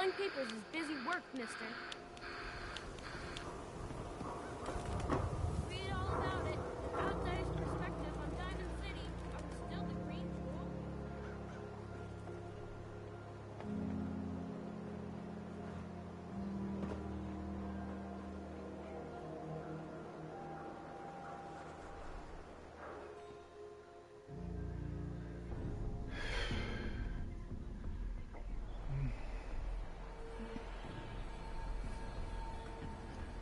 Selling papers is busy work, mister. Read all about it. An outsider's perspective on Diamond City. Are we still the Green Jewel?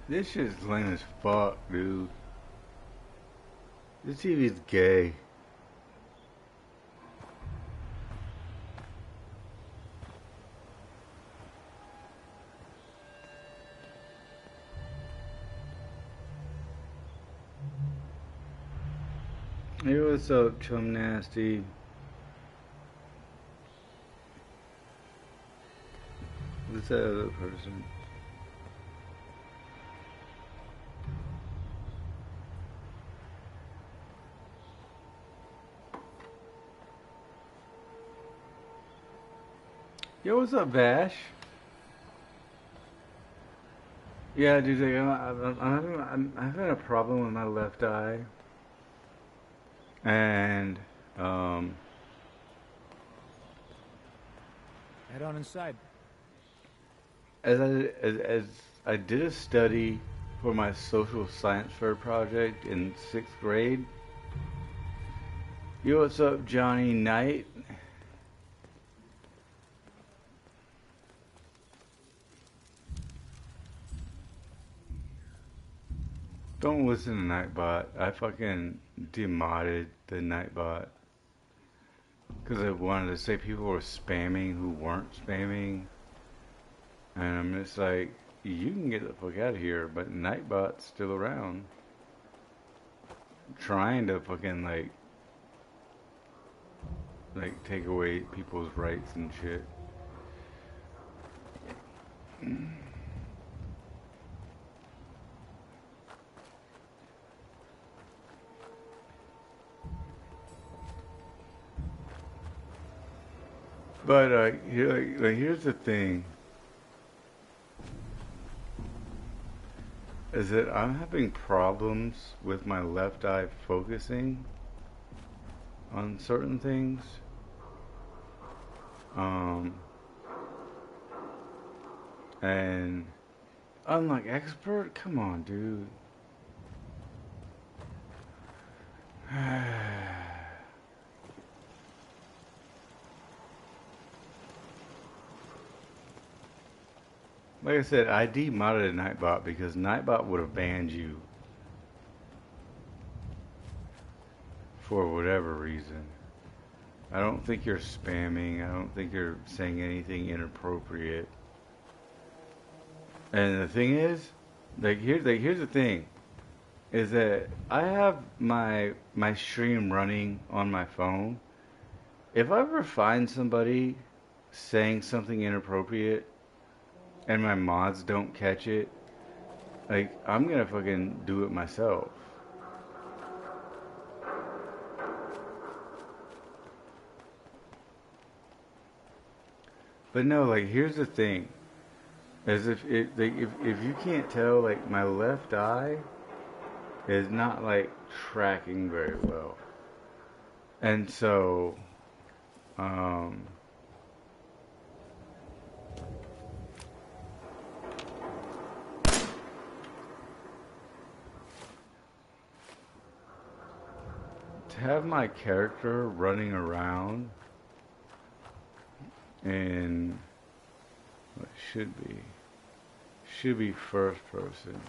This shit's lame as fuck, dude. This TV's gay. Hey, what's up, Chum Nasty? What's that other person? Yo, what's up, Vash? Yeah, dude, like, I'm having a problem with my left eye, and um, Head on inside. as I did a study for my social science fair project in 6th grade. Yo, what's up, Johnny Knight? Don't listen to Nightbot. I fucking demodded the Nightbot because I wanted to say people were spamming who weren't spamming, and I'm just like, you can get the fuck out of here. But Nightbot's still around, trying to fucking like take away people's rights and shit. But here's the thing: is that I'm having problems with my left eye focusing on certain things. Um, and unlike expert, come on, dude. Like I said, I demodded Nightbot because Nightbot would have banned you for whatever reason. I don't think you're spamming. I don't think you're saying anything inappropriate. And the thing is, here's the thing, is that I have my stream running on my phone. If I ever find somebody saying something inappropriate and my mods don't catch it, like, I'm gonna fucking do it myself. But no, like, here's the thing. As if you can't tell, like, my left eye is not, like, tracking very well. And so, um, to have my character running around in what should be first person.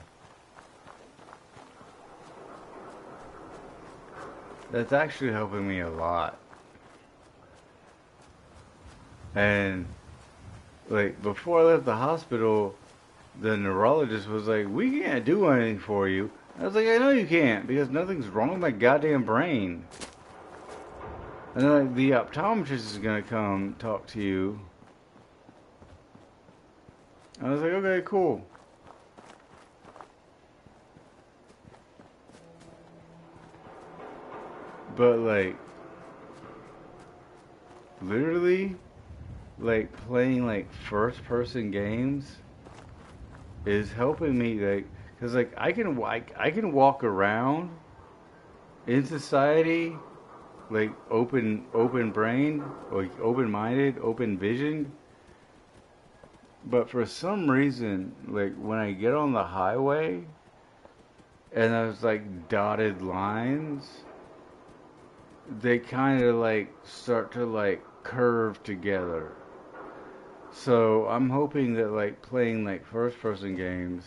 That's actually helping me a lot. And like before I left the hospital, the neurologist was like, "We can't do anything for you." I was like, "I know you can't because nothing's wrong with my goddamn brain." And then like the optometrist is gonna come talk to you. I was like, "Okay, cool." But like, literally, like playing like first person games is helping me, like, cause like I can walk around in society like open brain, like open minded, open vision. But for some reason, like when I get on the highway and there's like dotted lines, they kind of like start to like curve together. So I'm hoping that like playing like first person games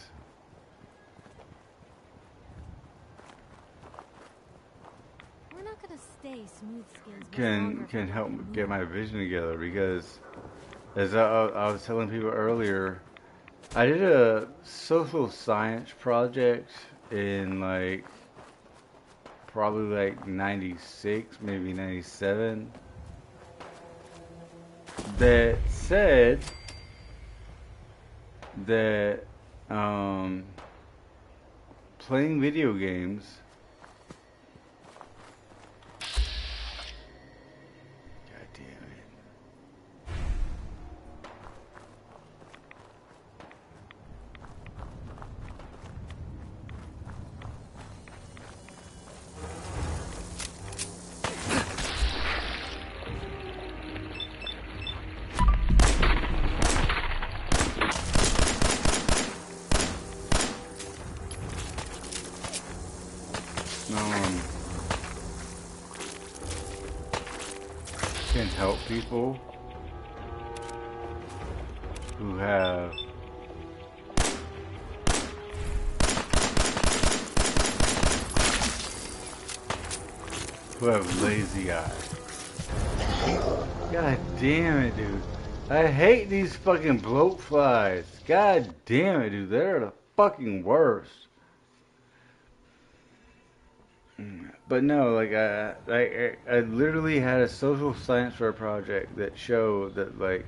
We're not gonna stay smooth skins much can longer if can we help don't get move. my vision together, because as I was telling people earlier, I did a social science project in like probably like 96, maybe 97, that said that um, playing video games, god damn it, um, can help people who have lazy eyes. God damn it, dude. I hate these fucking bloat flies. God damn it, dude. They're the fucking worst. But no, like I literally had a social science fair project that showed that like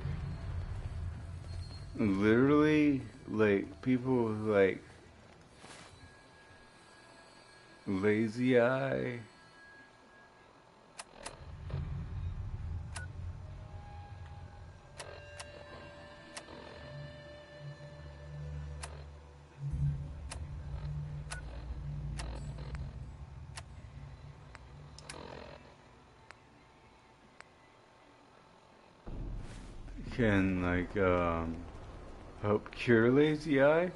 literally like people who like lazy eye can like help cure lazy eye,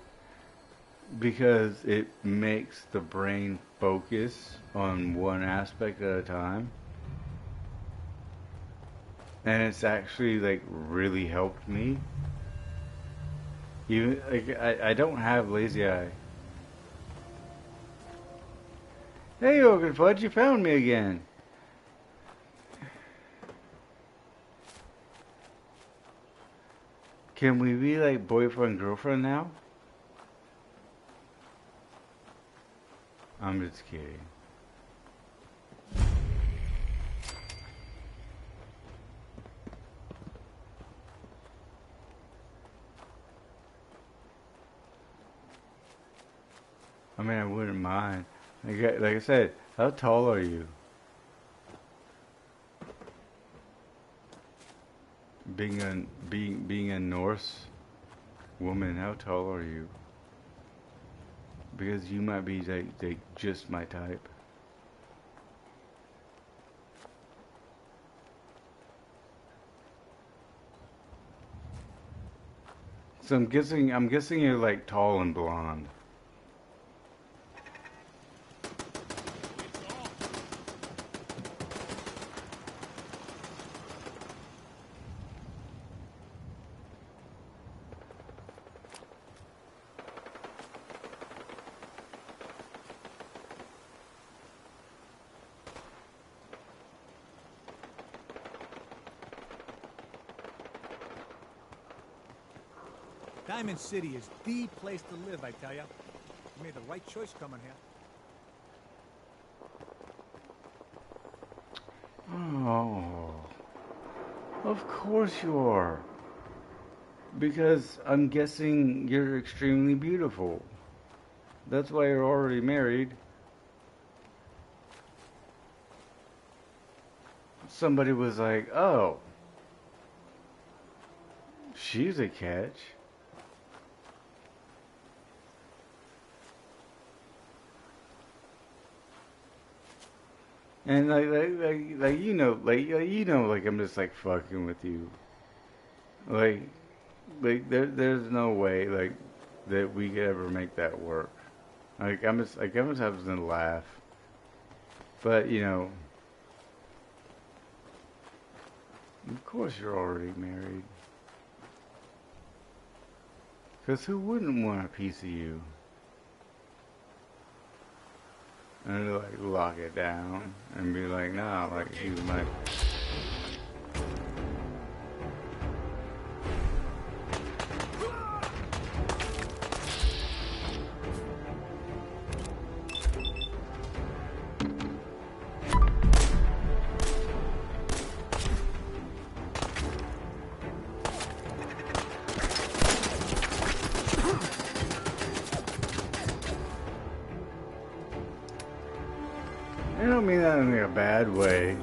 because it makes the brain focus on one aspect at a time. And it's actually like really helped me. Even like I don't have lazy eye. Hey, Organ Fudge, you found me again. Can we be like boyfriend girlfriend now? I'm just kidding. I mean, I wouldn't mind. Like I said, how tall are you? Being a Norse woman, how tall are you? Because you might be like just my type. So I'm guessing you're like tall and blonde. Diamond City is the place to live, I tell ya. You made the right choice coming here. Oh, of course you are. Because I'm guessing you're extremely beautiful. That's why you're already married. Somebody was like, oh, She's a catch. And like I'm just like fucking with you. Like, there's no way like that we could ever make that work. I'm just having to laugh. But of course you're already married. 'Cause who wouldn't want a piece of you? And to like lock it down and be like, nah, like he's my. I don't mean that in a bad way.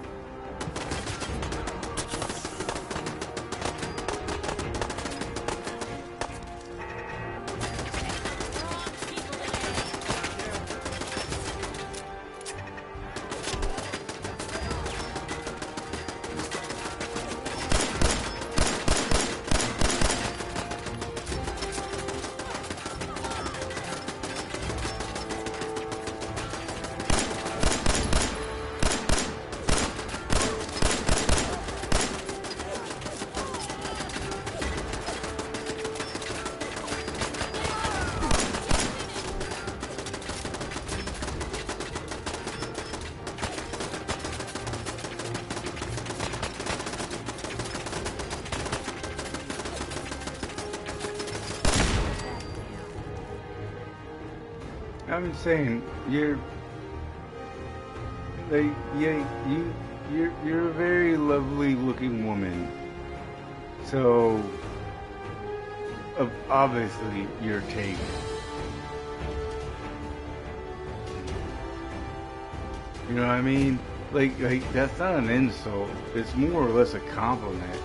I'm saying you're like you're a very lovely looking woman. So obviously you're taken. You know what I mean? Like that's not an insult. It's more or less a compliment.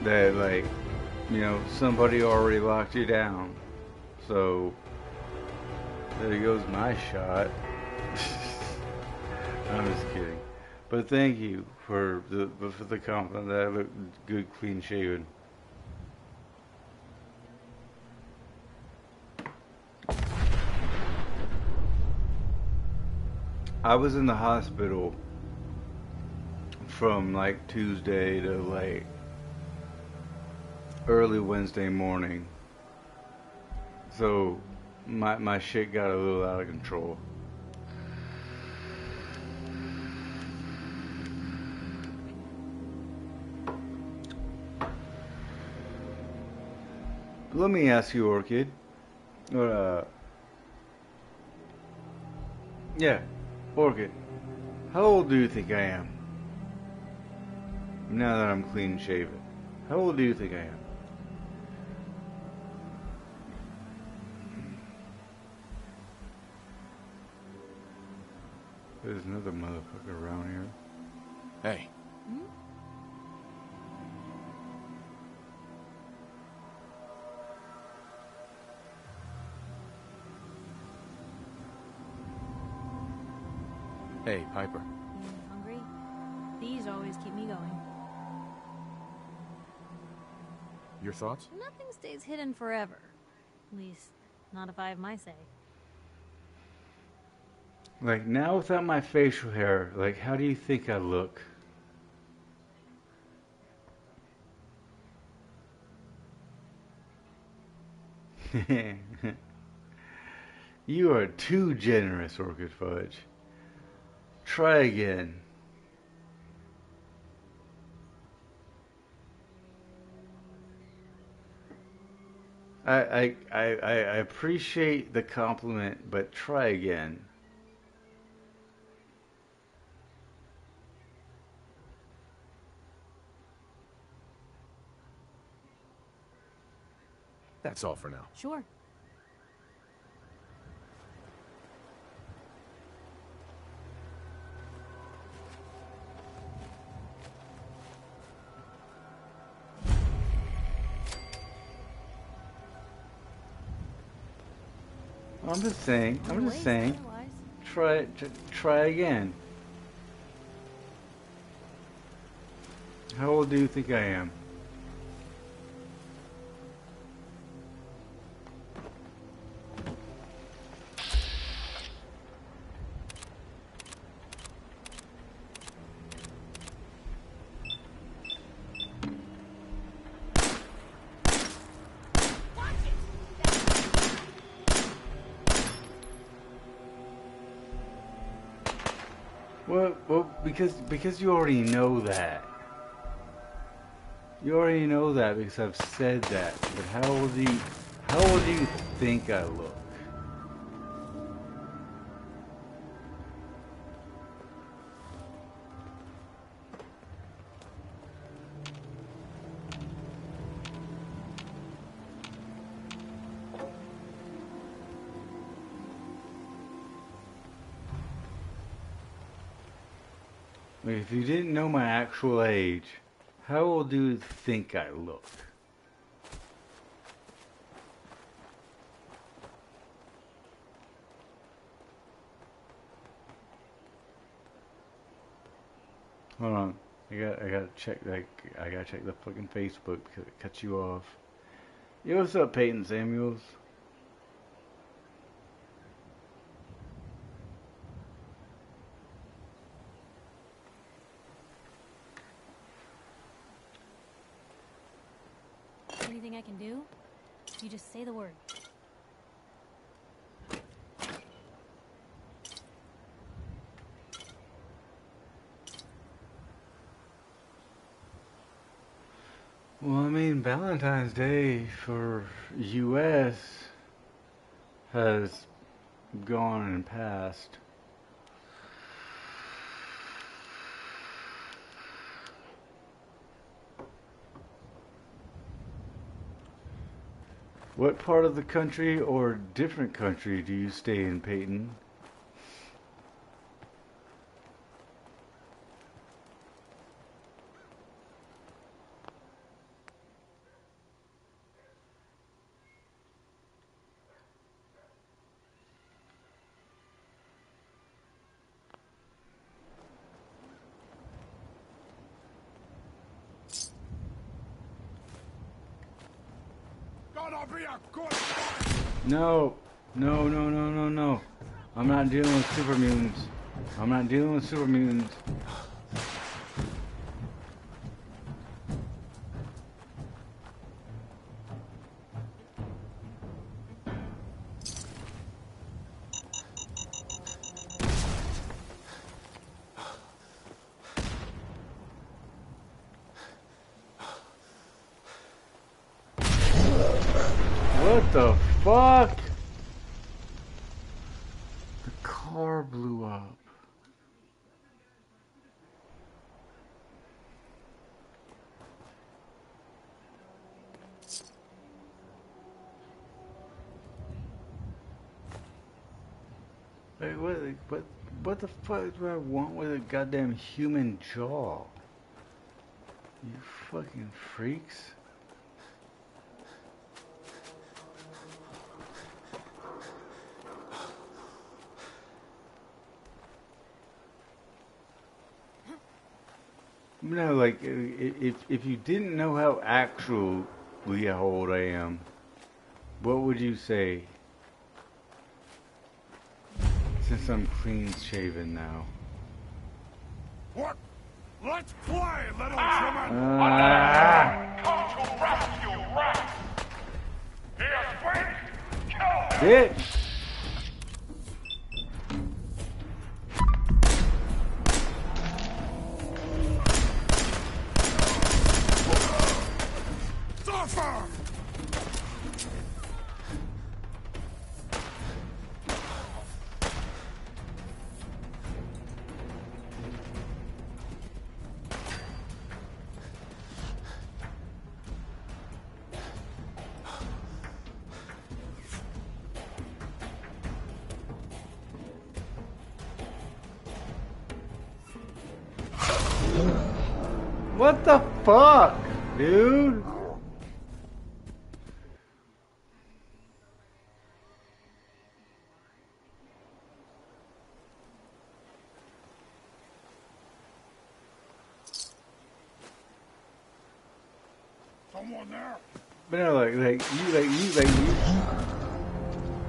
That like somebody already locked you down. So there goes my shot. I'm just kidding. But thank you for the compliment that I look good, clean shaven. I was in the hospital from like Tuesday to like early Wednesday morning. So my shit got a little out of control. Let me ask you, Orchid. Yeah, Orchid. How old do you think I am? Now that I'm clean shaven. How old do you think I am? There's another motherfucker around here. Hey. Hey, Piper. You hungry? These always keep me going. Your thoughts? Nothing stays hidden forever. At least, not if I have my say. Like, now without my facial hair, like, how do you think I look? You are too generous, Orchid Fudge. Try again. I appreciate the compliment, but try again. That's all for now. Sure. I'm just saying. I'm just Waste saying. otherwise. Try again. How old do you think I am? Well, because you already know that. You already know that because I've said that. But how old do you think I look? If you didn't know my actual age, how old do you think I look? Hold on, I gotta check I gotta check the fucking Facebook because it cuts you off. Yo, what's up, Peyton Samuels? Anything I can do? You just say the word. Well, I mean, Valentine's Day for U.S. has gone and passed. What part of the country or different country do you stay in, Peyton? Gonna be a good No. No. I'm not dealing with super mutants. I'm not dealing with super mutants. What the fuck? The car blew up. Like, what the fuck do I want with a goddamn human jaw? You fucking freaks. No, like, if you didn't know how actually how old I am, what would you say? Since I'm clean shaven now. What? Let's play, little Come to rescue Rex! Here's Frank! Kill him! Bitch! Suffer! What the fuck, dude? Someone there? But no,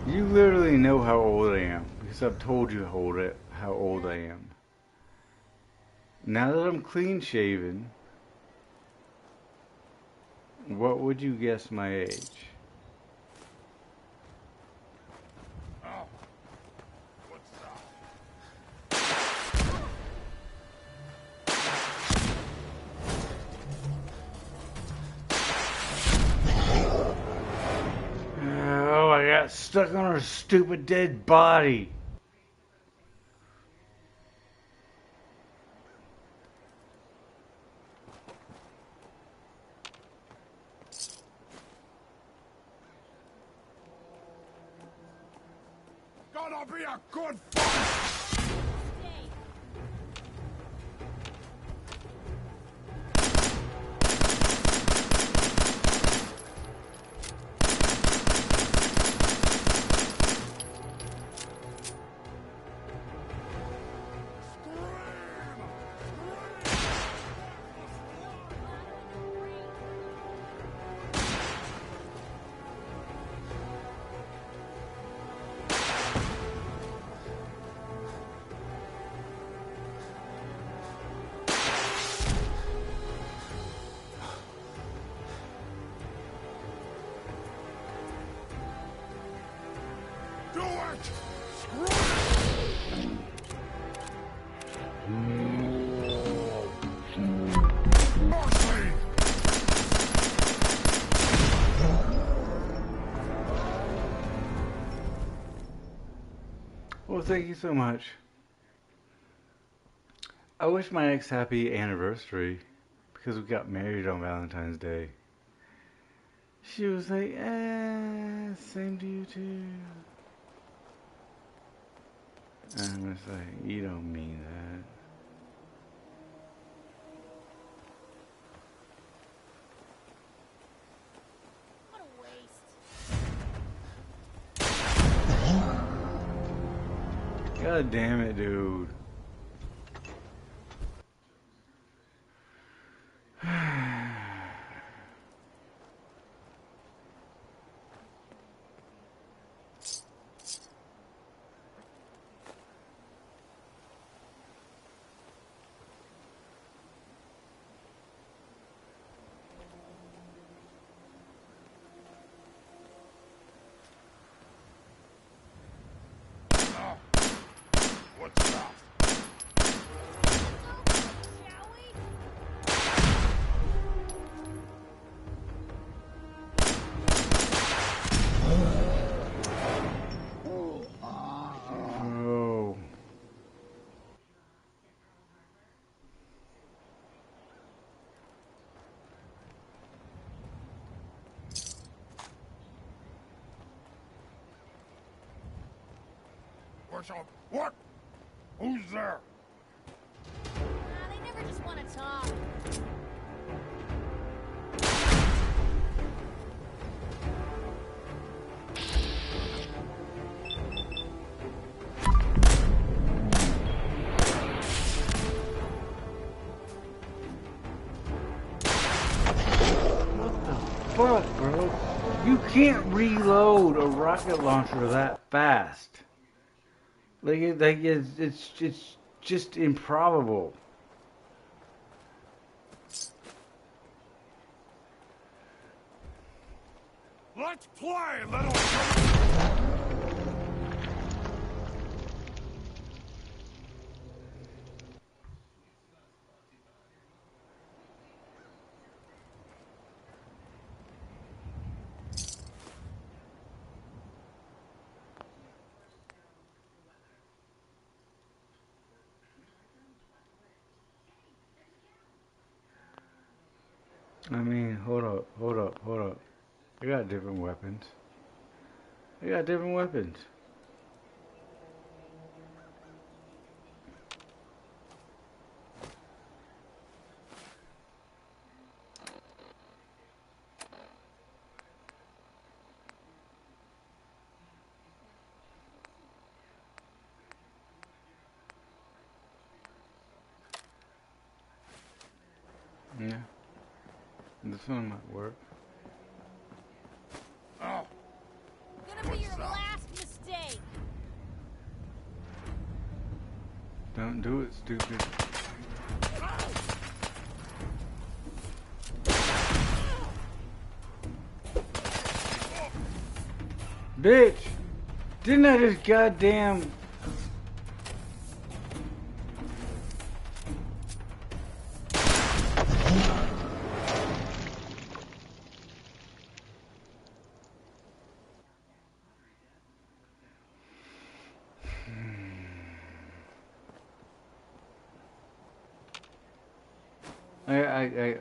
you literally know how old I am because I've told you how old I am. Now that I'm clean shaven, what would you guess my age? Oh. What's that? Oh, I got stuck on her stupid dead body. Gonna be a good fight! Stay. Do it! Screw it! Mercy! Well, thank you so much. I wish my ex happy anniversary because we got married on Valentine's Day. She was like, same to you too. And I was like, you don't mean that. What a waste. God damn it, dude. Oh. What's that? Shall we? Oh. What's up? What? Who's there? They never just want to talk. Fuck, bro. You can't reload a rocket launcher that fast. It's just improbable. Let's play, little... I mean, hold up. I got different weapons. Yeah. This one might work. Oh, Gonna be your last mistake. Don't do it, stupid. Bitch! Didn't I just goddamn...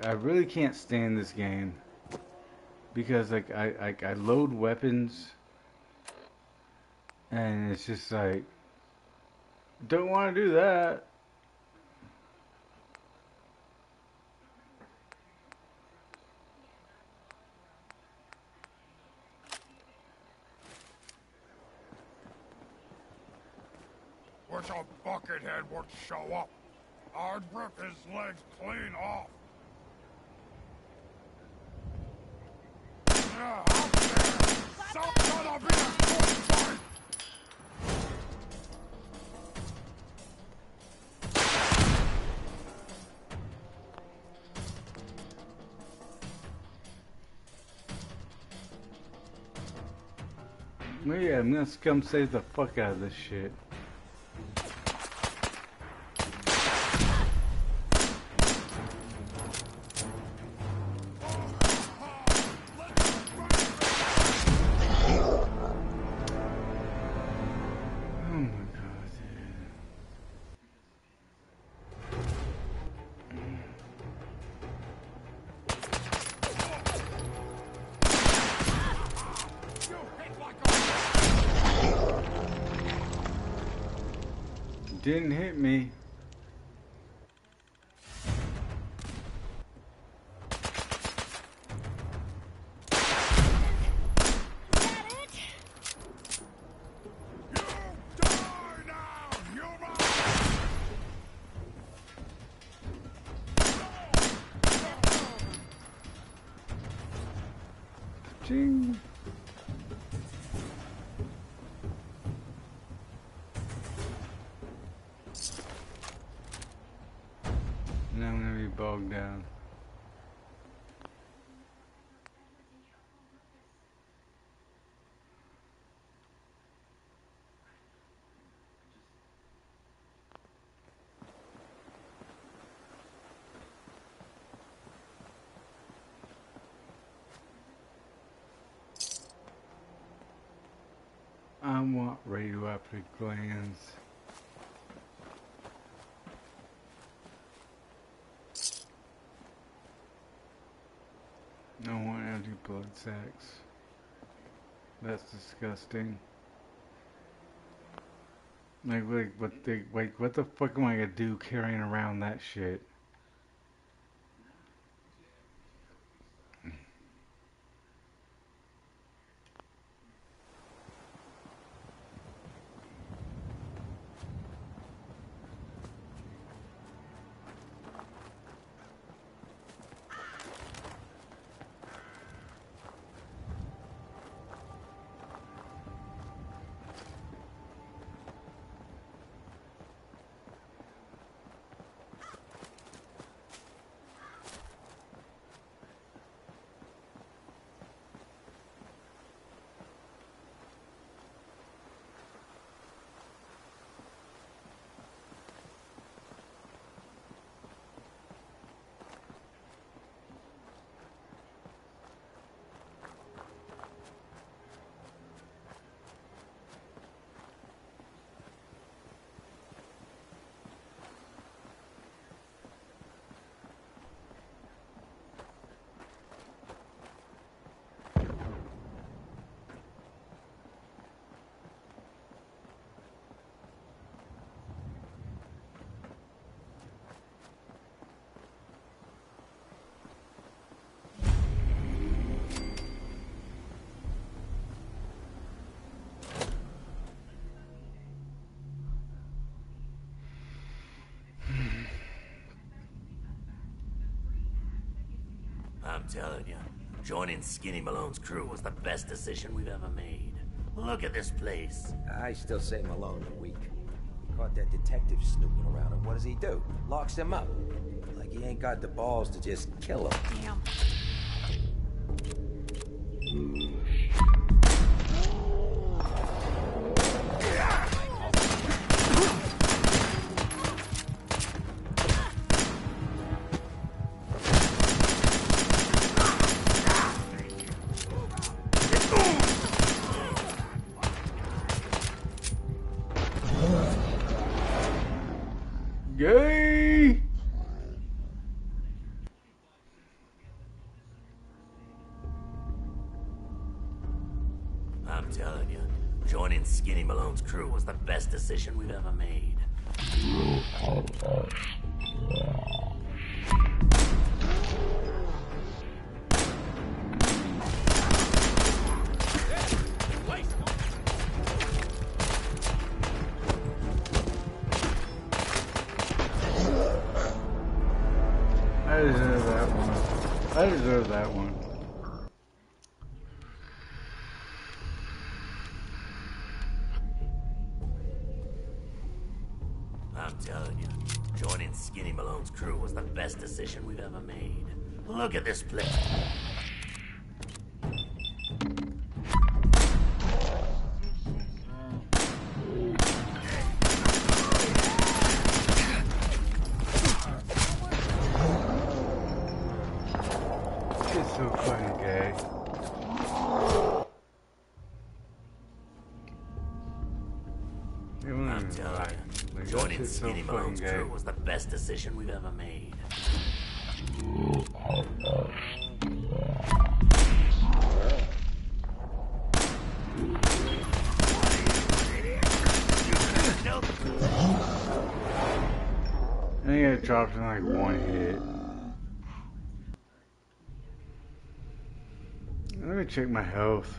I really can't stand this game because like I load weapons and it's just like don't want to do that. wish a buckethead would show up. I'd rip his legs clean off. Yeah, out there! Something will be a good fight! Well, yeah, I'm gonna come save the fuck out of this shit. Oh my god, dude. You hit like a... Didn't hit me. Is that it? You die now, human! Ching. Now I'm gonna be bogged down. I want radioactive glands. I want empty blood sacks. That's disgusting. Like what the fuck am I gonna do carrying around that shit? I'm telling you, joining Skinny Malone's crew was the best decision we've ever made. Look at this place. I still say Malone's weak. He caught that detective snooping around, and what does he do? Locks him up. Like he ain't got the balls to just kill him. Damn. Gay! I'm telling you, joining Skinny Malone's crew was the best decision we've ever made. I deserve that one. I deserve that one. I'm telling you, joining Skinny Malone's crew was the best decision we've ever made. Look at this place. It's so fucking gay. I'm telling you, Like, joining that shit's so Skinny fucking Malone's gay. crew was the best decision we've ever made. I think it dropped in like one hit. Let me check my health.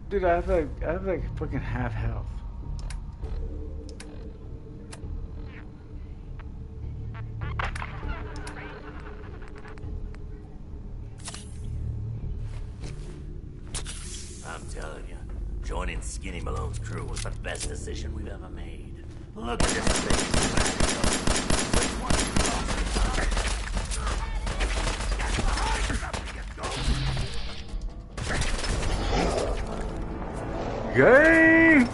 Dude, I have like fucking half health. I'm telling you, joining Skinny Malone's crew was the best decision we've ever made. Look at this Gay!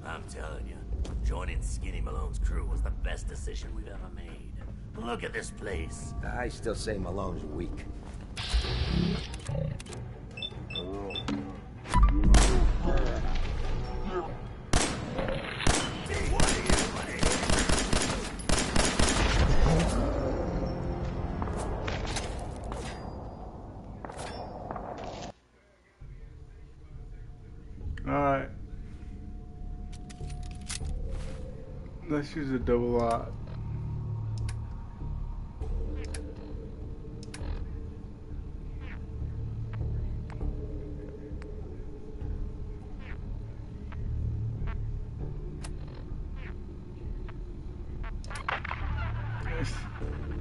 I'm telling you, joining Skinny Malone's crew was the best decision we've ever made. Look at this place. I still say Malone's weak. Alright. Let's use a double lock.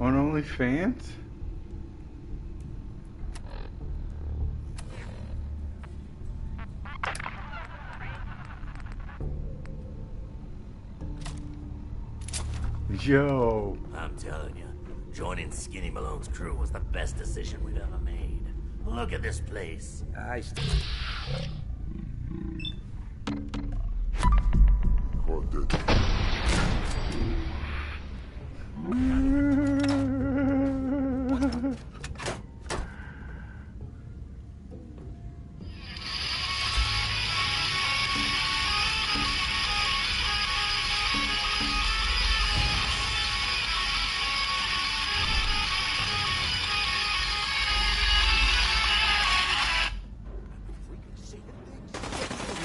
On OnlyFans? Yo. I'm telling you, joining Skinny Malone's crew was the best decision we've ever made. Look at this place. I still... Hey,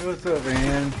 what's up, man?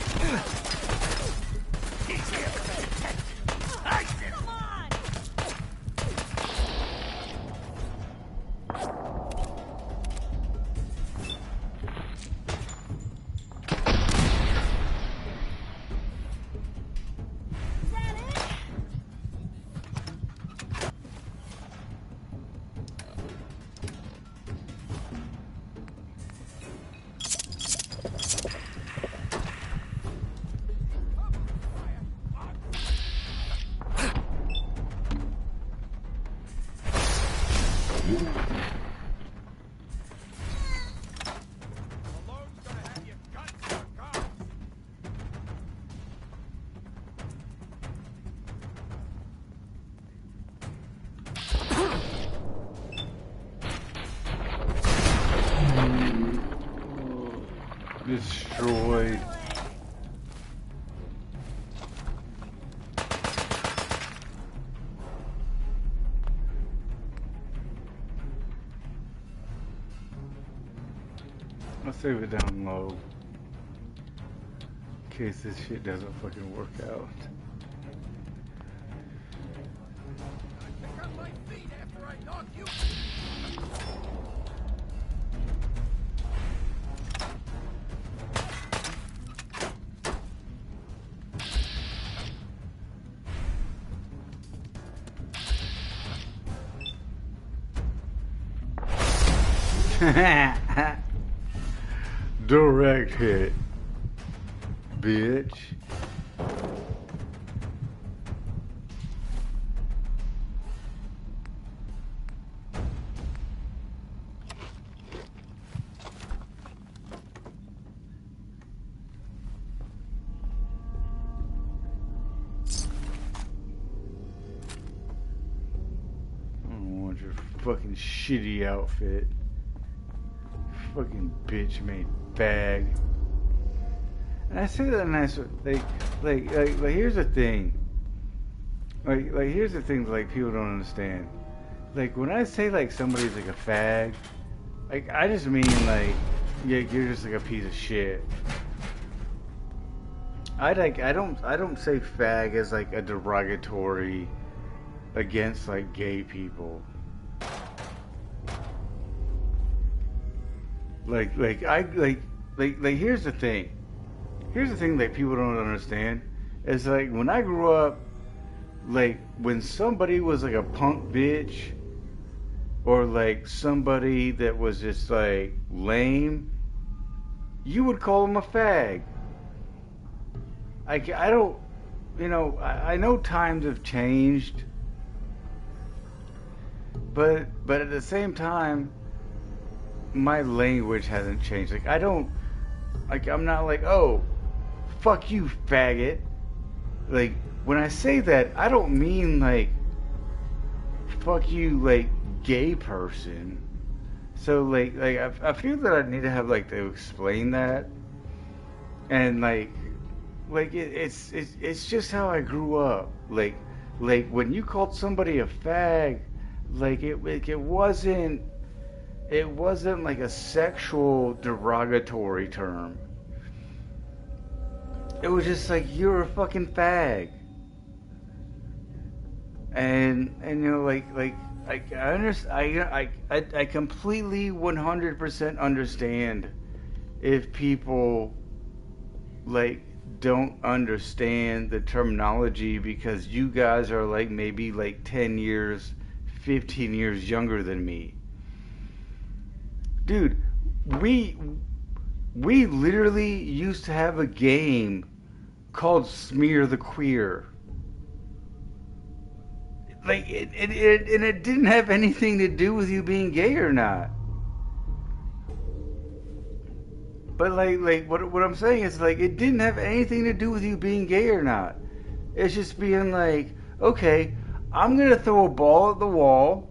Malone's gonna have you cut to the cops. Destroyed. I'll save it down low in case this shit doesn't fucking work out. Pick up my feet after I knock you. Direct hit, bitch. I don't want your fucking shitty outfit. Fucking bitch made bag. And I say that nice, like here's the thing. Like here's the thing like people don't understand. Like when I say like somebody's like a fag, like I just mean like yeah, you're just like a piece of shit. I don't say fag as like a derogatory against like gay people. Like here's the thing. Here's the thing that people don't understand. Is like when I grew up, like when somebody was like a punk bitch or like somebody that was just like lame, you would call them a fag. I don't, you know, I know times have changed, but at the same time, my language hasn't changed. Like I don't, like I'm not like, oh, fuck you, faggot. Like when I say that, I don't mean like, fuck you, like gay person. So like I feel that I need to have like to explain that, and like it's just how I grew up. Like when you called somebody a fag, like it wasn't like a sexual derogatory term. It was just like you're a fucking fag. And you know like I understand. I completely 100% understand if people like don't understand the terminology because you guys are like maybe like 10 years, 15 years younger than me. Dude, we literally used to have a game called Smear the Queer. Like it didn't have anything to do with you being gay or not. But like what I'm saying is like it didn't have anything to do with you being gay or not. It's just being like, okay, I'm gonna throw a ball at the wall.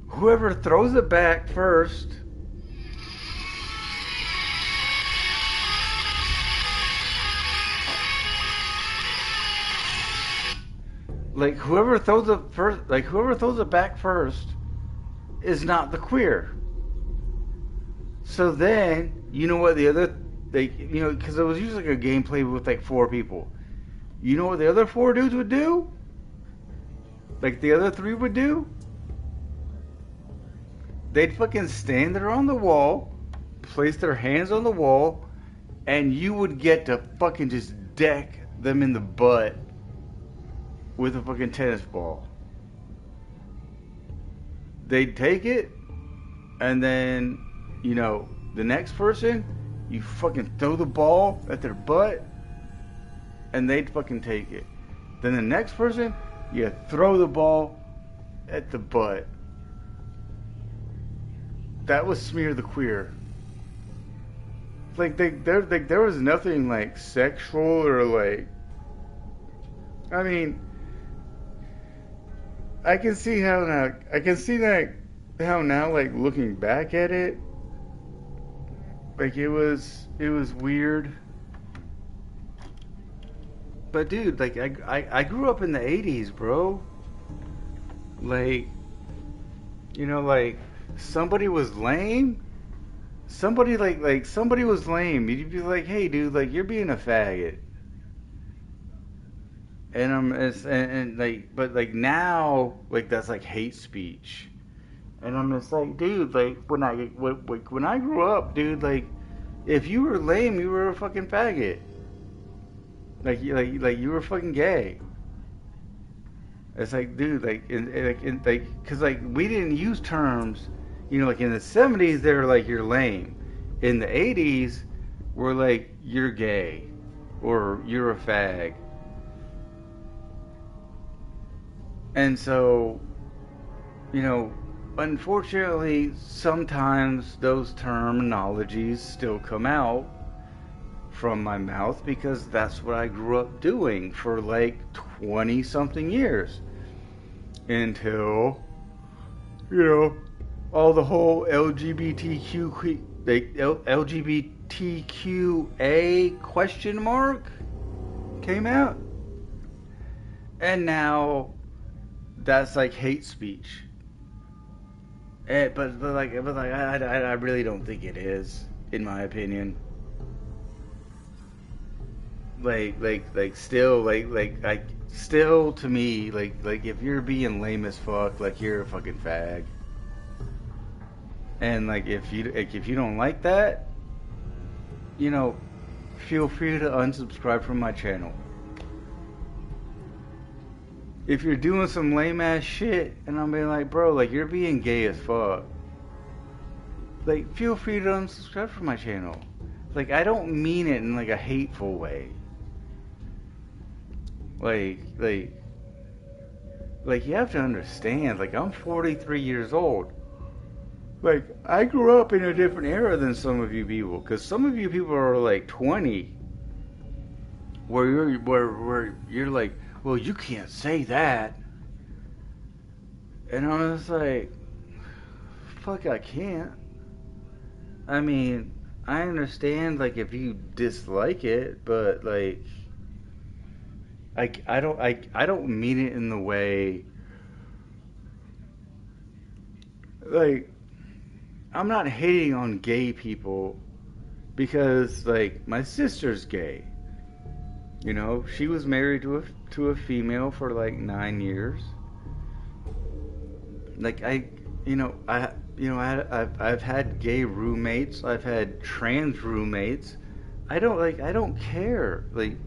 Whoever throws it back first whoever throws it back first is not the queer. So then, you know what the other, like, you know, because it was usually like a gameplay with like 4 people. You know what the other 4 dudes would do? Like the other 3 would do? They'd fucking stand there on the wall, place their hands on the wall, and you would get to fucking just deck them in the butt with a fucking tennis ball. They'd take it, and then, you know, the next person, you fucking throw the ball at their butt, and they'd fucking take it. Then the next person, you throw the ball at the butt, that was Smear the Queer. Like there was nothing like sexual or like. I mean, I can see how now. I can see that how now, like looking back at it, like it was weird. But dude, like I grew up in the '80s, bro. Like, you know, like somebody was lame. Somebody like somebody was lame. You'd be like, hey, dude, like you're being a faggot. And like, but like now, like that's like hate speech. And I'm just like, dude, like when I grew up, dude, like if you were lame, you were a fucking faggot. Like you were fucking gay. It's like, dude, cause like we didn't use terms, you know, like in the 70s they were like you're lame. In the 80s, we're like you're gay, or you're a fag. And so, you know, unfortunately, sometimes those terminologies still come out from my mouth because that's what I grew up doing for like 20 something years. Until, you know, all the whole LGBTQA question mark came out. And now that's like hate speech. But I really don't think it is, in my opinion. Still to me, like if you're being lame as fuck, like you're a fucking fag. And like if you don't like that, you know, feel free to unsubscribe from my channel. If you're doing some lame ass shit and I'm being like, bro, like you're being gay as fuck, like feel free to unsubscribe from my channel. Like I don't mean it in like a hateful way. Like you have to understand, like I'm 43 years old. Like I grew up in a different era than some of you people, because some of you people are like 20, where you're like, well, you can't say that. And I was like, fuck, I can't. I mean, I understand, like, if you dislike it, but, like, I don't mean it in the way, like, I'm not hating on gay people because, like, my sister's gay. You know, she was married to a female for like 9 years. Like I've had gay roommates. I've had trans roommates. I don't care. Like,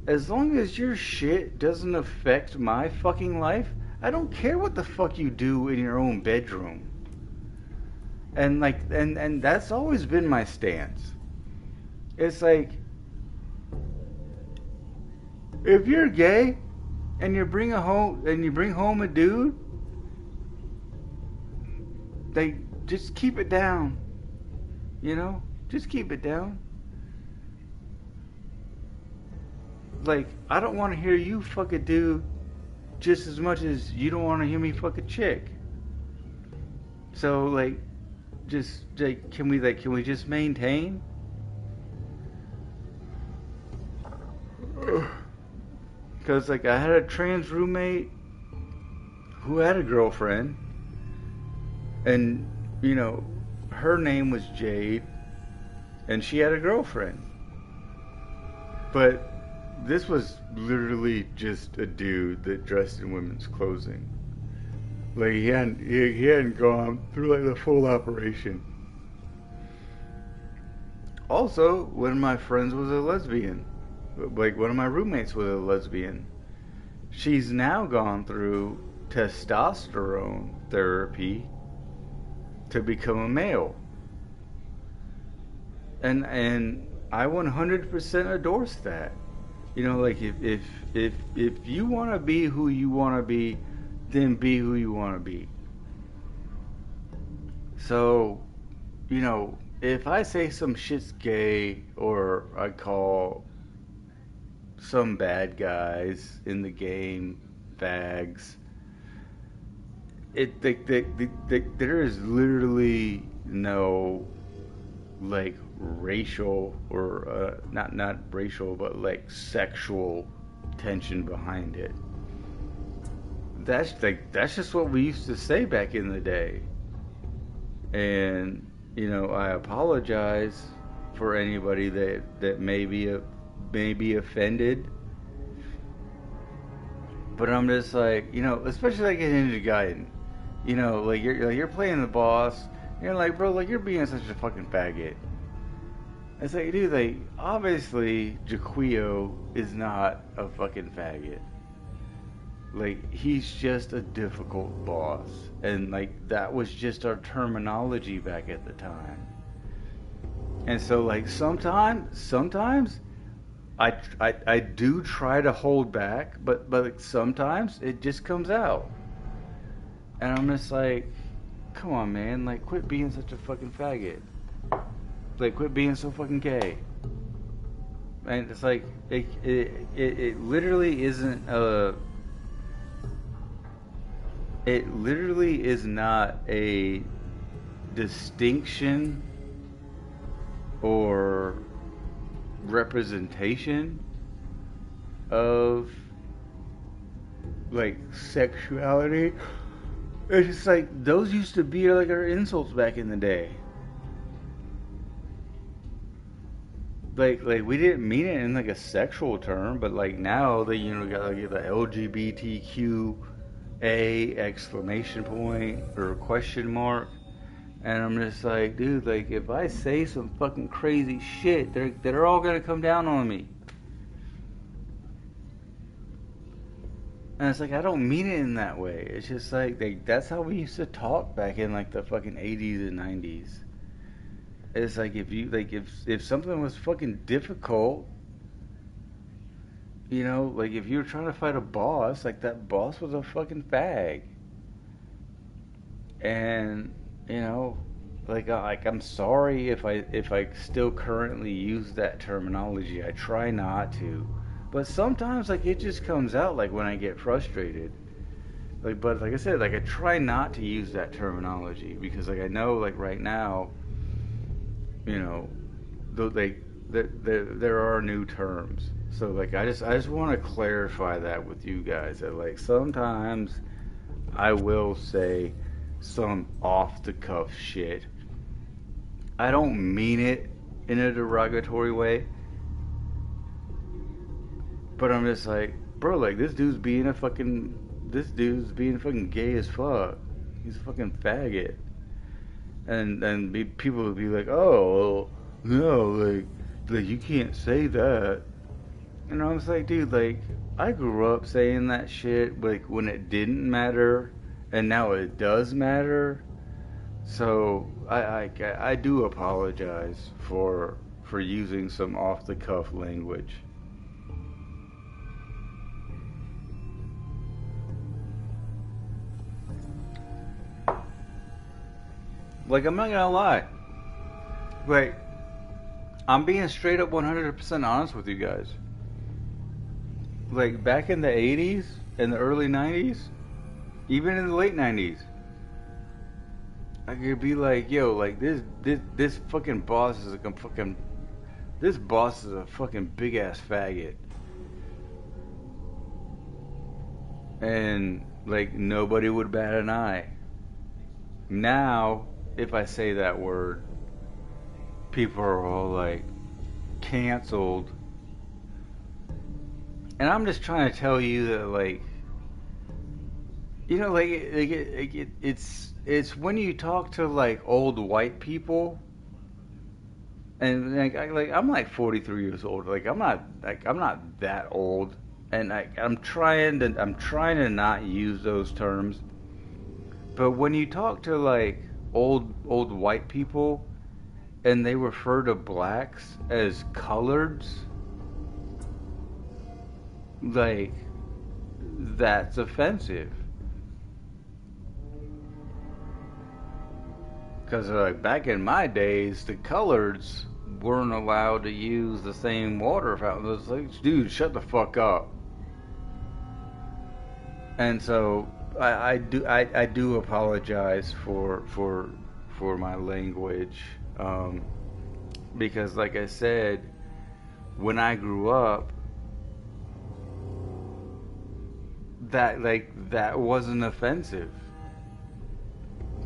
as long as your shit doesn't affect my fucking life, I don't care what the fuck you do in your own bedroom. And like, and that's always been my stance. It's like, if you're gay and you bring home a dude, like, just keep it down. You know? Just keep it down. Like, I don't want to hear you fuck a dude just as much as you don't want to hear me fuck a chick. So, like, just, like, can we just maintain? Because, like, I had a trans roommate who had a girlfriend, and, you know, her name was Jade, and she had a girlfriend. But this was literally just a dude that dressed in women's clothing. Like, he hadn't gone through, like, the full operation. Also, one of my friends was a lesbian. Like, one of my roommates was a lesbian. She's now gone through testosterone therapy to become a male. And I 100% endorse that. You know, like, if you want to be who you want to be, then be who you want to be. So, you know, if I say some shit's gay or I call some bad guys in the game fags, there is literally no like racial or not racial but like sexual tension behind it. That's just what we used to say back in the day. And you know, I apologize for anybody that may be offended. But I'm just like, you know, especially like in Ninja Gaiden, you know, like you're playing the boss, and you're like, bro, like you're being such a fucking faggot. It's like, dude, like obviously Jaquio is not a fucking faggot. Like, he's just a difficult boss. And, like, that was just our terminology back at the time. And so, like, sometimes I do try to hold back, but like, sometimes it just comes out. And I'm just like, come on, man. Like, quit being such a fucking faggot. Like, quit being so fucking gay. And it's like, it literally isn't a... It literally is not a distinction or representation of like sexuality. It's just like those used to be like our insults back in the day. Like we didn't mean it in like a sexual term, but like now they, you know, got like the LGBTQ exclamation point or question mark, and I'm just like, dude, like if I say some fucking crazy shit, they're all gonna come down on me. And it's like, I don't mean it in that way. It's just like that's how we used to talk back in like the fucking 80s and 90s. It's like if you like if something was fucking difficult, you know, like if you were trying to fight a boss, like that boss was a fucking fag. And, you know, like I'm sorry if I still currently use that terminology. I try not to. But sometimes like it just comes out like when I get frustrated. Like, but like I said, like I try not to use that terminology because like I know like right now, you know, there are new terms. So like I just want to clarify that with you guys that like sometimes I will say some off the cuff shit. I don't mean it in a derogatory way, but I'm just like, bro, like this dude's being fucking gay as fuck. He's a fucking faggot. And people would be like, oh, no, like you can't say that. And I was like, dude, like, I grew up saying that shit, like, when it didn't matter, and now it does matter. So, I do apologize for using some off-the-cuff language. Like, I'm not gonna lie. Like, I'm being straight up 100% honest with you guys. Like back in the 80s and the early 90s, even in the late 90s, I could be like, yo, like this fucking boss is this boss is a fucking big ass faggot. And like nobody would bat an eye. Now, if I say that word, people are all like canceled. And I'm just trying to tell you that, like, you know, like it's when you talk to like old white people, and like I'm like 43 years old. Like I'm not that old, and I'm trying to not use those terms. But when you talk to like old white people, and they refer to blacks as coloreds, like, that's offensive. Because like back in my days, the coloreds weren't allowed to use the same water fountain. It was like, dude, shut the fuck up. And so I do apologize for my language, because like I said, when I grew up, that wasn't offensive.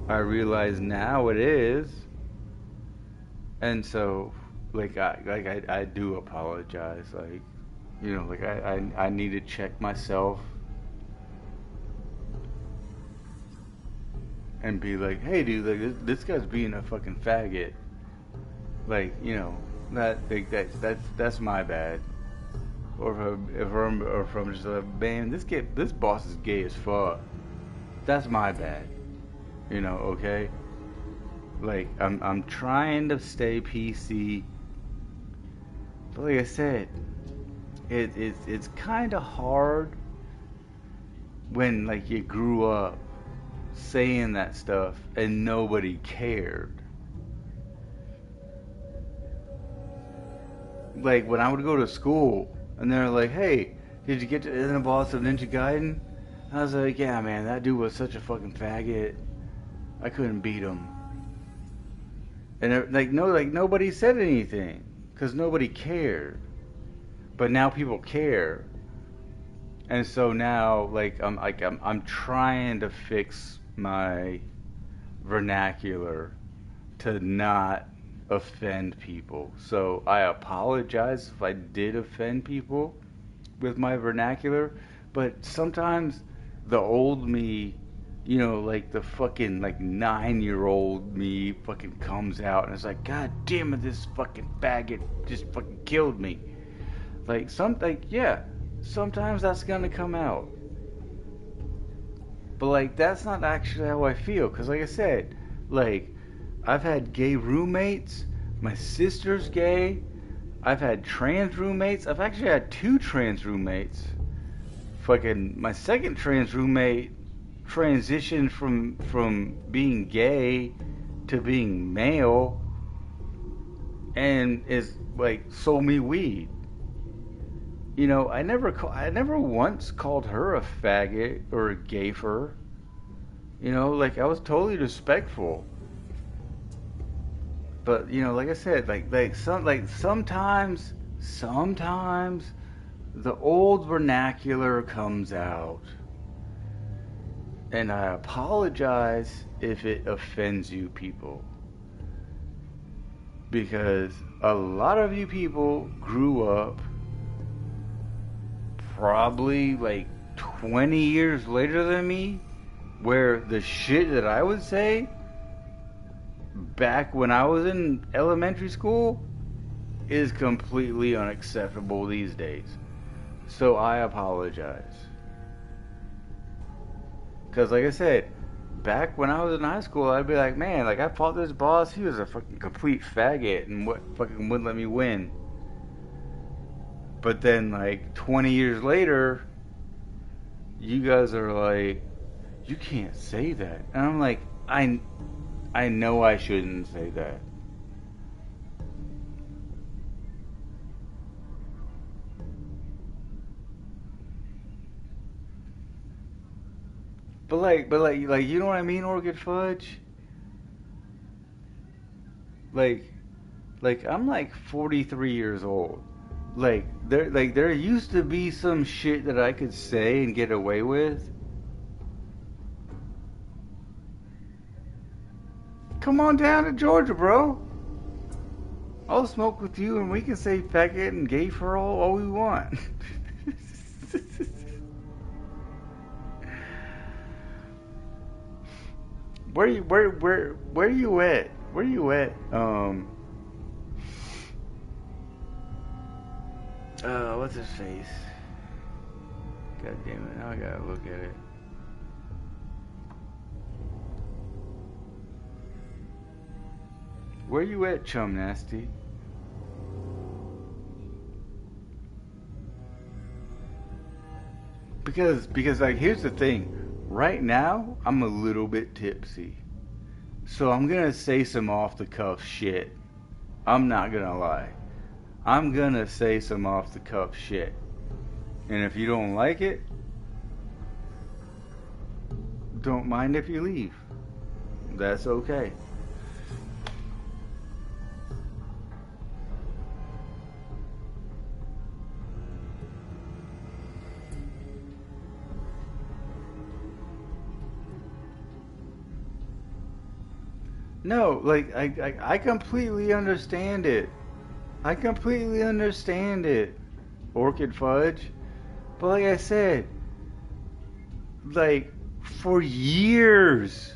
I realize now it is, and so I do apologize. Like, you know, like I need to check myself and be like, hey, dude, like this guy's being a fucking faggot. Like, you know, that's my bad. Or if I'm just like, man, this boss is gay as fuck. That's my bad. You know, okay? Like, I'm trying to stay PC, but like I said, it's kind of hard when like you grew up saying that stuff and nobody cared. Like when I would go to school and they're like, hey, did you get to the boss of Ninja Gaiden? I was like, yeah, man, that dude was such a fucking faggot. I couldn't beat him. And nobody said anything because nobody cared. But now people care. And so now I'm trying to fix my vernacular to not offend people. So I apologize if I did offend people with my vernacular, but sometimes the old me, you know, like the fucking like 9-year-old me fucking comes out and it's like, God damn it, this fucking faggot just fucking killed me. Yeah, sometimes that's gonna come out. But like that's not actually how I feel, because like I said, like I've had gay roommates, my sister's gay, I've had trans roommates, I've actually had 2 trans roommates. Fucking my second trans roommate transitioned from being gay to being male and is like sold me weed. You know, I never once called her a faggot or a gayfer. You know, like I was totally respectful. But you know, like I said, sometimes the old vernacular comes out. And I apologize if it offends you people. Because a lot of you people grew up probably like 20 years later than me, where the shit that I would say back when I was in elementary school is completely unacceptable these days. So I apologize. Because like I said, back when I was in high school, I'd be like, man, like I fought this boss, he was a fucking complete faggot and fucking wouldn't let me win. But then like 20 years later, you guys are like, you can't say that. And I'm like, I know I shouldn't say that. But like, you know what I mean, Orchid Fudge? Like, I'm like 43 years old. Like, there used to be some shit that I could say and get away with. Come on down to Georgia, bro. I'll smoke with you and we can say faggot and gay for all we want. Where you at? Where you at? What's his face? God damn it, now I gotta look at it. Where you at, Chum Nasty? Because like here's the thing. Right now, I'm a little bit tipsy. So I'm gonna say some off the cuff shit. I'm not gonna lie. I'm gonna say some off the cuff shit. And if you don't like it, don't mind if you leave. That's okay. No, like I completely understand it. I completely understand it, Orchid Fudge. But like I said, like for years,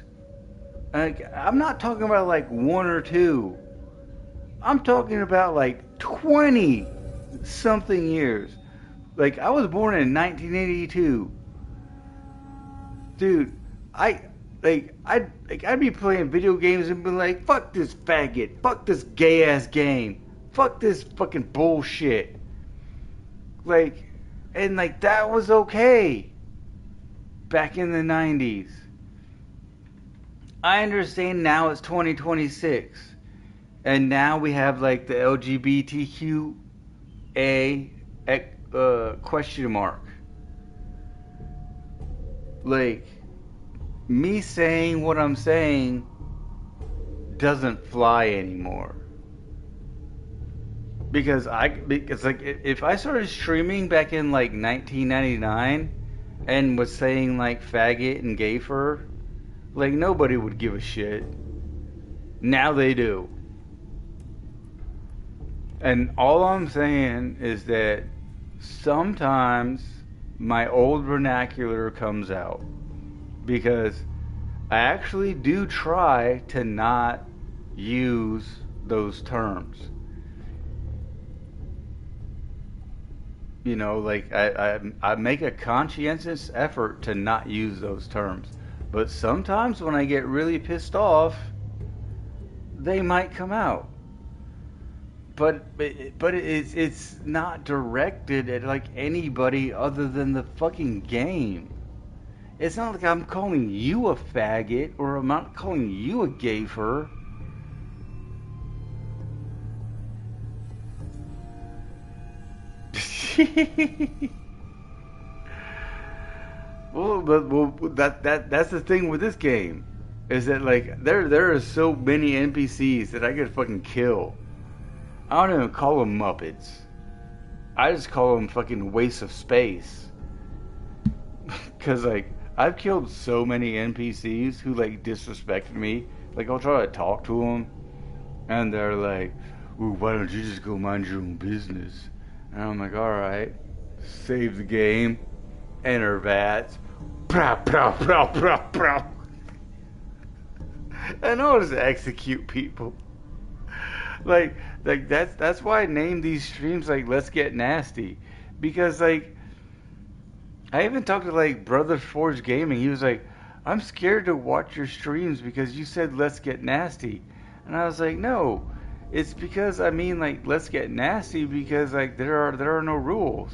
like, I'm not talking about like one or two. I'm talking about like 20 something years. Like I was born in 1982. Dude, I'd be playing video games and be like, fuck this faggot, fuck this gay ass game, fuck this fucking bullshit. Like, and like that was okay back in the 90s. I understand now it's 2026, and now we have like the LGBTQA question mark. Like, me saying what I'm saying doesn't fly anymore. Because like if I started streaming back in like 1999 and was saying like faggot and gay fur, like nobody would give a shit. Now they do. And all I'm saying is that sometimes my old vernacular comes out. Because I actually do try to not use those terms. You know, like I make a conscientious effort to not use those terms. But sometimes when I get really pissed off, they might come out. But it's not directed at like anybody other than the fucking game. It's not like I'm calling you a faggot or I'm not calling you a gayfer. That's the thing with this game, is that like there are so many NPCs that I could fucking kill. I don't even call them Muppets. I just call them fucking waste of space. Cause like I've killed so many NPCs who like disrespected me. Like I'll try to talk to them, and they're like, "Ooh, why don't you just go mind your own business?" And I'm like, "All right." Save the game. Enter VATS. Prow, prow, prow, prow, prow. And I'll just execute people. Like that's why I named these streams like Let's Get Nasty, because like I even talked to like Brother Forge Gaming. He was like, "I'm scared to watch your streams because you said Let's Get Nasty," and I was like, "No, it's because I mean like Let's Get Nasty because like there are no rules."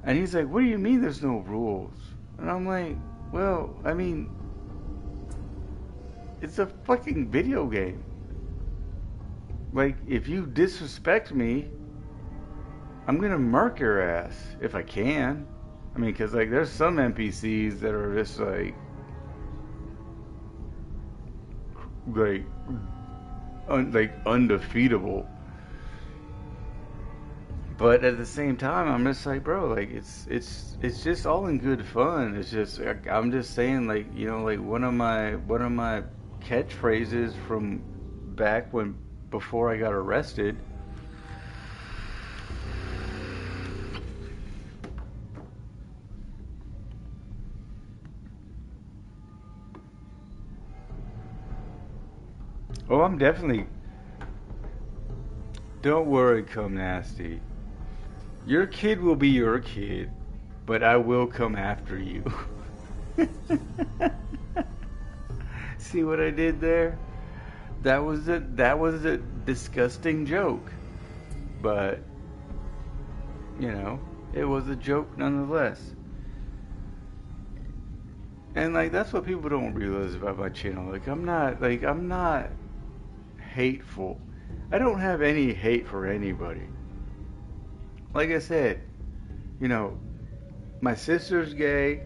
And he's like, "What do you mean there's no rules?" And I'm like, "Well, I mean, it's a fucking video game. Like, if you disrespect me, I'm gonna murk your ass if I can." I mean, because like there's some NPCs that are just like undefeatable. But at the same time, I'm just like, bro, like it's just all in good fun. It's just I'm just saying, like, you know, like one of my catchphrases from back when before I got arrested. Oh, I'm definitely. Don't worry, Come Nasty. Your kid will be your kid, but I will come after you. See what I did there? That was a disgusting joke, but you know, it was a joke nonetheless. And like that's what people don't realize about my channel. I'm not hateful. I don't have any hate for anybody. Like I said, you know, my sister's gay.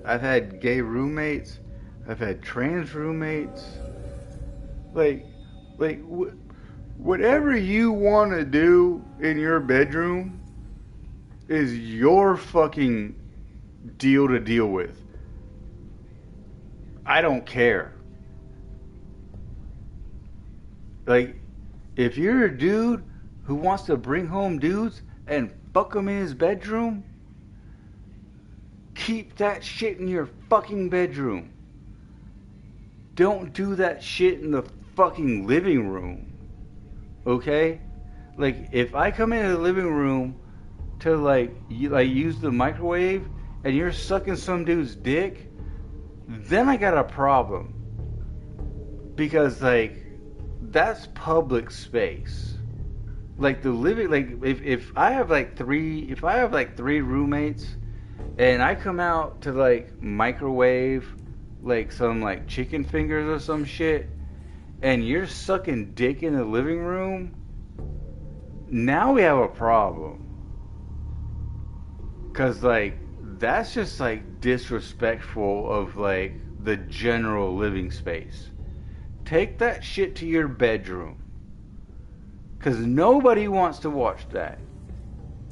I've had gay roommates. I've had trans roommates. Like whatever you want to do in your bedroom is your fucking deal to deal with. I don't care. Like, if you're a dude who wants to bring home dudes and fuck them in his bedroom, keep that shit in your fucking bedroom. Don't do that shit in the fucking living room. Okay? Like, if I come into the living room to like use the microwave and you're sucking some dude's dick, then I got a problem. Because like that's public space. Like the living, like if I have like three roommates and I come out to like microwave like some like chicken fingers or some shit and you're sucking dick in the living room, now we have a problem. Cause like that's just like disrespectful of like the general living space. Take that shit to your bedroom. Cause nobody wants to watch that.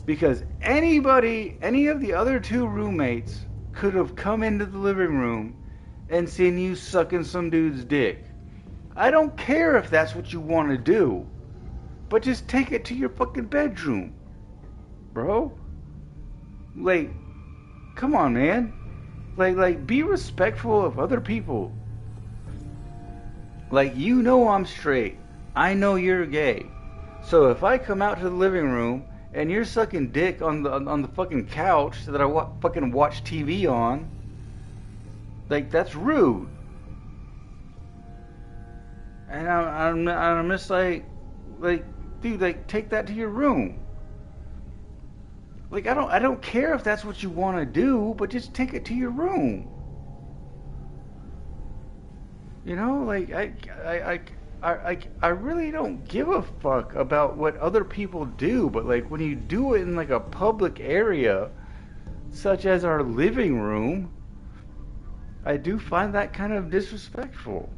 Because any of the other two roommates could have come into the living room and seen you sucking some dude's dick. I don't care if that's what you want to do, but just take it to your fucking bedroom, bro. Like, come on, man. Like, be respectful of other people. Like, you know I'm straight. I know you're gay. So if I come out to the living room and you're sucking dick on the fucking couch that I fucking watch TV on, like, that's rude. And I'm just like, dude, like, take that to your room. Like, I don't care if that's what you want to do, but just take it to your room. You know, like, I really don't give a fuck about what other people do, but like when you do it in like a public area, such as our living room, I do find that kind of disrespectful.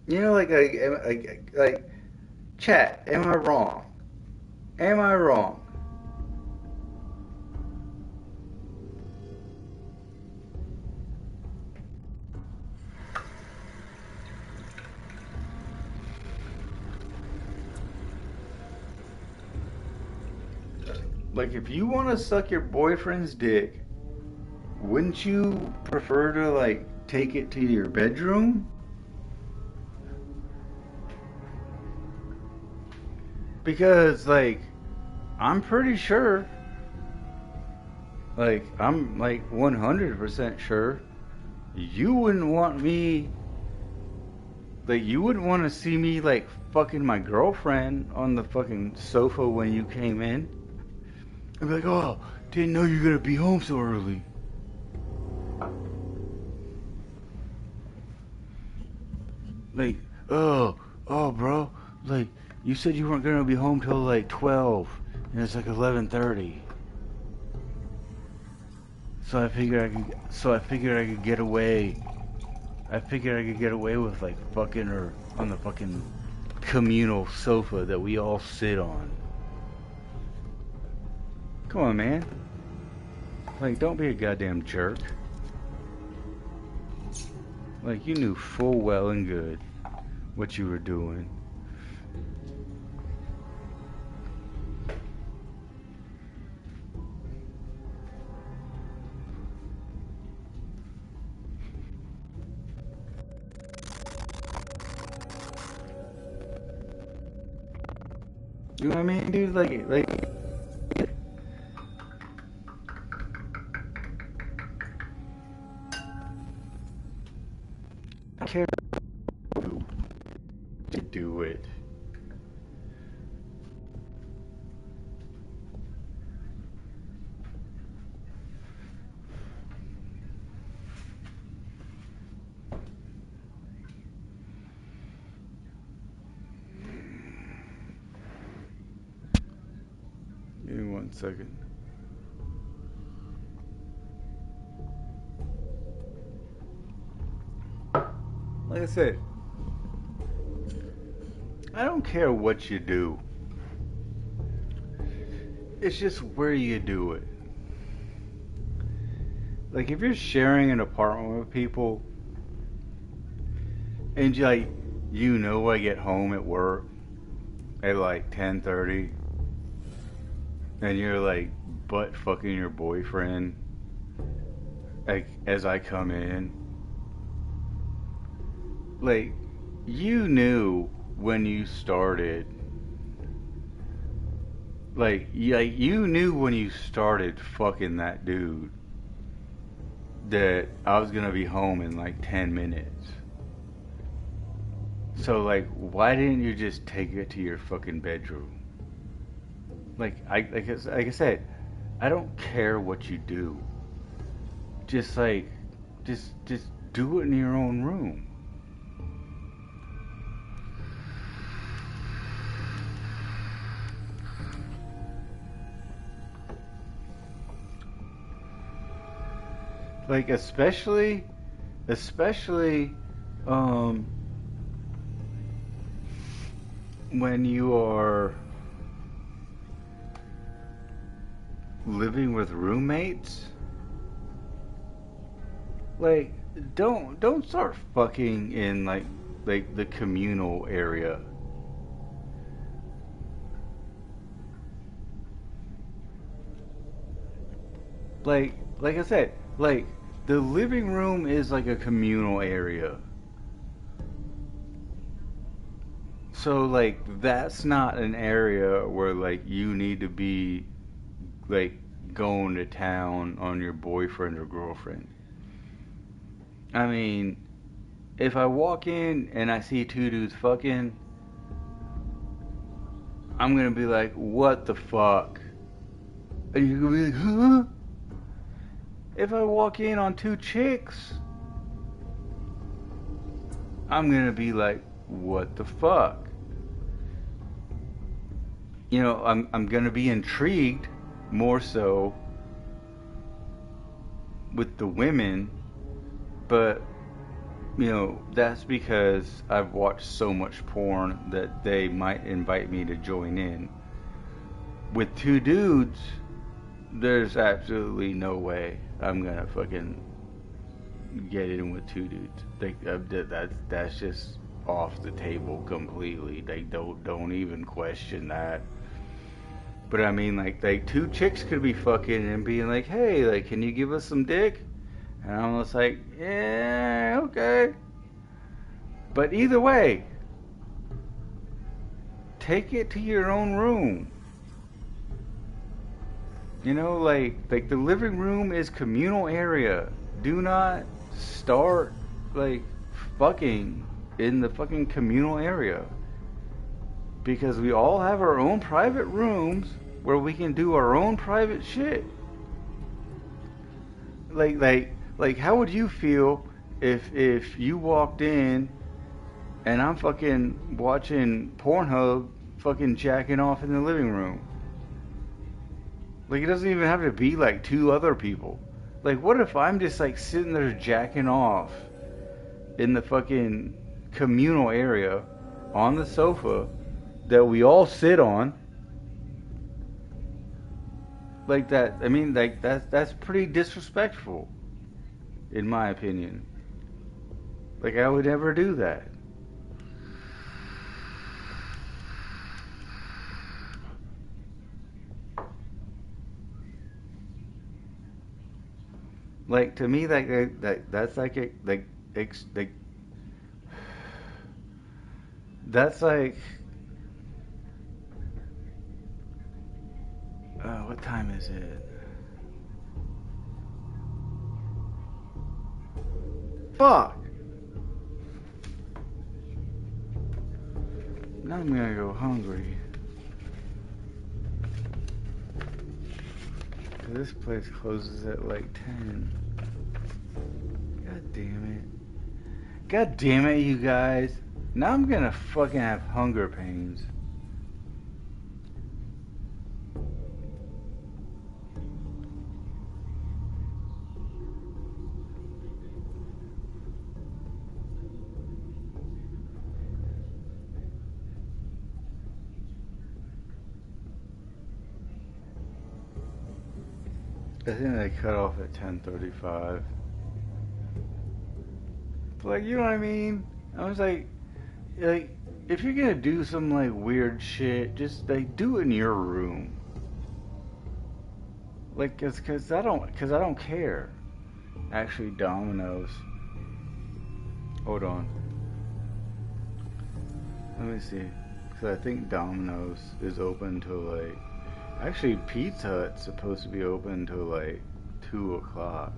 You know, like, chat, am I wrong? Am I wrong? Like, if you want to suck your boyfriend's dick, wouldn't you prefer to, like, take it to your bedroom? Because, like, I'm pretty sure, like, I'm, like, 100% sure, you wouldn't want me, like, you wouldn't want to see me, like, fucking my girlfriend on the fucking sofa when you came in. I'd be like, oh, didn't know you were gonna be home so early. Like, oh, bro, like, you said you weren't gonna be home till like 12, and it's like 11:30. So I figured I could get away. I figured I could get away with like fucking her on the fucking communal sofa that we all sit on. Come on, man. Like, don't be a goddamn jerk. Like, you knew full well and good what you were doing. You know what I mean, dude? Like. Care to do it. 1 second. Like I said, I don't care what you do. It's just where you do it. Like if you're sharing an apartment with people and I get home at work at like 10:30 and you're like butt fucking your boyfriend like as I come in, like you knew when you started, like you knew when you started fucking that dude that I was gonna be home in like 10 minutes. So like, why didn't you just take it to your fucking bedroom? Like I said, I don't care what you do. Just do it in your own room. Like especially when you are living with roommates, like don't start fucking in like the communal area. Like I said, like the living room is like a communal area. So like that's not an area where like you need to be like going to town on your boyfriend or girlfriend. I mean, if I walk in and I see two dudes fucking, I'm gonna be like, what the fuck? And you're gonna be like, huh? If I walk in on two chicks, I'm gonna be like, what the fuck? You know, I'm gonna be intrigued more so with the women, but you know, that's because I've watched so much porn that they might invite me to join in. With two dudes, there's absolutely no way I'm gonna fucking get in with two dudes. That's just off the table completely. They don't even question that. But I mean, like two chicks could be fucking and being like, hey, like, can you give us some dick? And I'm just like, yeah, okay. But either way, take it to your own room. You know, like the living room is communal area. Do not start like fucking in the fucking communal area. Because we all have our own private rooms where we can do our own private shit. Like how would you feel if you walked in and I'm fucking watching Pornhub fucking jacking off in the living room? Like, it doesn't even have to be like two other people. Like, what if I'm just like sitting there jacking off in the fucking communal area on the sofa that we all sit on? Like that, I mean, like that's pretty disrespectful, in my opinion. Like, I would never do that. Like, to me, that's like that's like, what time is it? Fuck! Now I'm gonna go hungry. This place closes at like 10. God damn it. God damn it, you guys. Now I'm gonna fucking have hunger pains. I think they cut off at 10:35. Like, you know what I mean? I was like, if you're gonna do some like weird shit, just like do it in your room. Like, cause I don't care. Actually, Domino's. Hold on. Let me see. Cause I think Domino's is open till like. Actually, Pizza Hut's supposed to be open till like 2 o'clock.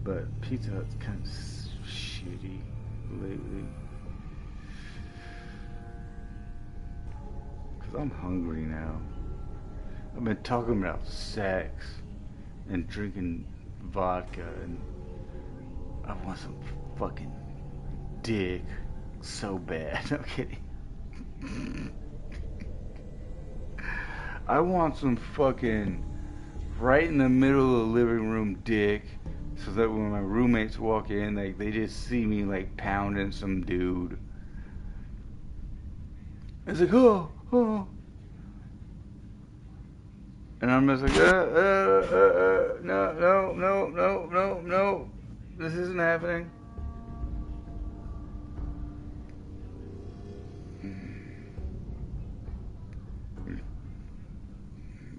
But Pizza Hut's kind of shitty lately. Cause I'm hungry now. I've been talking about sex and drinking vodka, and I want some fucking dick so bad. I'm kidding. I want some fucking right in the middle of the living room dick, so that when my roommates walk in, like they just see me like pounding some dude. It's like, oh. And I'm just like, no, this isn't happening.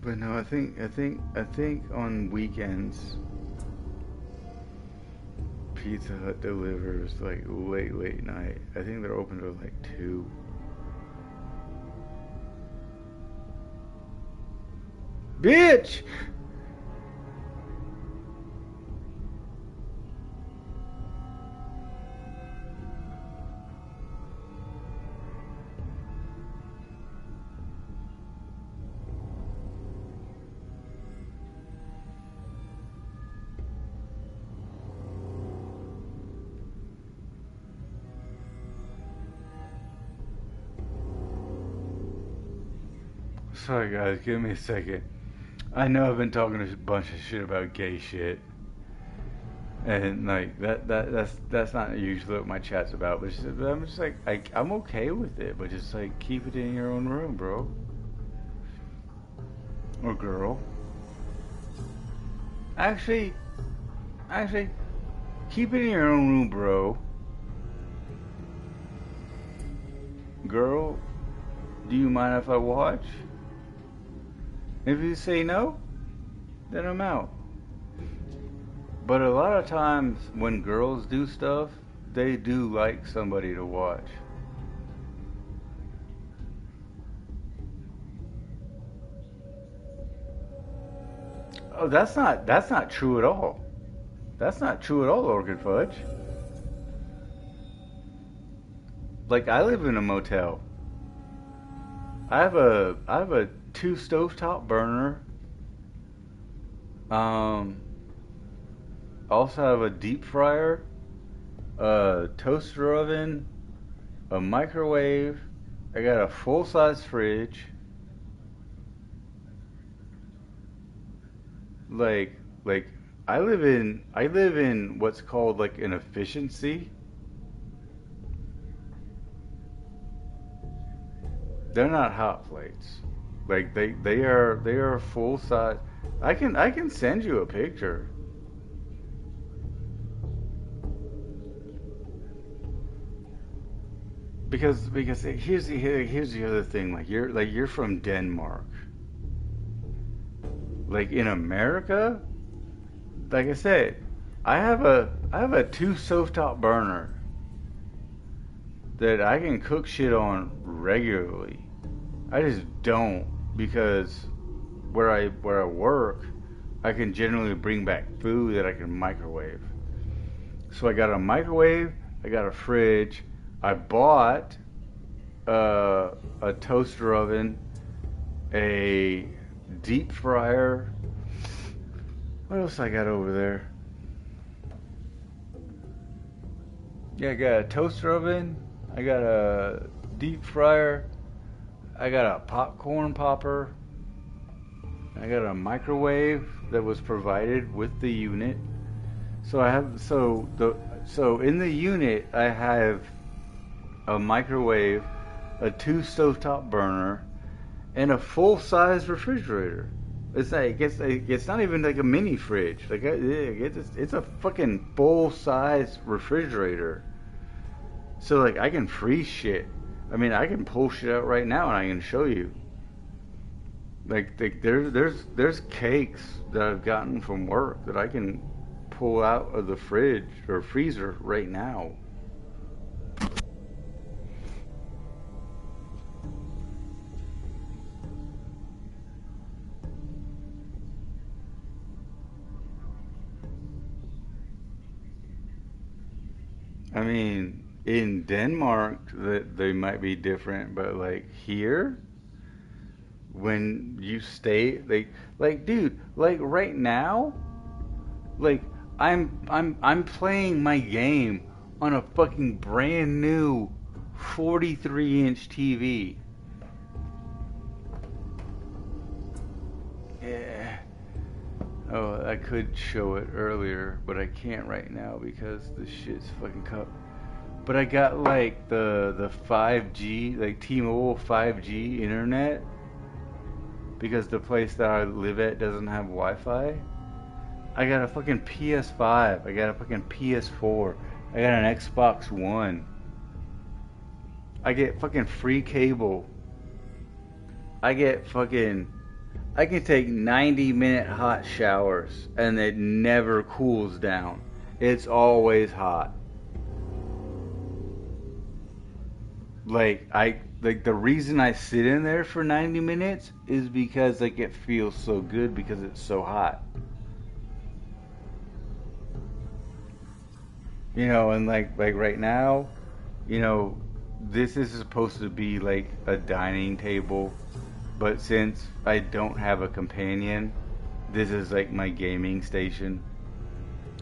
But no, I think on weekends, Pizza Hut delivers like late night. I think they're open till like 2. Bitch! Sorry guys, give me a second. I know I've been talking a bunch of shit about gay shit, and like that's not usually what my chat's about. But I'm just like I'm okay with it, but just like keep it in your own room, bro, or girl. Actually, keep it in your own room, bro. Girl, do you mind if I watch? If you say no, then I'm out. But a lot of times when girls do stuff, they do like somebody to watch. Oh, that's not true at all. That's not true at all, Orchid Fudge. Like, I live in a motel. I have a 2 stovetop burner. Also have a deep fryer, a toaster oven, a microwave. I got a full-size fridge. Like I live in what's called like an efficiency. They're not hot plates. Like they are full size. I can send you a picture. Because here's the other thing. Like you're from Denmark. Like in America, like I said, I have a 2 stovetop burner that I can cook shit on regularly. I just don't, because where I work, I can generally bring back food that I can microwave. So I got a microwave, I got a fridge, I bought a toaster oven, a deep fryer. What else I got over there? Yeah, I got a toaster oven, I got a deep fryer, I got a popcorn popper, I got a microwave that was provided with the unit. So I have so in the unit I have a microwave, a 2 stovetop burner, and a full-size refrigerator. It's not even like a mini fridge. Like it's a fucking full size refrigerator. So like I can freeze shit. I mean, I can pull shit out right now and I can show you. Like there's cakes that I've gotten from work that I can pull out of the fridge or freezer right now. I mean, in Denmark, they might be different, but like here, when you stay, like, dude, like right now, like I'm playing my game on a fucking brand new 43-inch TV. Yeah. Oh, I could show it earlier, but I can't right now because the shit's fucking cut. But I got like the 5G, like T-Mobile 5G internet, because the place that I live at doesn't have Wi-Fi. I got a fucking PS5. I got a fucking PS4. I got an Xbox One. I get fucking free cable. I can take 90-minute hot showers and it never cools down. It's always hot. Like the reason I sit in there for 90 minutes is because like it feels so good because it's so hot. You know, and like right now, you know, this is supposed to be like a dining table, but since I don't have a companion, this is like my gaming station.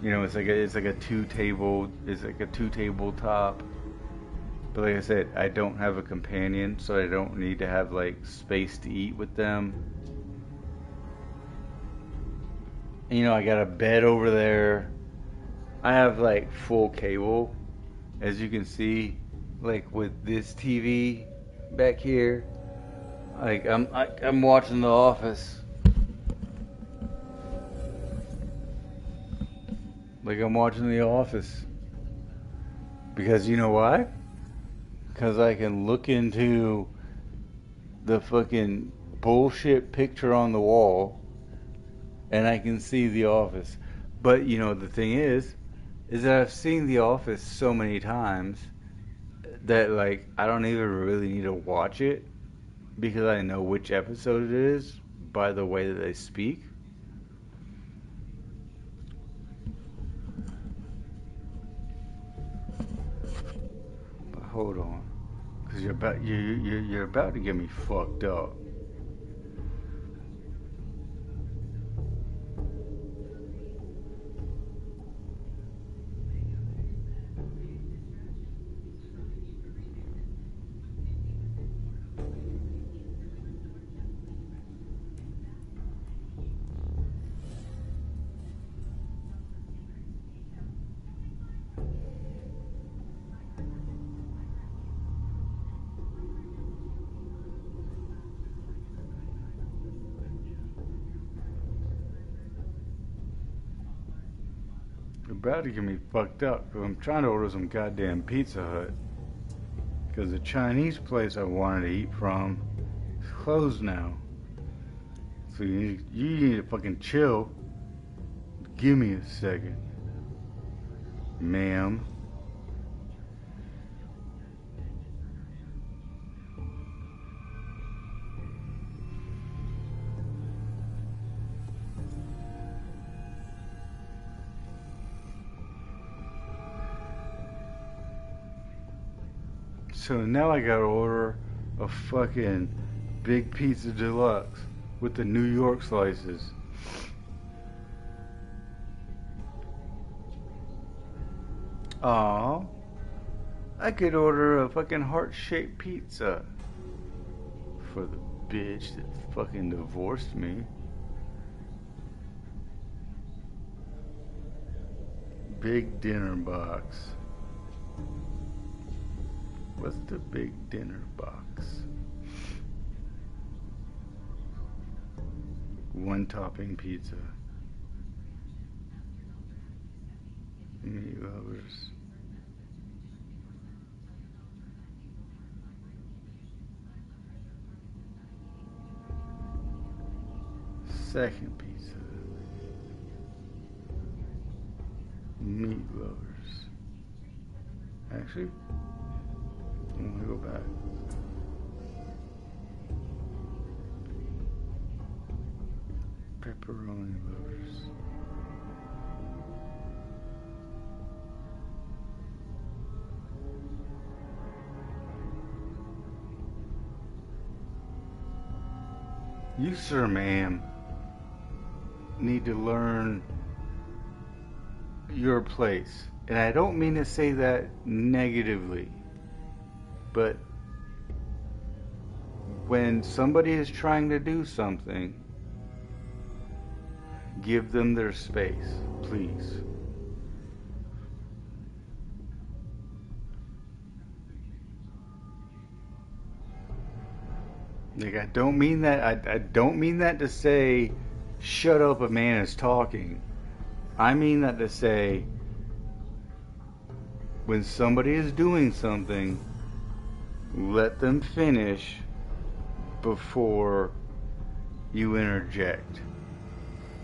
You know, it's like a two table top. But like I said, I don't have a companion, so I don't need to have like space to eat with them. And, you know, I got a bed over there. I have like full cable, as you can see, like with this TV back here. Like I'm watching The Office. Like I'm watching The Office. Because you know why? Because I can look into the fucking bullshit picture on the wall and I can see The Office. But you know, the thing is that I've seen The Office so many times that like I don't even really need to watch it because I know which episode it is by the way that they speak. But hold on, because you're about to get me fucked up. About to get me fucked up because I'm trying to order some goddamn Pizza Hut because the Chinese place I wanted to eat from is closed now. So you need to fucking chill. Give me a second, ma'am. So now I gotta order a fucking big pizza deluxe with the New York slices. Aw, I could order a fucking heart-shaped pizza for the bitch that fucking divorced me. Big dinner box. What's the big dinner box? $1 one topping pizza. Meat lovers. Second pizza. Meat lovers. Actually, I want to go back. Pepperoni lovers. You, sir, ma'am, need to learn your place. And I don't mean to say that negatively, but when somebody is trying to do something, give them their space, please. Like, I don't mean that. I don't mean that to say, shut up, a man is talking. I mean that to say, when somebody is doing something, let them finish before you interject.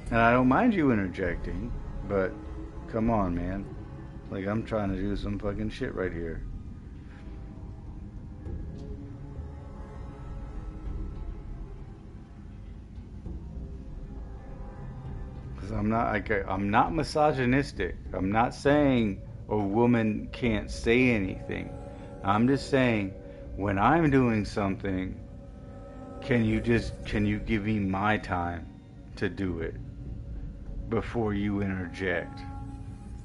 And I don't mind you interjecting, but come on, man. Like, I'm trying to do some fucking shit right here. Because I'm not misogynistic. I'm not saying a woman can't say anything. I'm just saying, when I'm doing something, can you give me my time to do it before you interject?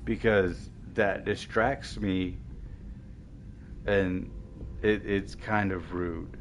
Because that distracts me, and it's kind of rude.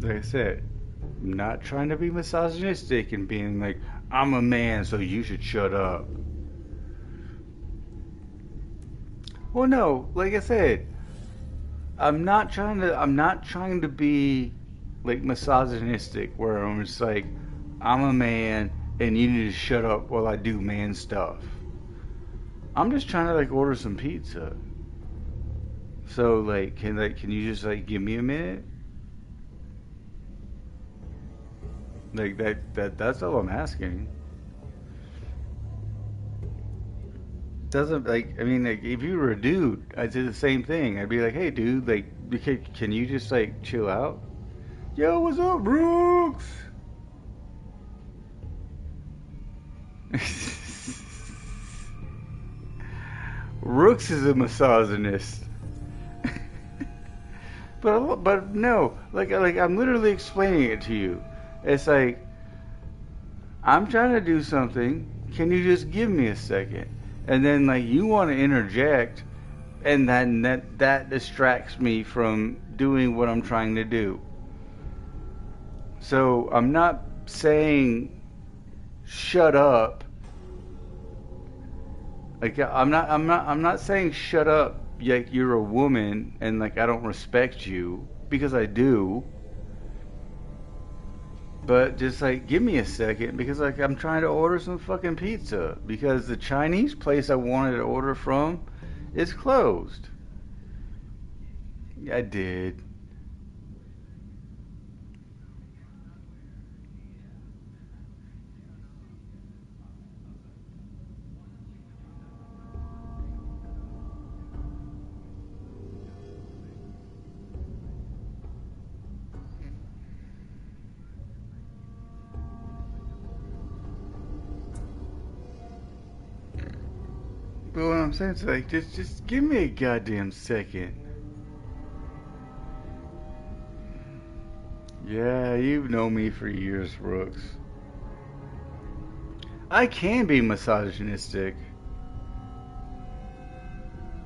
Like I said, I'm not trying to be misogynistic and being like, I'm a man, so you should shut up. Well, no, like I said, I'm not trying to be like misogynistic where I'm just like, I'm a man and you need to shut up while I do man stuff. I'm just trying to like order some pizza. So like, can you just like give me a minute? Like that's all I'm asking. Doesn't like, I mean, like, if you were a dude, I'd do the same thing. I'd be like, hey dude, like, can you just like chill out? Yo, what's up, Brooks? Rooks is a misogynist. but no, like I'm literally explaining it to you. It's like, I'm trying to do something. Can you just give me a second? And then like you want to interject, and then that distracts me from doing what I'm trying to do. So I'm not saying shut up. Like I'm not saying shut up like you're a woman and like I don't respect you, because I do. But just like give me a second, because like I'm trying to order some fucking pizza, because the Chinese place I wanted to order from is closed. I did. But what I'm saying is like, just give me a goddamn second. Yeah, you've known me for years, Brooks. I can be misogynistic.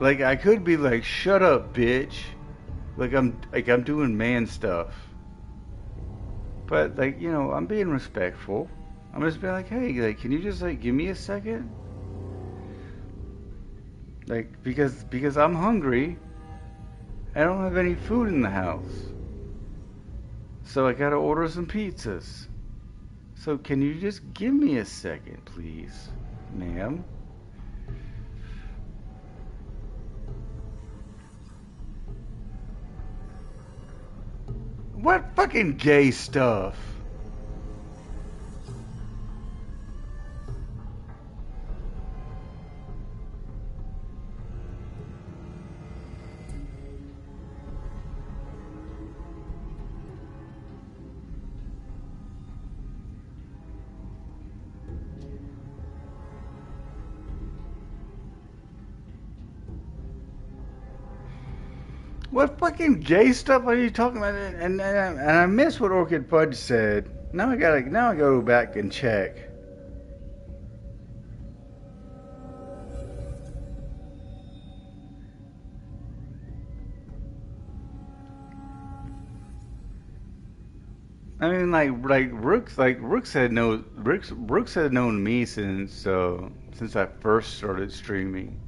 Like I could be like, "Shut up, bitch." Like I'm doing man stuff. But like, you know, I'm being respectful. I'm just being like, "Hey, like can you just like give me a second?" Like because I'm hungry. I don't have any food in the house. So I got to order some pizzas. So can you just give me a second, please, ma'am? What fucking gay stuff? What fucking gay stuff are you talking about? And I miss what Orchid Fudge said. Now I gotta go back and check. I mean, Rooks had known me since I first started streaming,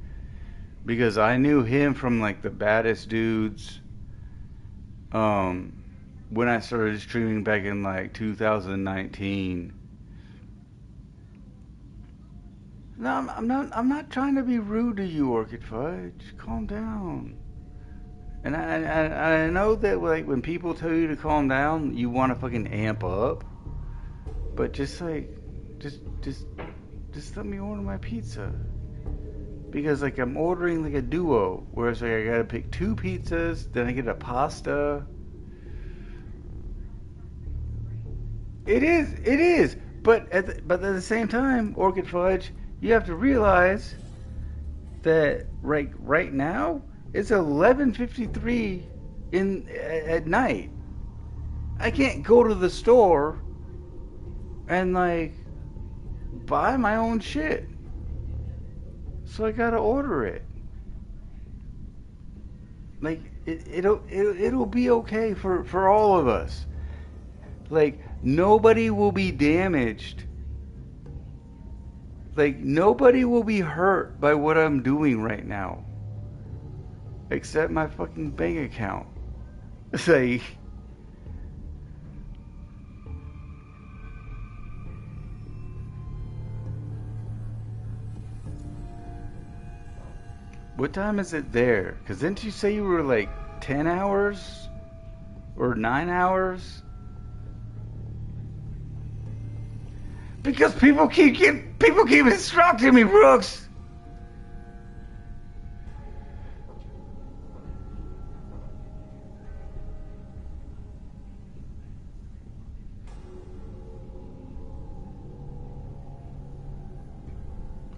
because I knew him from like the Baddest Dudes. When I started streaming back in like 2019. No, I'm not trying to be rude to you, Orchid Fudge. Calm down. And I know that like when people tell you to calm down, you want to fucking amp up. But just let me order my pizza. Because like I'm ordering like a duo, whereas like I gotta pick 2 pizzas, then I get a pasta. It is. But at the same time, Orchid Fudge, you have to realize that right now it's 11:53 at night. I can't go to the store and like buy my own shit. So I gotta order it. Like it'll be okay for all of us. Like nobody will be damaged. Like nobody will be hurt by what I'm doing right now. Except my fucking bank account. It's like what time is it there? Because didn't you say you were like 10 hours? Or 9 hours? Because people keep instructing me, Brooks!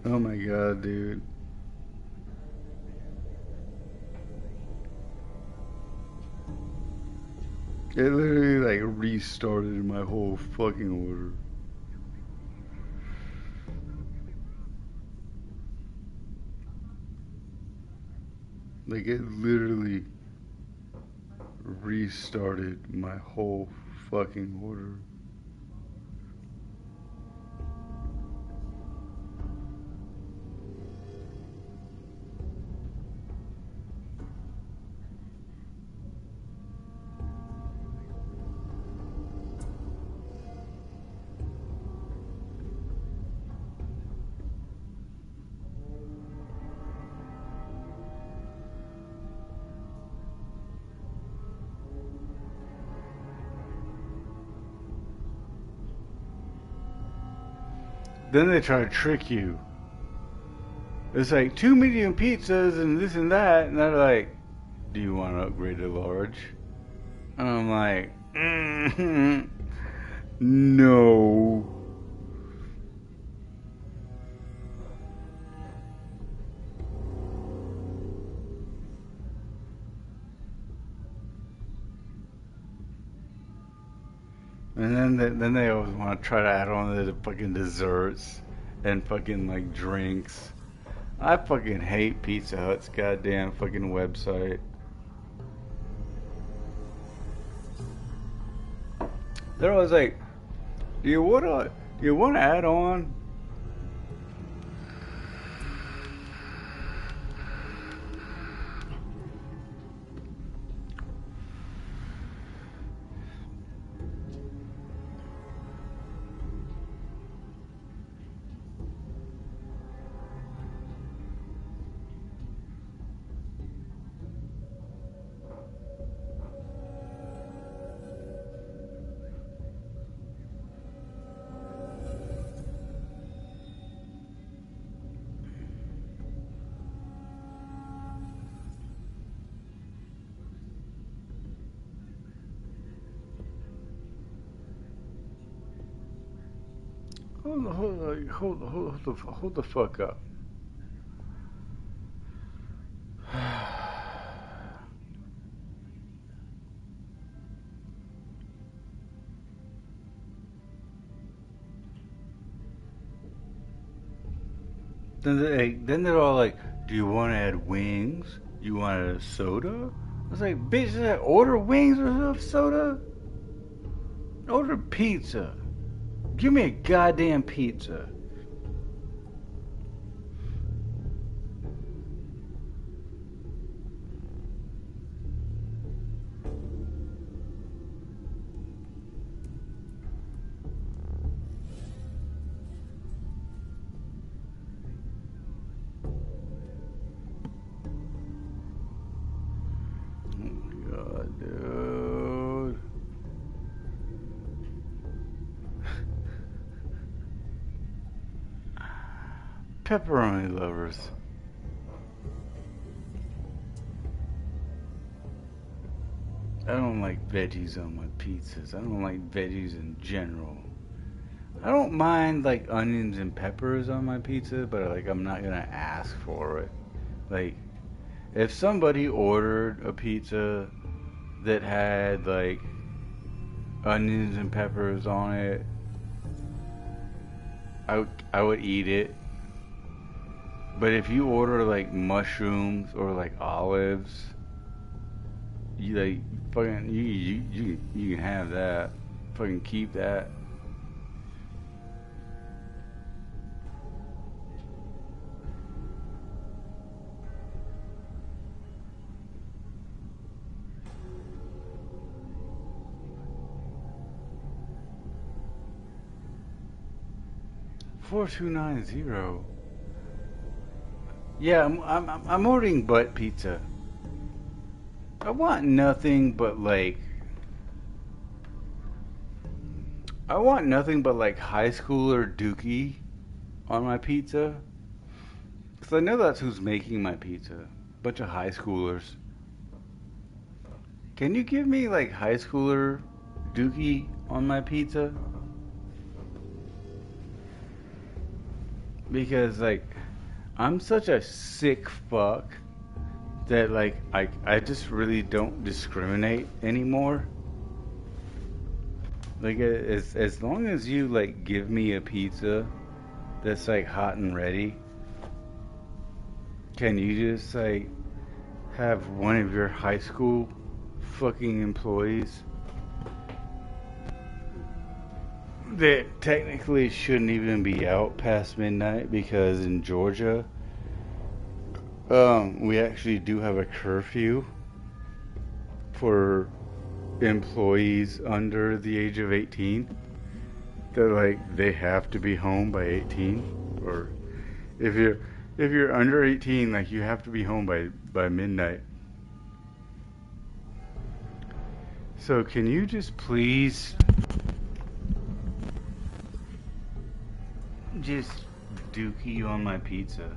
Oh my god, dude. It literally like restarted my whole fucking order. Like it literally restarted my whole fucking order. Then they try to trick you. It's like 2 medium pizzas and this and that, and they're like, "Do you want to upgrade to large?" And I'm like, no. And then they always want to try to add on to the fucking desserts and fucking like drinks. I fucking hate Pizza Hut's goddamn fucking website. They're always like, do you wanna add on? Hold the fuck up. Then they're all like, do you want to add wings? You want a soda? I was like, bitch, did I order wings or soda? Order pizza. Give me a goddamn pizza. Pepperoni lovers. I don't like veggies on my pizzas. I don't like veggies in general. I don't mind like onions and peppers on my pizza, but like I'm not gonna ask for it. Like if somebody ordered a pizza that had like onions and peppers on it, I would eat it. But if you order like mushrooms or like olives, you like fucking you can have that. Fucking keep that. $4290. Yeah, I'm ordering butt pizza. I want nothing but like high schooler Dookie on my pizza. Cause I know that's who's making my pizza. Bunch of high schoolers. Can you give me like high schooler Dookie on my pizza? Because like I'm such a sick fuck that like I just really don't discriminate anymore. Like as long as you like give me a pizza that's like hot and ready, can you just like have one of your high school fucking employees that technically shouldn't even be out past midnight, because in Georgia, we actually do have a curfew for employees under the age of 18. That like they have to be home by 18, or if you're under 18, like you have to be home by midnight. So can you just please just Dookie on my pizza?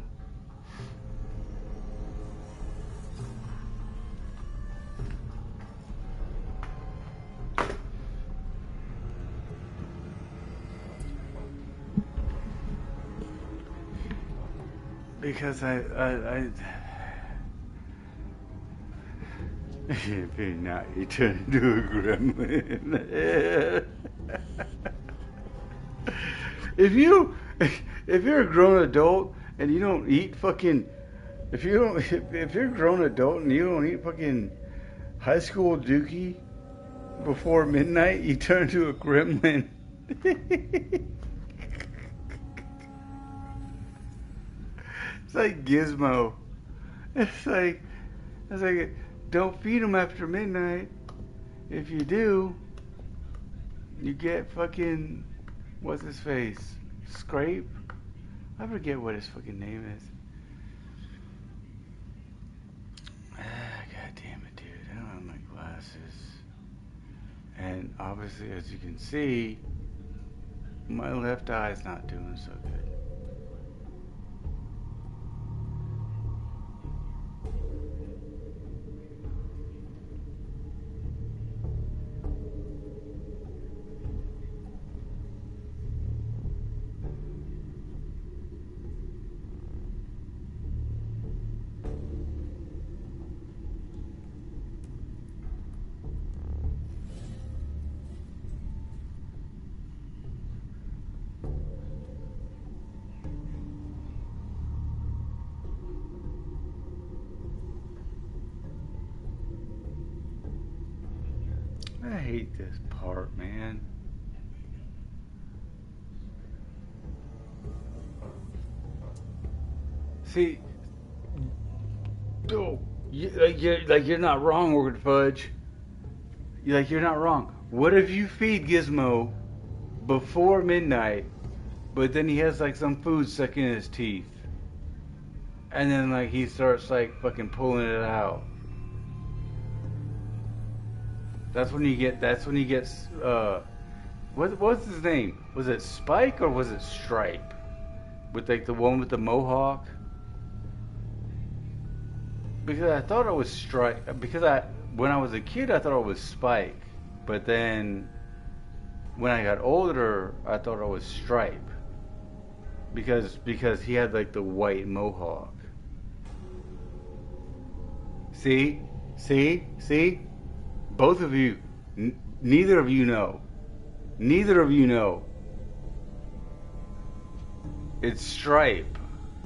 Because I if not, you turn into a gremlin. if you if you're a grown adult and you don't eat fucking if you don't if you're a grown adult and you don't eat fucking high school dookie before midnight, you turn into a gremlin. It's like Gizmo. It's like don't feed them after midnight. If you do, you get fucking what's his face? Scrape? I forget what his fucking name is. God damn it, dude. I don't have my glasses. And obviously, as you can see, my left eye's not doing so good. I hate this part, man. See, oh, you're not wrong, Orchid Fudge. You're not wrong. What if you feed Gizmo before midnight, but then he has like some food stuck in his teeth, and then like he starts like fucking pulling it out? That's when he gets what's his name? Was it Spike or was it Stripe? With like the one with the mohawk? Because I thought it was Stripe. Because when I was a kid I thought it was Spike, but then when I got older I thought it was Stripe. Because he had like the white mohawk. See? Both of you, neither of you know. Neither of you know. It's Stripe,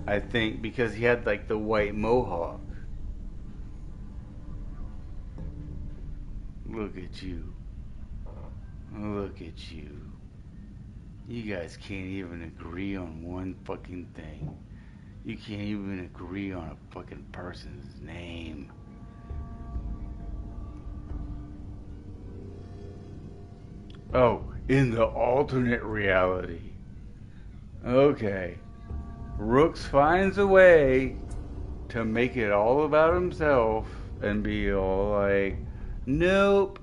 I think, because he had like the white mohawk. Look at you. Look at you. You guys can't even agree on one fucking thing. You can't even agree on a fucking person's name. Oh, in the alternate reality. Okay. Rooks finds a way to make it all about himself and be all like, nope.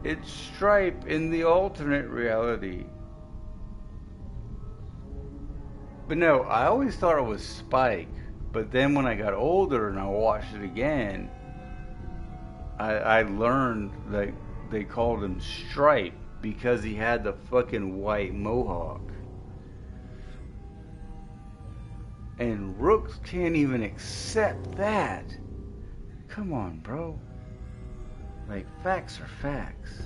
It's Stripe in the alternate reality. But no, I always thought it was Spike. But then when I got older and I watched it again, I learned that they called him Stripe because he had the fucking white mohawk. And Rooks can't even accept that. Come on, bro. Like, facts are facts.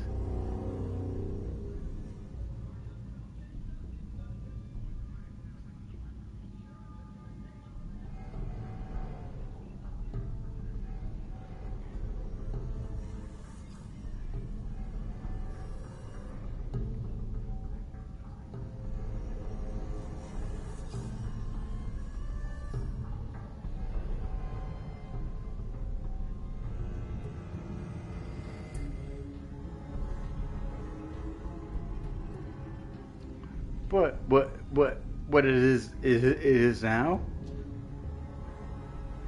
What it is now?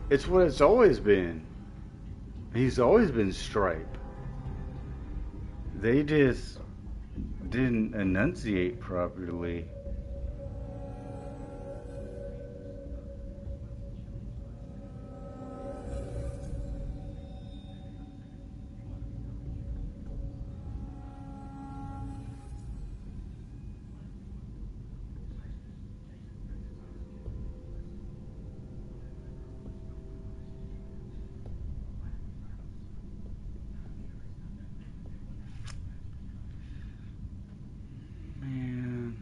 It's what it's always been. He's always been Stripe. They just didn't enunciate properly. Man.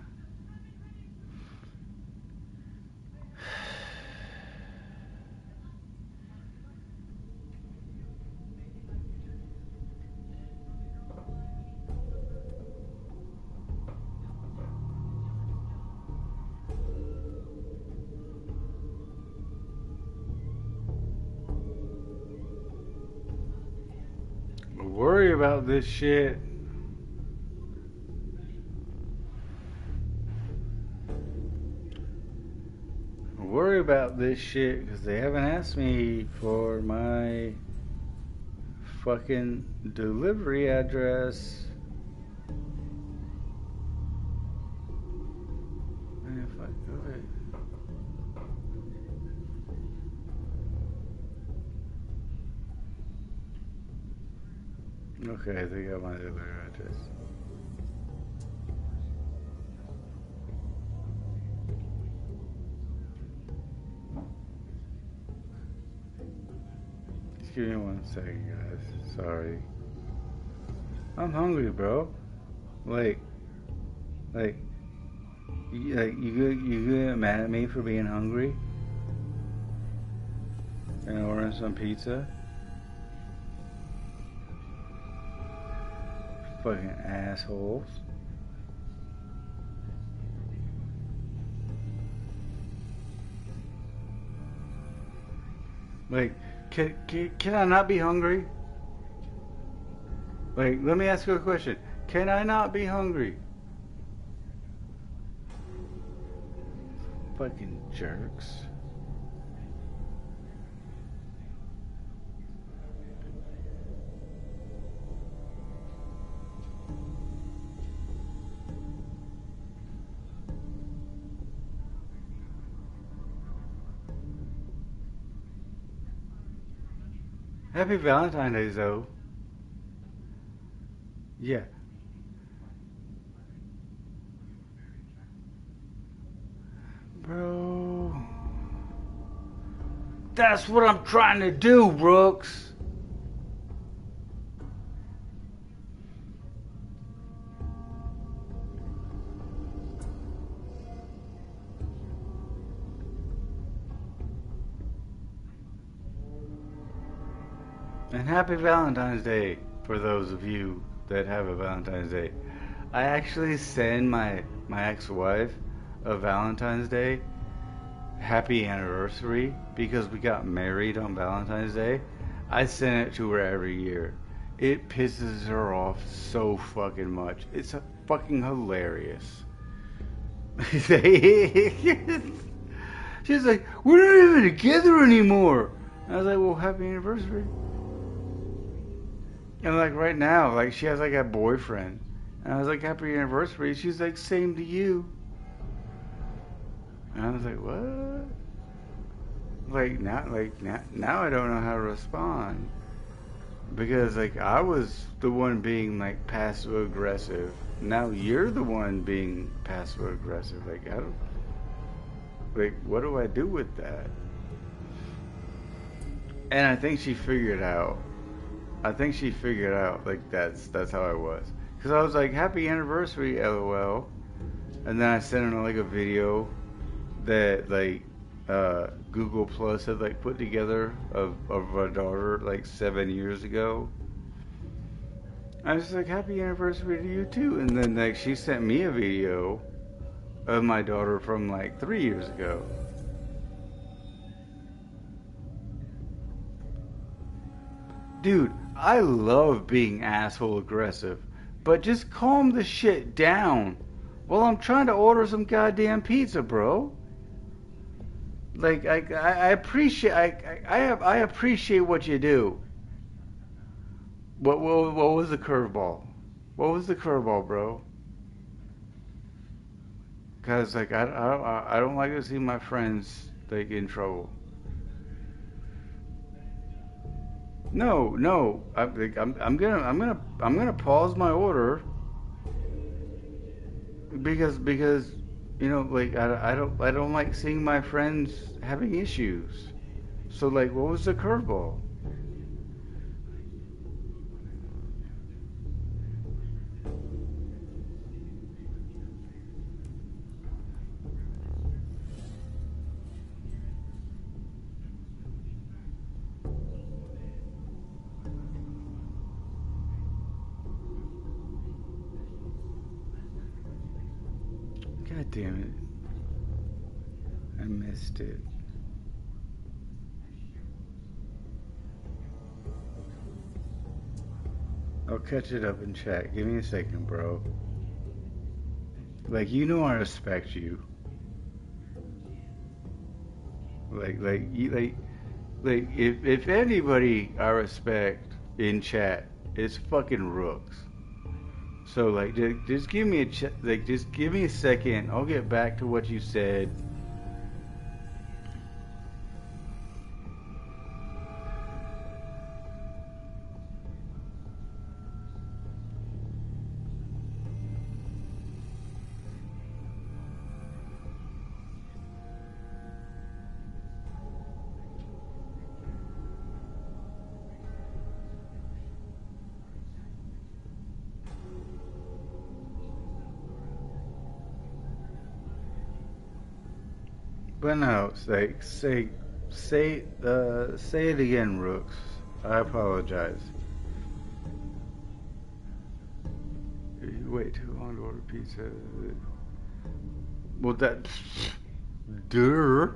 Worry about this shit. Worry about this shit because they haven't asked me for my fucking delivery address. Man, fuck, okay. Okay, they got my delivery address. Just give me 1 second, guys. Sorry. I'm hungry, bro. Like, you get mad at me for being hungry and ordering some pizza? Fucking assholes. Like, can I not be hungry? Like, let me ask you a question. Can I not be hungry? Fucking jerks. Happy Valentine's Day, though. Yeah. Bro. That's what I'm trying to do, Brooks. And happy Valentine's Day for those of you that have a Valentine's Day. I actually send my ex-wife a Valentine's Day happy anniversary because we got married on Valentine's Day. I send it to her every year. It pisses her off so fucking much. It's fucking hilarious. She's like, we're not even together anymore. And I was like, well, happy anniversary. And like right now, like she has like a boyfriend. And I was like, happy anniversary. She's like, same to you. And I was like, what? Now I don't know how to respond. Because like I was the one being like passive aggressive. Now you're the one being passive aggressive. Like I don't, like what do I do with that? And I think she figured out. Like that's how I was. Cause I was like, happy anniversary, LOL. And then I sent her like a video that like Google Plus had like put together of our daughter like 7 years ago. I was like, happy anniversary to you too. And then like she sent me a video of my daughter from like 3 years ago. Dude, I love being asshole aggressive, but just calm the shit down while I'm trying to order some goddamn pizza, bro. Like I appreciate I appreciate what you do. What was the curveball? What was the curveball, bro? Cause like I don't like to see my friends like in trouble. No. I'm gonna pause my order because you know like I don't like seeing my friends having issues. So like, what was the curveball? God damn it. I missed it. I'll catch it up in chat. Give me a second, bro. Like, you know I respect you. If anybody I respect in chat, it's fucking Rooks. So like, just give me just give me a second. I'll get back to what you said. But no, it's like say it again, Rooks. I apologize. You wait too long to order pizza. Well, that. Duh.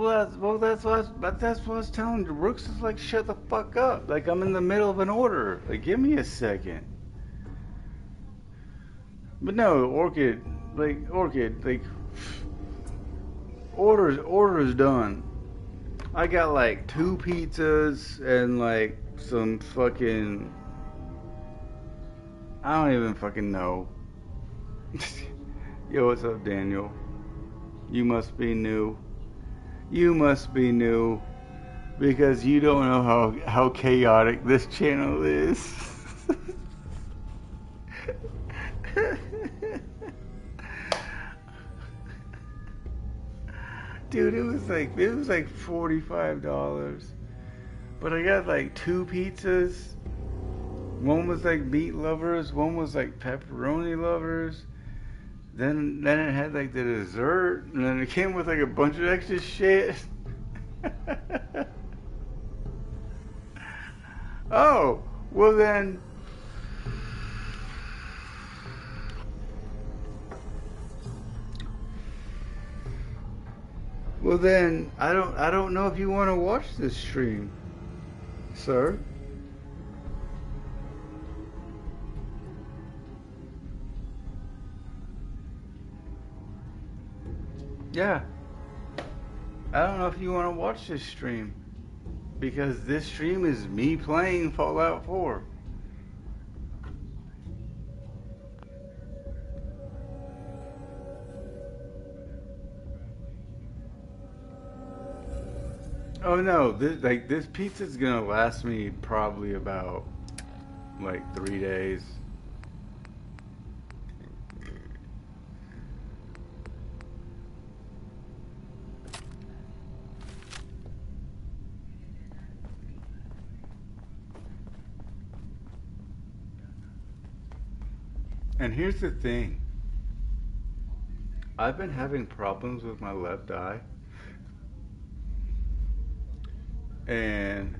That's what I was telling you. Rooks is like, shut the fuck up. Like, I'm in the middle of an order. Like, give me a second. But no, Orchid, order's done. I got like 2 pizzas and like some fucking, I don't even fucking know. Yo, what's up, Daniel? You must be new. You must be new because you don't know how chaotic this channel is. Dude, it was like $45. But I got like 2 pizzas. One was like meat lovers, one was like pepperoni lovers. Then it had like the dessert, and then it came with like a bunch of extra shit. Oh, well then. Well then, I don't know if you want to watch this stream, sir. Yeah. I don't know if you want to watch this stream. Because this stream is me playing Fallout 4. Oh no, this pizza's gonna last me probably about like 3 days. And here's the thing. I've been having problems with my left eye. And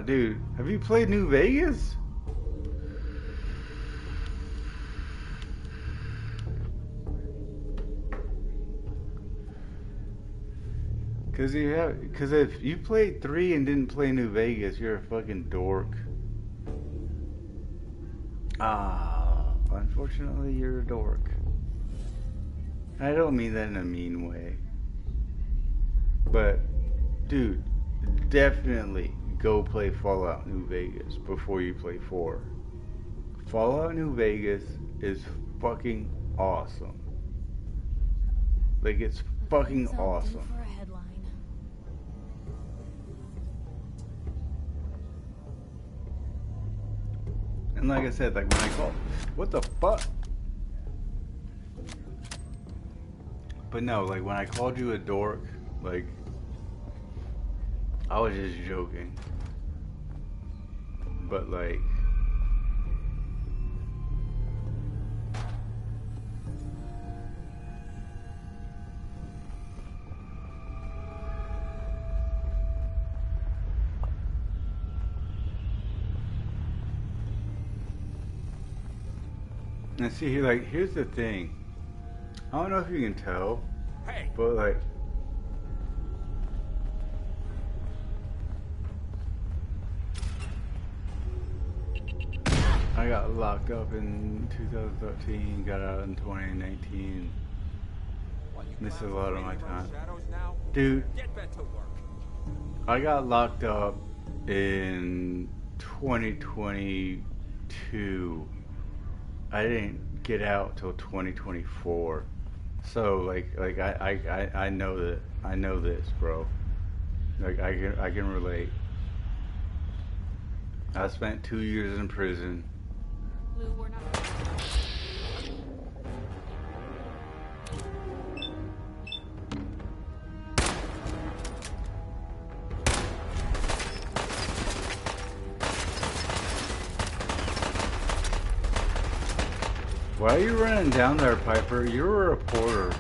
dude, have you played New Vegas? Cause if you played 3 and didn't play New Vegas, you're a fucking dork. Unfortunately, you're a dork. I don't mean that in a mean way. But, dude, definitely go play Fallout New Vegas before you play 4. Fallout New Vegas is fucking awesome. Like, it's fucking awesome. For a headline. And like I said, like when I called, what the fuck? But no, like when I called you a dork, like I was just joking. But like And see, like, here's the thing. I don't know if you can tell, Hey! but like, I got locked up in 2013, got out in 2019. Missed a lot of my time. Dude, Get back to work. I got locked up in 2022. I didn't get out till 2024. So like I know that I know this, bro. Like I can relate. I spent 2 years in prison. Lou, we're not. Why are you running down there, Piper? You're a reporter.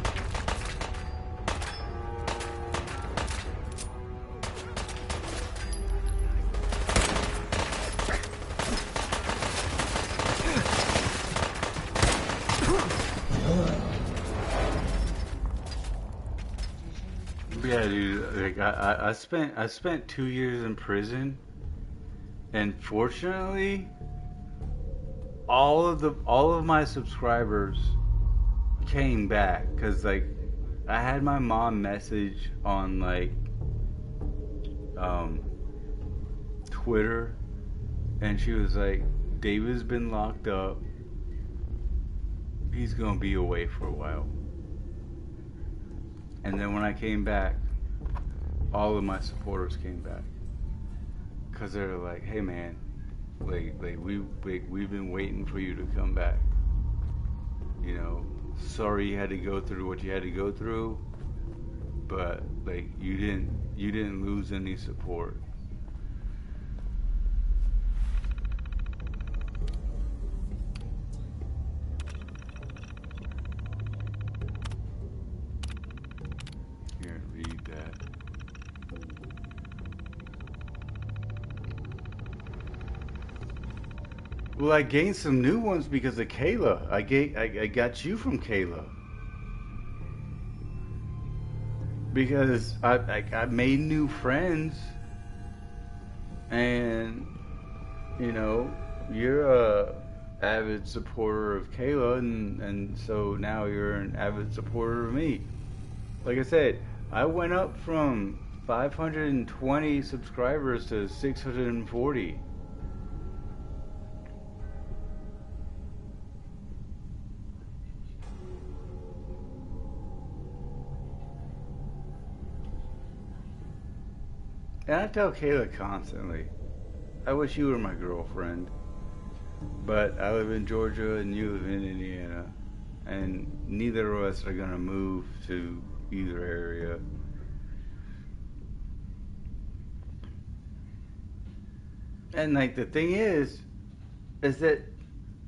Yeah, dude. Like I spent 2 years in prison, and fortunately, all of my subscribers came back because like I had my mom message on like Twitter, and she was like, David's been locked up, he's gonna be away for a while. And then when I came back, all of my supporters came back because they were like, hey man, like we've been waiting for you to come back. You know, sorry you had to go through what you had to go through, but like you didn't lose any support. Here, read that. Well, I gained some new ones because of Kayla. I got you from Kayla. Because I made new friends, and you know, you're a avid supporter of Kayla, and so now you're an avid supporter of me. Like I said, I went up from 520 subscribers to 640. And I tell Kayla constantly, I wish you were my girlfriend. But I live in Georgia and you live in Indiana. And neither of us are going to move to either area. And like the thing is that,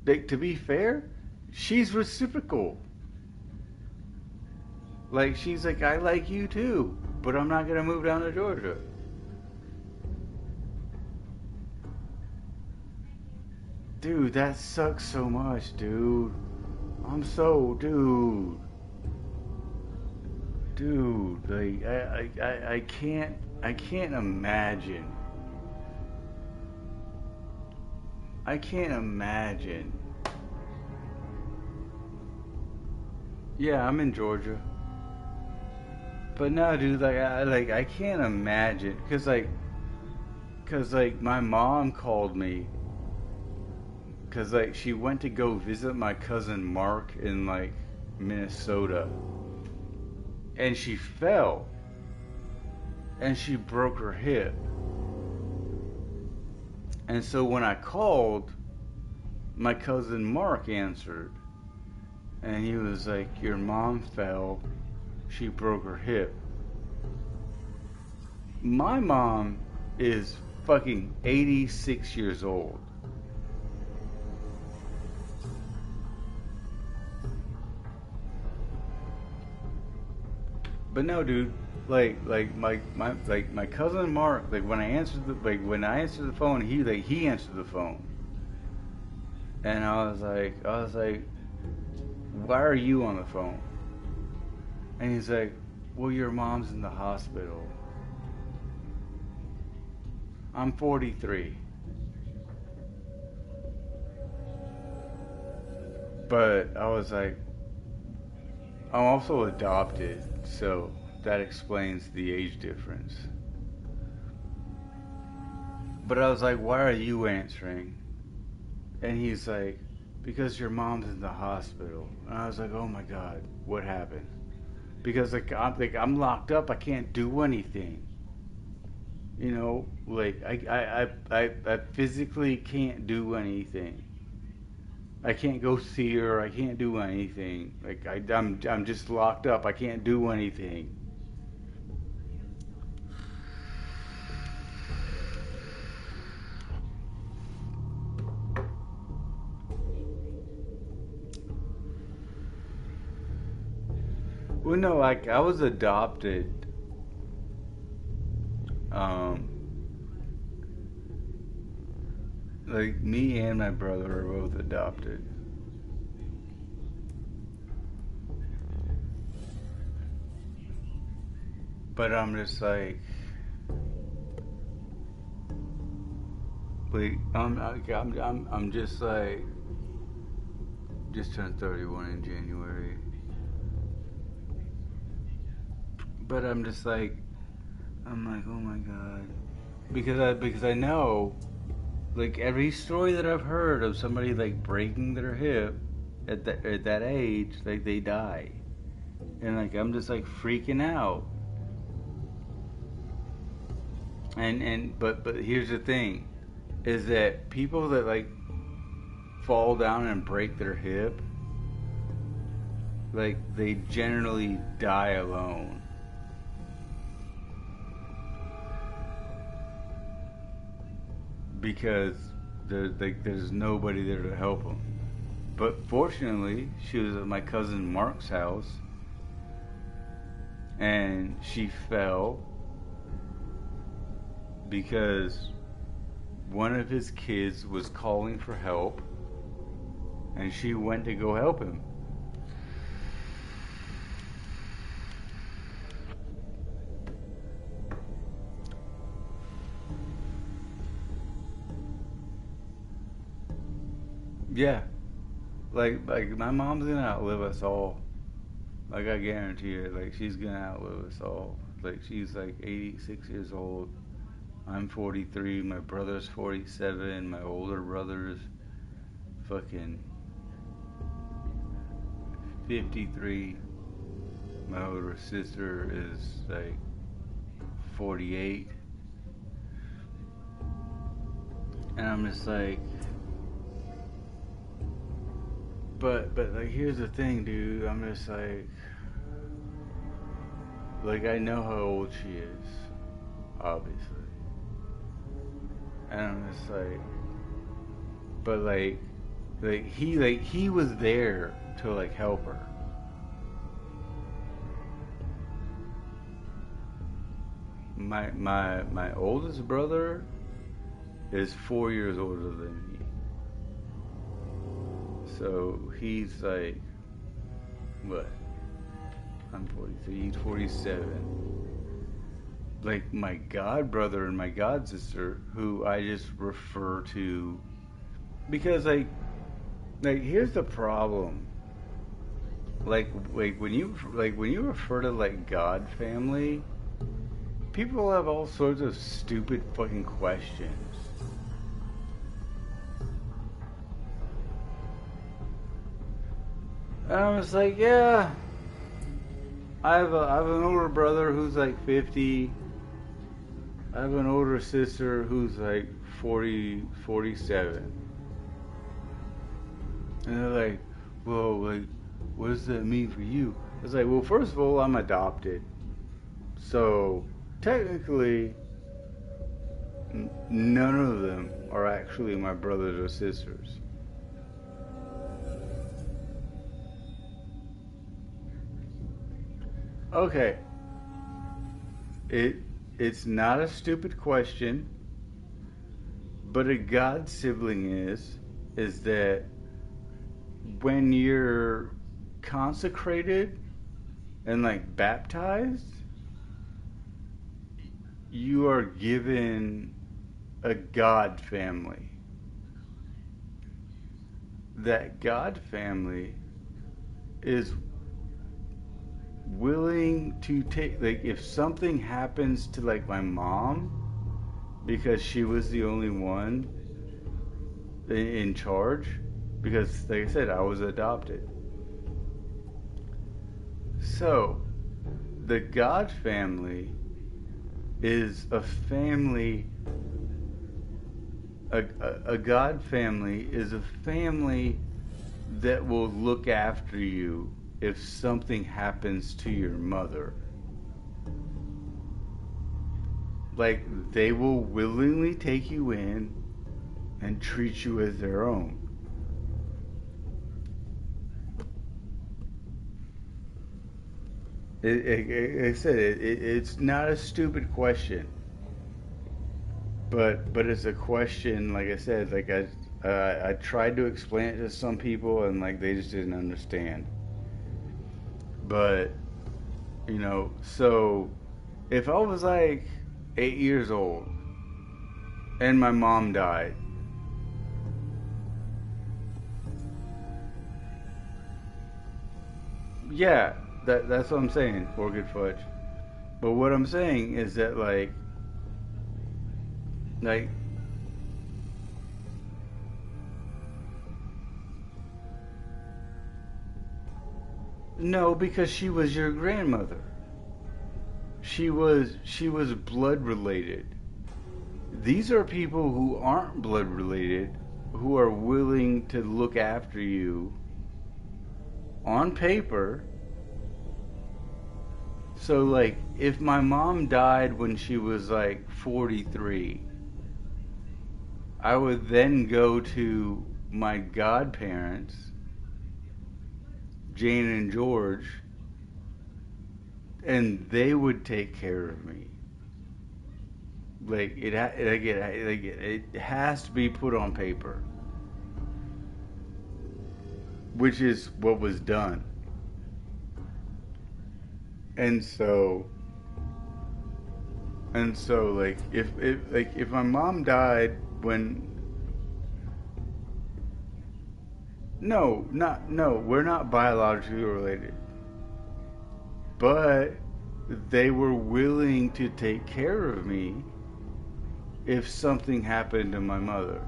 like, to be fair, she's reciprocal. Like, she's like, I like you too, but I'm not going to move down to Georgia. Dude, that sucks so much, dude. Dude, like, I can't imagine. I can't imagine. Yeah, I'm in Georgia. But no, dude, I can't imagine, cause my mom called me. Cause like she went to go visit my cousin Mark in like Minnesota, and she fell, and she broke her hip. And so when I called, my cousin Mark answered, and he was like, "Your mom fell, she broke her hip." My mom is fucking 86 years old. But no, dude, like my cousin Mark, like when I answered the phone, he answered the phone, and I was like, why are you on the phone? And he's like, well, your mom's in the hospital. I'm 43. But I was like, I'm also adopted, so that explains the age difference. But I was like, why are you answering? And he's like, because your mom's in the hospital. And I was like, oh my God, what happened? Because I'm locked up, I can't do anything. You know, like I physically can't do anything. I can't go see her. I can't do anything. Like I'm just locked up. I can't do anything. Well, no, like I was adopted. Like me and my brother are both adopted. But I'm just like I'm just like, just turned 31 in January. But I'm just like, oh my God, because I know, like every story that I've heard of somebody like breaking their hip at that age, like they die, and like I'm just like freaking out. But here's the thing, is that people that like fall down and break their hip, like they generally die alone. Because there's nobody there to help them. But fortunately, she was at my cousin Mark's house, and she fell because one of his kids was calling for help, and she went to go help him. Yeah, like my mom's gonna outlive us all. Like I guarantee it. Like she's gonna outlive us all. Like she's like 86 years old. I'm 43. My brother's 47. My older brother's fucking 53. My older sister is like 48. And I'm just like, but like here's the thing, dude. I'm just like I know how old she is, obviously. And I'm just like, but like he was there to like help her. My oldest brother is 4 years older than me. So he's like, what? I'm 43, he's 47. Like my god brother and my god sister, who I just refer to, because like here's the problem. Like when you refer to like God family, people have all sorts of stupid fucking questions. And I was like, yeah, I have an older brother who's like 50. I have an older sister who's like 47. And they're like, well, like, what does that mean for you? I was like, well, first of all, I'm adopted. So, technically, none of them are actually my brothers or sisters. Okay. It's not a stupid question, but a god sibling is that when you're consecrated and like baptized, you are given a God family. That God family is willing to take, like, if something happens to like my mom, because she was the only one in charge, because like I said, I was adopted. So the God family is a family. A God family is a family that will look after you if something happens to your mother. Like, they will willingly take you in and treat you as their own. I said it's not a stupid question, but it's a question. Like I said, like I tried to explain it to some people, and like they just didn't understand. But you know, so if I was like 8 years old and my mom died, yeah, that's what I'm saying, Orchid Fudge. But what I'm saying is that like no, because she was your grandmother. She was blood related. These are people who aren't blood related, who are willing to look after you on paper. So like if my mom died when she was like 43, I would then go to my godparents, Jane and George, and they would take care of me. Like it has to be put on paper, which is what was done. And so like if my mom died when no, we're not biologically related. But they were willing to take care of me if something happened to my mother.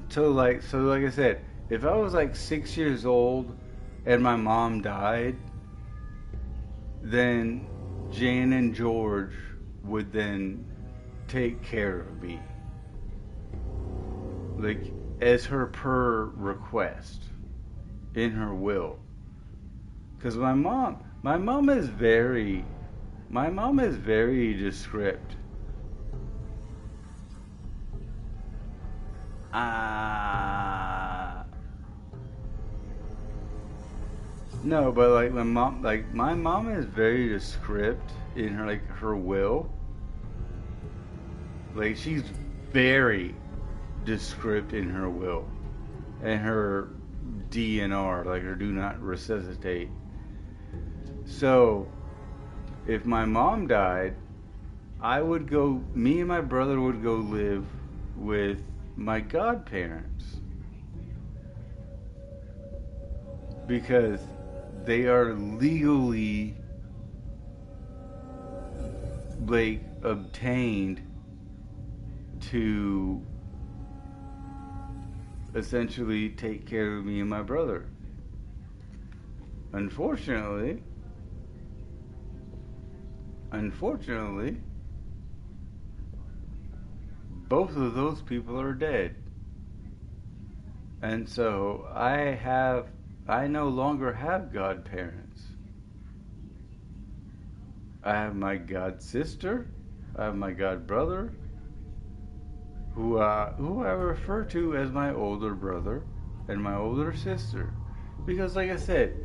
So like I said, if I was like 6 years old and my mom died, then Jane and George would then take care of me, like as her per request in her will. Because my mom is very descript. No, but like my mom is very descript in her like her will. Like she's very descript in her will and her DNR, like her do not resuscitate. So if my mom died, me and my brother would go live with my godparents, because they are legally like obtained to essentially take care of me and my brother. Unfortunately, both of those people are dead. And so I no longer have godparents. I have my god sister, I have my god brother, who I refer to as my older brother, and my older sister, because like I said,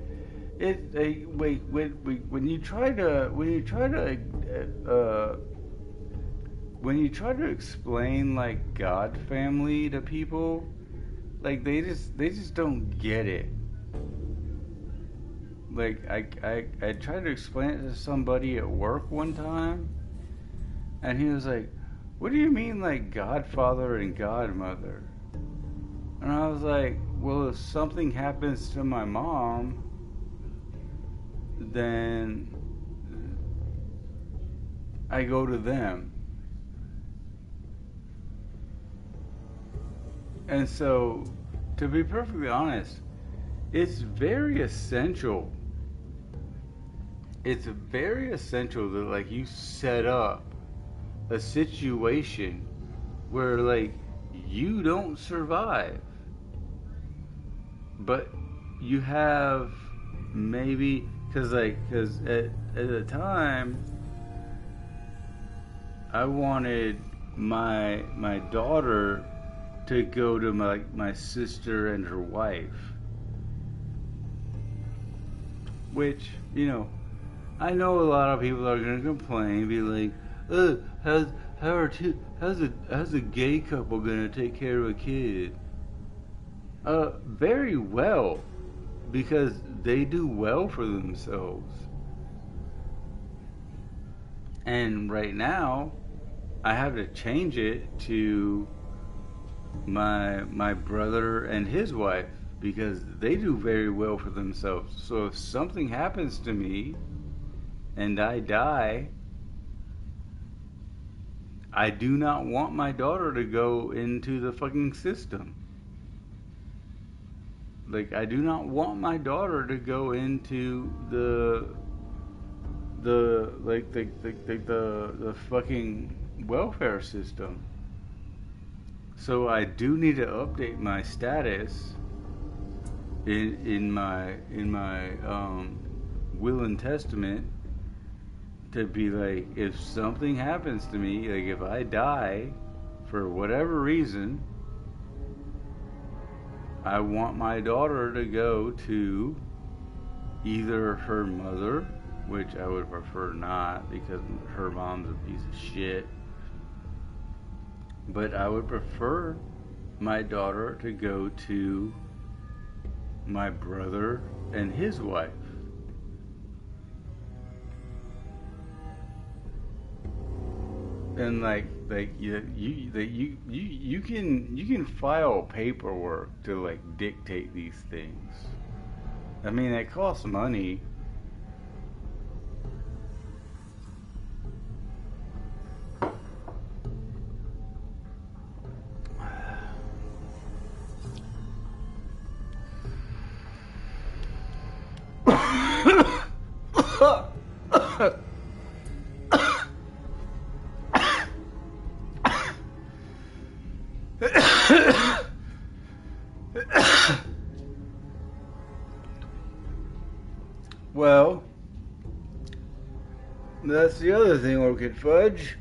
when you try to when you try to explain like God family to people, like they just don't get it. Like I tried to explain it to somebody at work one time, and he was like, "What do you mean like Godfather and Godmother?" And I was like, "Well, if something happens to my mom, then I go to them." And so, to be perfectly honest, it's very essential. It's very essential that like you set up a situation where like you don't survive, but you have maybe because at the time I wanted my daughter to go to my sister and her wife, which, you know, I know a lot of people are gonna complain, be like, how's a gay couple gonna take care of a kid? Very well, because they do well for themselves. And right now, I have to change it to my brother and his wife, because they do very well for themselves. So if something happens to me and I die, I do not want my daughter to go into the fucking system. Like, I do not want my daughter to go into the fucking welfare system. So I do need to update my status in my will and testament to be like, if something happens to me, like if I die for whatever reason, I want my daughter to go to either her mother, which I would prefer not because her mom's a piece of shit, but I would prefer my daughter to go to my brother and his wife. And you can file paperwork to like dictate these things. I mean, it costs money. Well, that's the other thing, Orchid Fudge.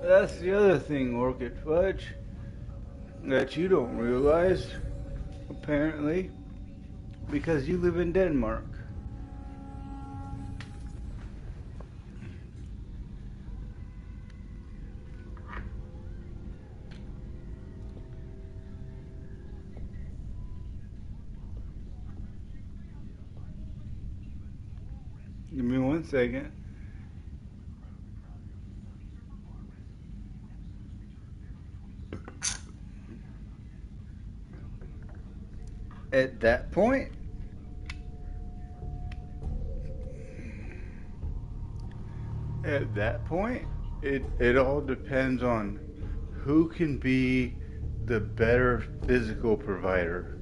That's the other thing, Orchid Fudge, that you don't realize, apparently, because you live in Denmark. Give me 1 second. At that point, it all depends on who can be the better physical provider.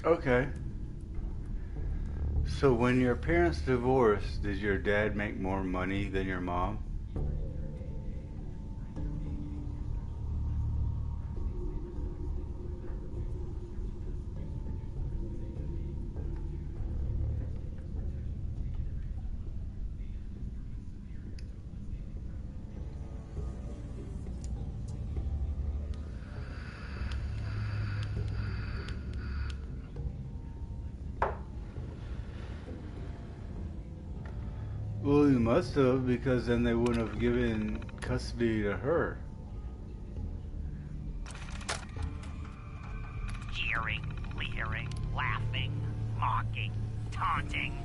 Okay. So when your parents divorced, did your dad make more money than your mom? Well, he must have, because then they wouldn't have given custody to her. Jeering, leering, laughing, mocking, taunting.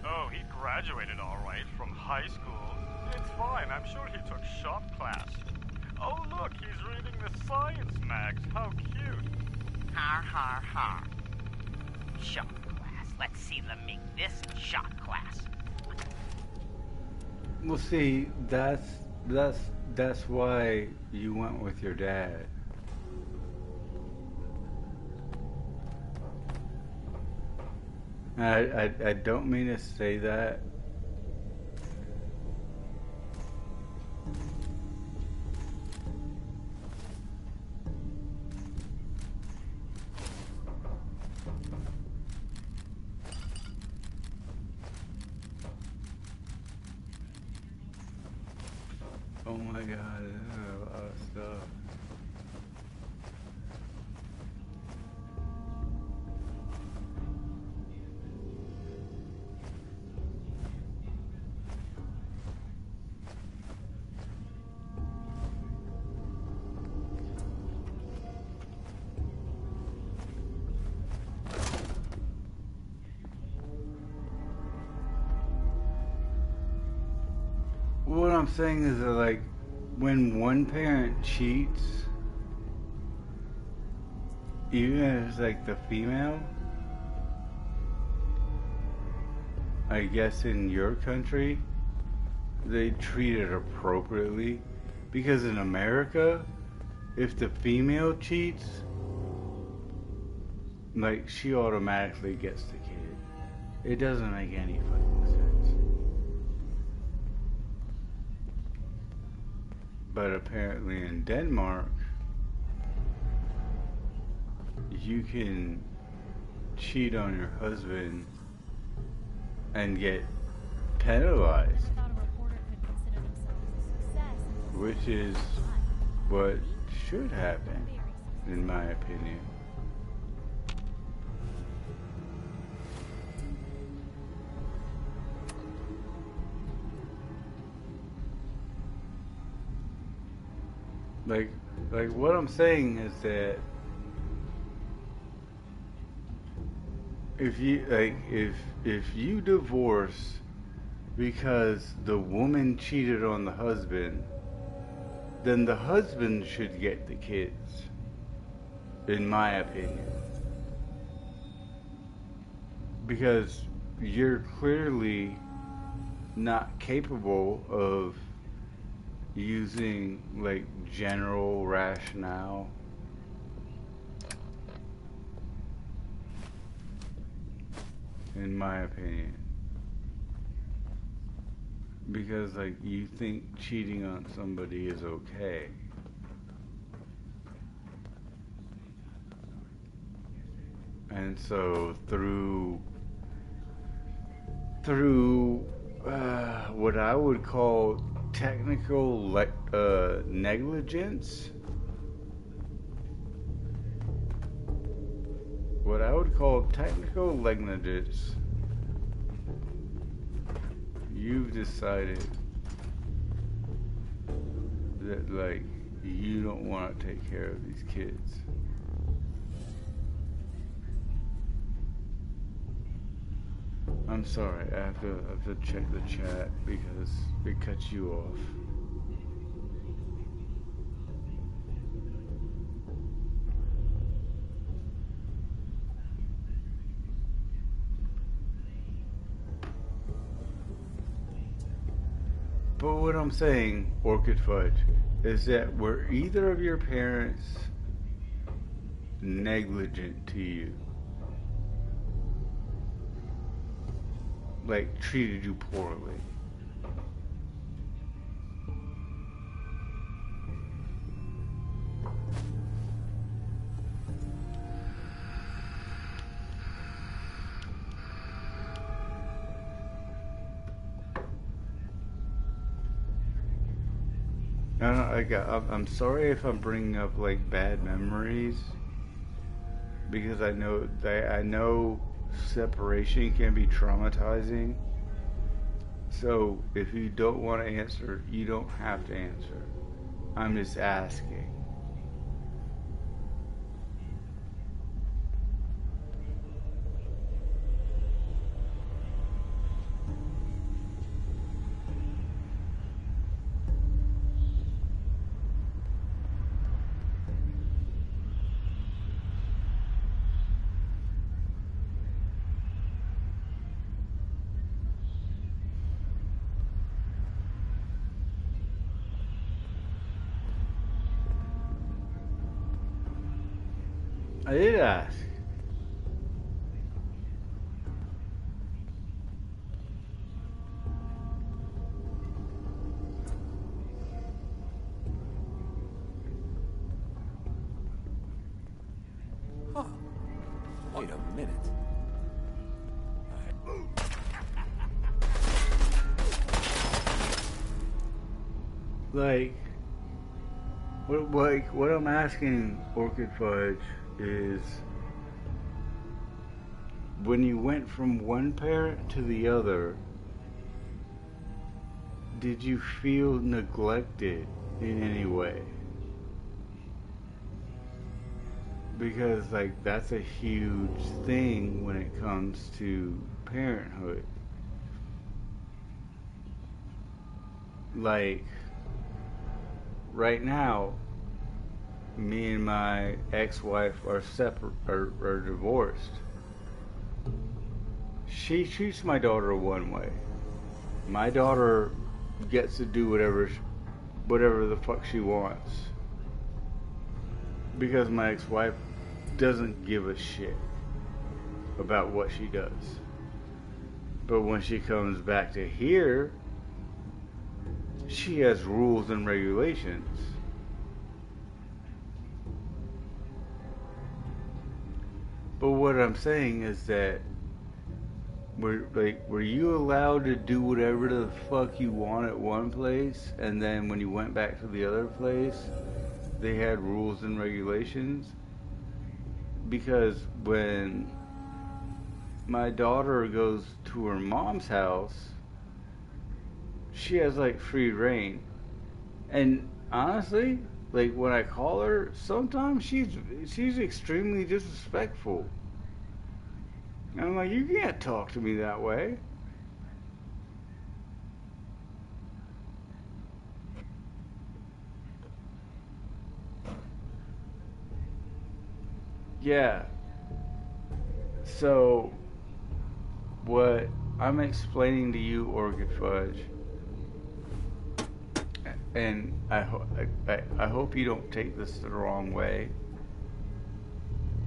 Oh, he graduated all right from high school. It's fine, I'm sure he took shop class. Oh, look, he's reading the science mags. How cute. Har, har, har. Shop class. Let's see them make this shop class. Well, see, that's why you went with your dad. I don't mean to say that. Oh my god, there's a lot of stuff. What I'm saying is that, like, when one parent cheats, even if it's like the female, I guess in your country, they treat it appropriately. Because in America, if the female cheats, like, she automatically gets the kid. It doesn't make any fucking sense. But apparently in Denmark, you can cheat on your husband and get penalized, Thought a reporter could consider themselves a success until which is what should happen, in my opinion. Like what I'm saying is that if you divorce because the woman cheated on the husband, then the husband should get the kids, in my opinion. Because you're clearly not capable of using, like, general rationale. In my opinion. Because, like, you think cheating on somebody is okay. And so through what I would call technical negligence. What I would call technical negligence. You've decided that, like, you don't want to take care of these kids. I'm sorry, I have to check the chat because it cuts you off. But what I'm saying, Orchid Fudge, is that were either of your parents negligent to you? Like, treated you poorly? I'm sorry if I'm bringing up, like, bad memories, because I know separation can be traumatizing, So if you don't want to answer, you don't have to answer. I'm just asking. I did ask. Huh. Wait a minute. Like, what I'm asking Orchid Fudge is, when you went from one parent to the other, did you feel neglected in any way? Because, like, that's a huge thing when it comes to parenthood. Like, right now, me and my ex-wife are are divorced. She treats my daughter one way. My daughter gets to do whatever the fuck she wants. Because my ex-wife doesn't give a shit about what she does. But when she comes back to here, she has rules and regulations. But what I'm saying is that were you allowed to do whatever the fuck you want at one place, and then when you went back to the other place, they had rules and regulations? Because when my daughter goes to her mom's house, she has like free reign. And honestly, like when I call her, sometimes she's extremely disrespectful. And I'm like, you can't talk to me that way. Yeah. So, what I'm explaining to you, Orchid Fudge, and I hope you don't take this the wrong way,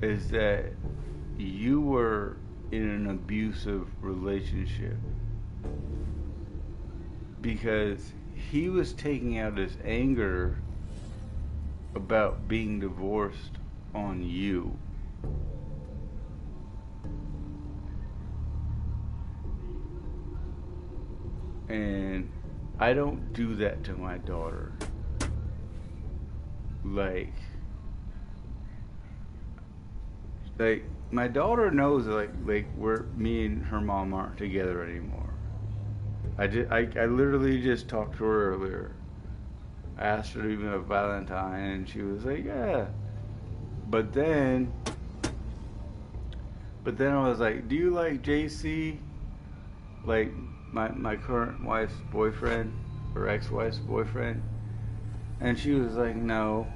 is that you were in an abusive relationship because he was taking out his anger about being divorced on you. And I don't do that to my daughter. Like my daughter knows like me and her mom aren't together anymore. I literally just talked to her earlier. I asked her to be a Valentine, and she was like, yeah. But then I was like, do you like JC? Like my current wife's boyfriend, or ex-wife's boyfriend? And she was like, no.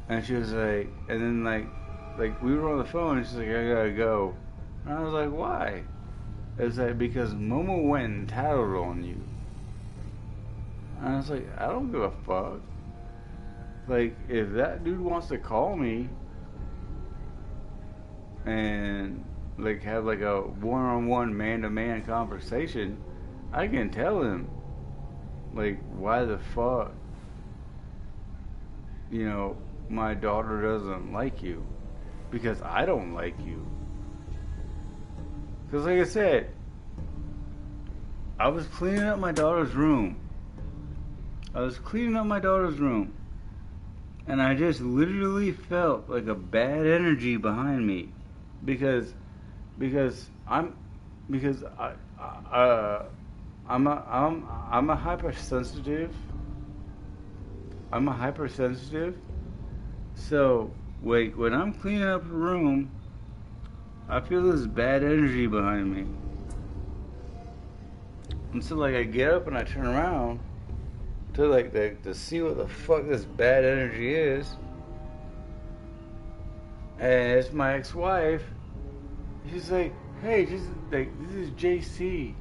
And she was like, and then like we were on the phone, and she's like, I gotta go. And I was like, why? It's like, because Momo went and tattled on you. And I was like, I don't give a fuck. Like, if that dude wants to call me and like have like a one-on-one man-to-man conversation, I can tell him like why the fuck, you know, my daughter doesn't like you, because I don't like you. Because like I said, I was cleaning up my daughter's room. And I just literally felt like a bad energy behind me, because I'm a hypersensitive. I'm a hypersensitive. So wait, when I'm cleaning up a room, I feel this bad energy behind me. And so like I get up and I turn around to to see what the fuck this bad energy is. And it's my ex-wife. She's like, hey, this is JC.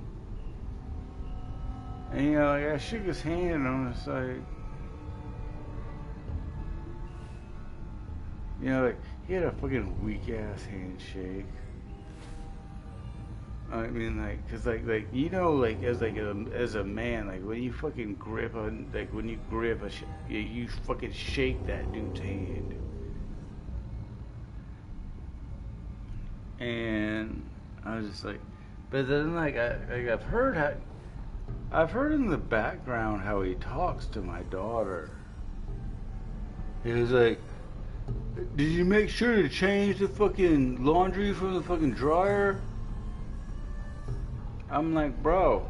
And you know, like, I shook his hand and I'm just like, you know, like, he had a fucking weak ass handshake. I mean, like, cause like you know, like as a man, like when you fucking grip on, like when you grip you fucking shake that dude's hand. And I was just like, but then like I've heard in the background how he talks to my daughter. He was like, did you make sure to change the fucking laundry from the fucking dryer? I'm like, bro.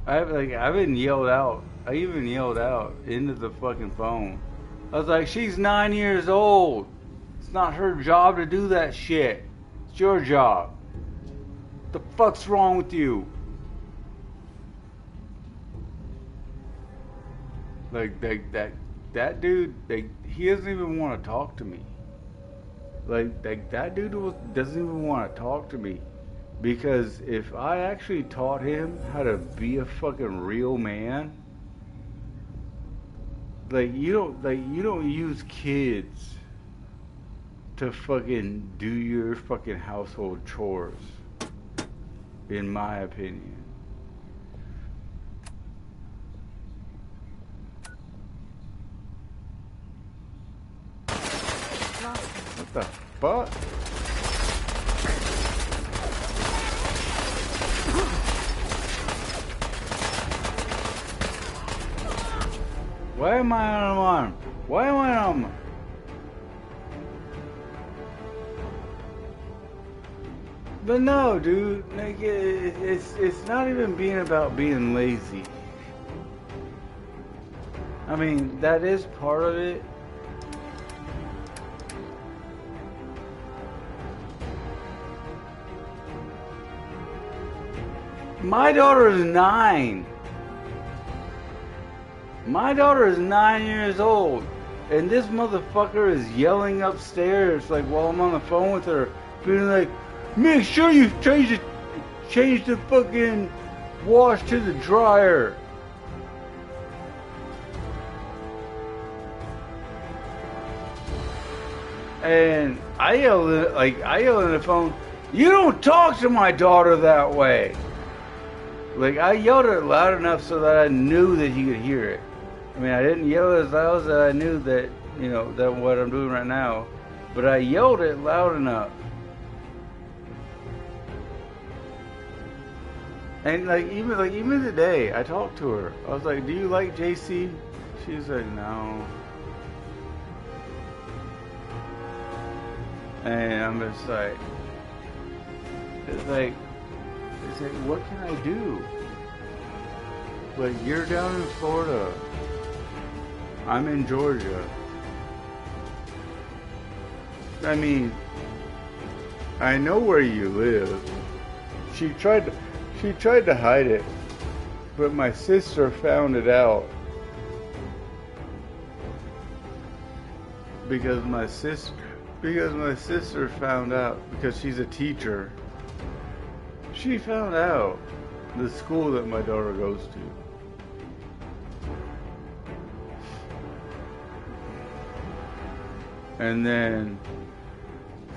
I've been yelled out. I even yelled out into the fucking phone. I was like, she's 9 years old. It's not her job to do that shit. It's your job. The fuck's wrong with you? Like that dude, he doesn't even want to talk to me. Like that dude doesn't even want to talk to me. Because if I actually taught him how to be a fucking real man, like you don't use kids to fucking do your fucking household chores, in my opinion. What the fuck? Why am I unarmed? Why am I unarmed? But no, dude, like it's not even being about being lazy. I mean, that is part of it. My daughter is 9. My daughter is 9 years old, and this motherfucker is yelling upstairs, like while I'm on the phone with her, being like, "Make sure you change the fucking wash to the dryer." And I yelled in the phone, "You don't talk to my daughter that way." Like, I yelled it loud enough so that I knew that he could hear it. I mean, I didn't yell as loud as I knew that, you know, that what I'm doing right now, but I yelled it loud enough. And even today, I talked to her. I was like, "Do you like JC?" She's like, "No." And I'm just like, it's like, what can I do? Like, you're down in Florida. I'm in Georgia. I mean, I know where you live. She tried to hide it, but my sister found it out. Because my sister found out, because she's a teacher. She found out the school that my daughter goes to. And then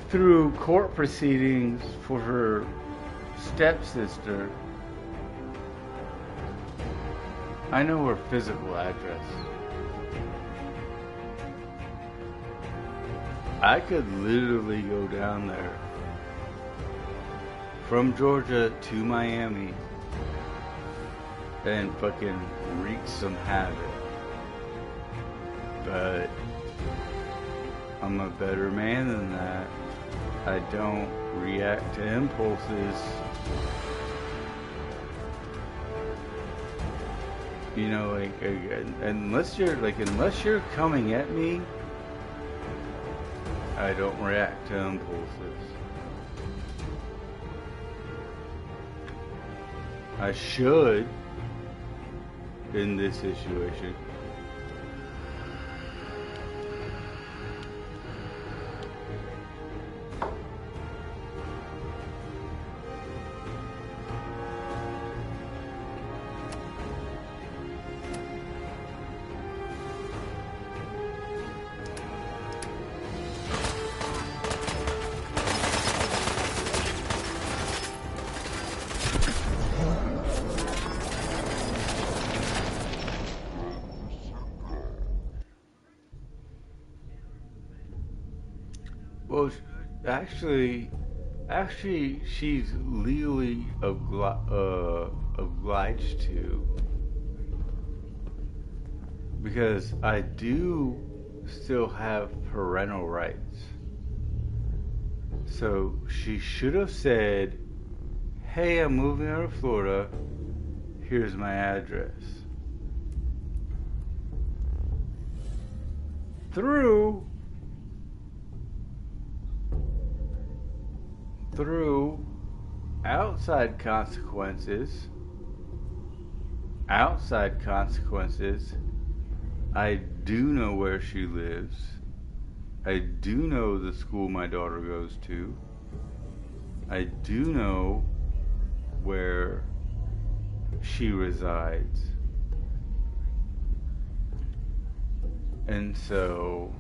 through court proceedings for her stepsister, I know her physical address. I could literally go down there from Georgia to Miami and fucking wreak some havoc. But I'm a better man than that. I don't react to impulses. You know, unless you're coming at me, I don't react to impulses. I should in this situation. Well, actually, she's legally obliged to, because I do still have parental rights. So she should have said, "Hey, I'm moving out of Florida. Here's my address." Through outside consequences, I do know where she lives. I do know the school my daughter goes to. I do know where she resides. And so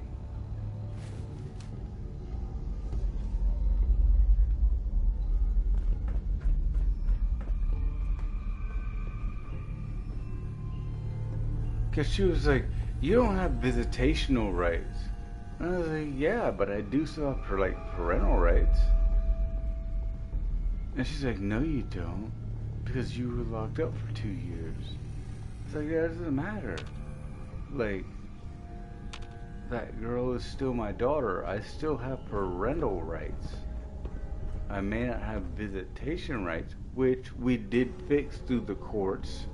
because she was like, "You don't have visitational rights." And I was like, "Yeah, but I do still have parental rights." And she's like, "No, you don't, because you were locked up for 2 years." It's like, that doesn't matter. Like, that girl is still my daughter. I still have parental rights. I may not have visitation rights, which we did fix through the courts.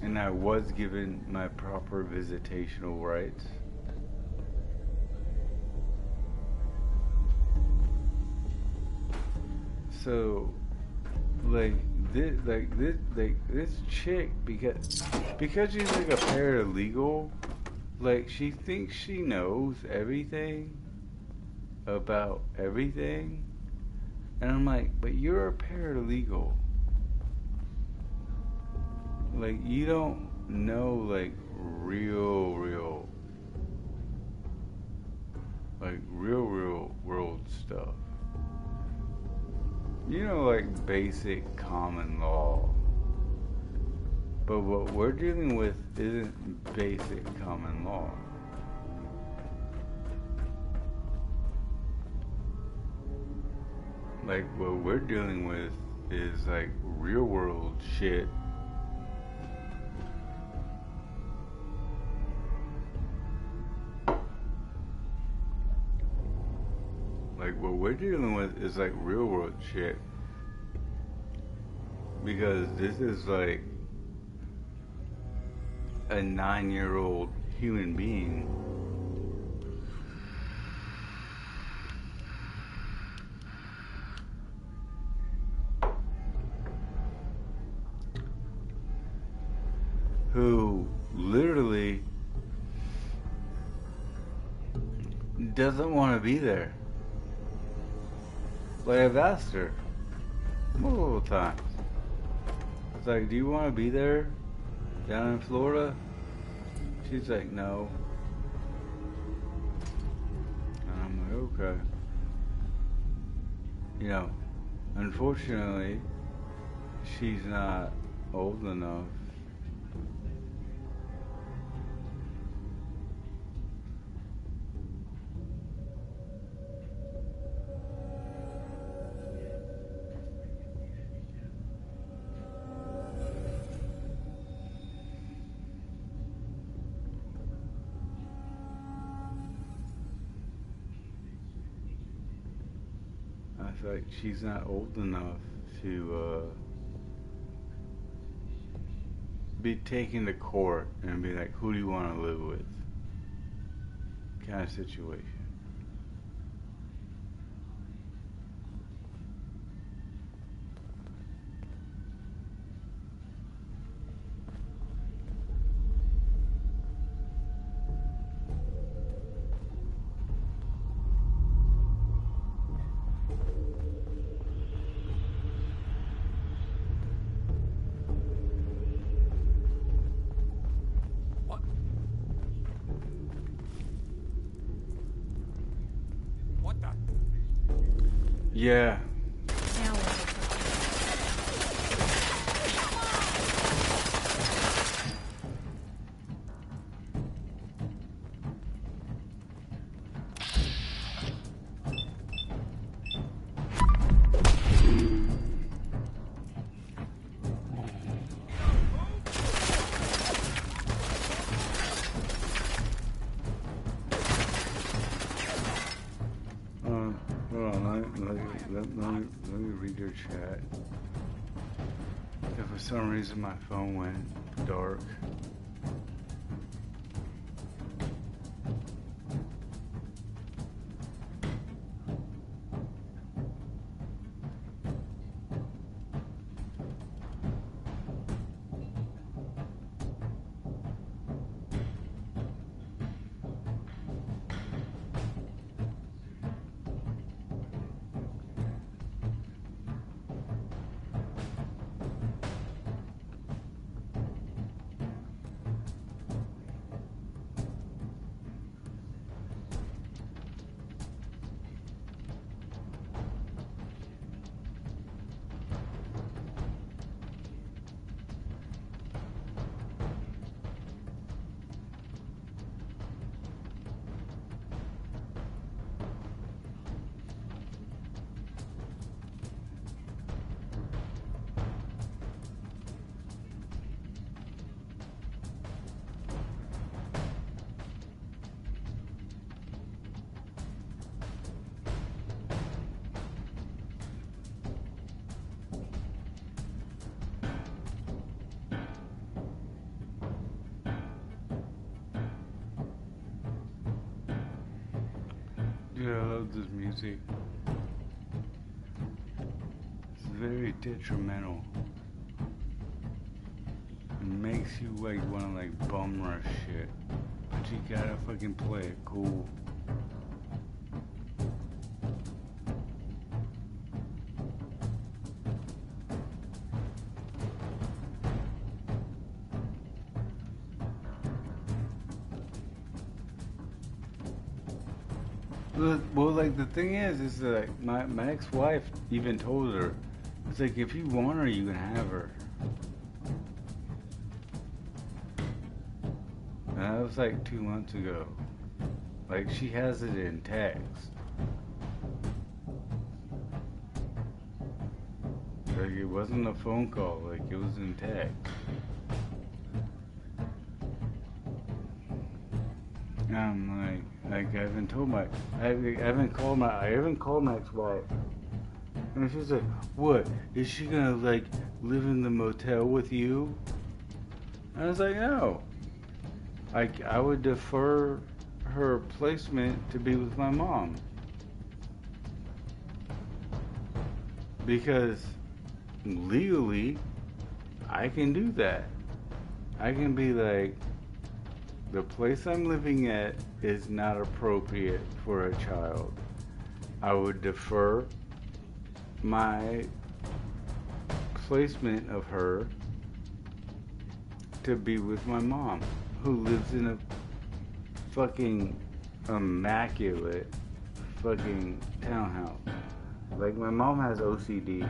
And I was given my proper visitational rights. So, this chick, because she's like a paralegal, like, she thinks she knows everything about everything. And I'm like, but you're a paralegal. Like, you don't know, like, real world stuff. You know, like, basic common law. But what we're dealing with isn't basic common law. Like, what we're dealing with is, like, real world shit. Like, what we're dealing with is, like, real world shit. Because this is, like, a 9-year-old human being who literally doesn't want to be there. Like, I've asked her multiple times. It's like, "Do you want to be there down in Florida?" She's like, "No." And I'm like, okay. You know, unfortunately, she's not old enough. Like, she's not old enough to be taken to court and be like, who do you want to live with? Kind of situation. What the? Yeah. Now what? Hold on, let me read your chat. If for some reason my phone went dark. Dude, I love this music. It's very detrimental. It makes you like wanna like bum rush shit. But you gotta fucking play it cool. Well, like the thing is that my ex-wife even told her, it's like if you want her, you can have her. And that was like 2 months ago. Like she has it in text. Like it wasn't a phone call, like it was in text. And I'm like I haven't told my, I haven't called my ex-wife. And she's like, what? Is she gonna like live in the motel with you? And I was like, no. I would defer her placement to be with my mom. Because legally, I can do that. I can be like, the place I'm living at is not appropriate for a child. I would defer my placement of her to be with my mom, who lives in a fucking immaculate fucking townhouse. Like my mom has OCD.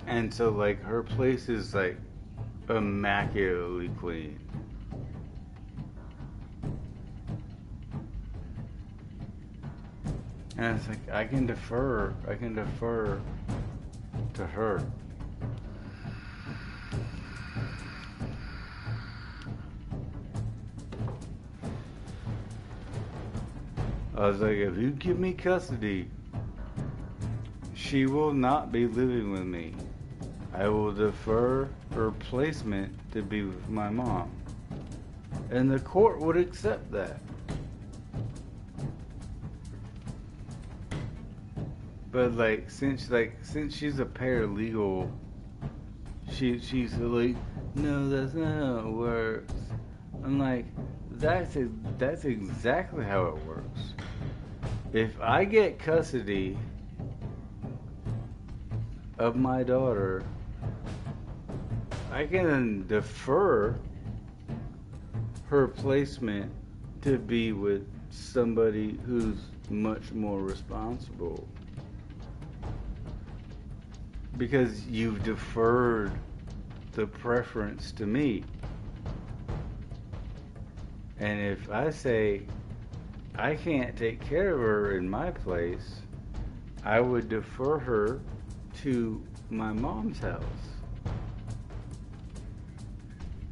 And so like her place is like immaculately clean. And it's like I can defer to her. I was like, if you give me custody, she will not be living with me. I will defer her placement to be with my mom. And the court would accept that. But since she's a paralegal, she's like, no, that's not how it works. I'm like, that's exactly how it works. If I get custody of my daughter, I can defer her placement to be with somebody who's much more responsible. Because you've deferred the preference to me. And if I say I can't take care of her in my place, I would defer her to my mom's house.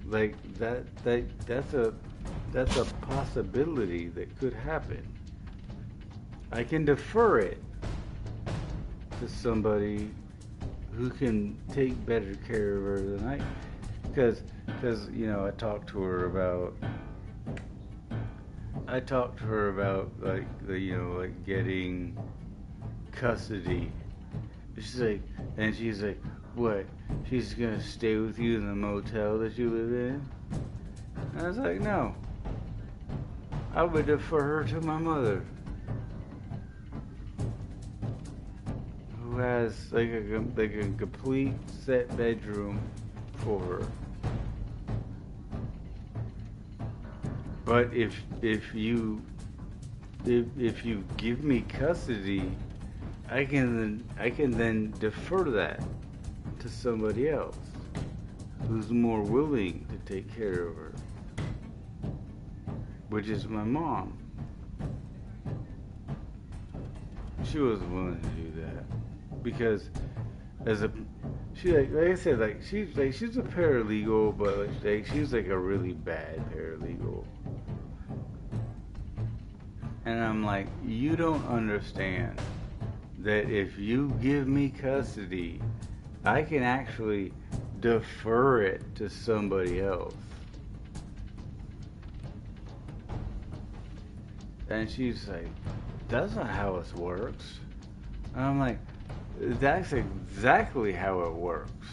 Like that's a possibility that could happen. I can defer it to somebody who can take better care of her than I, because I talked to her about like getting custody. She's like, what? She's gonna stay with you in the motel that you live in? And I was like, no. I would defer her to my mother, who has like a complete set bedroom for her. But if you give me custody, I can then defer that to somebody else who's more willing to take care of her, which is my mom. She was willing to do that because she's a paralegal, but she's like a really bad paralegal. And I'm like, you don't understand that if you give me custody, I can actually defer it to somebody else. And she's like, that's not how it works. And I'm like, that's exactly how it works.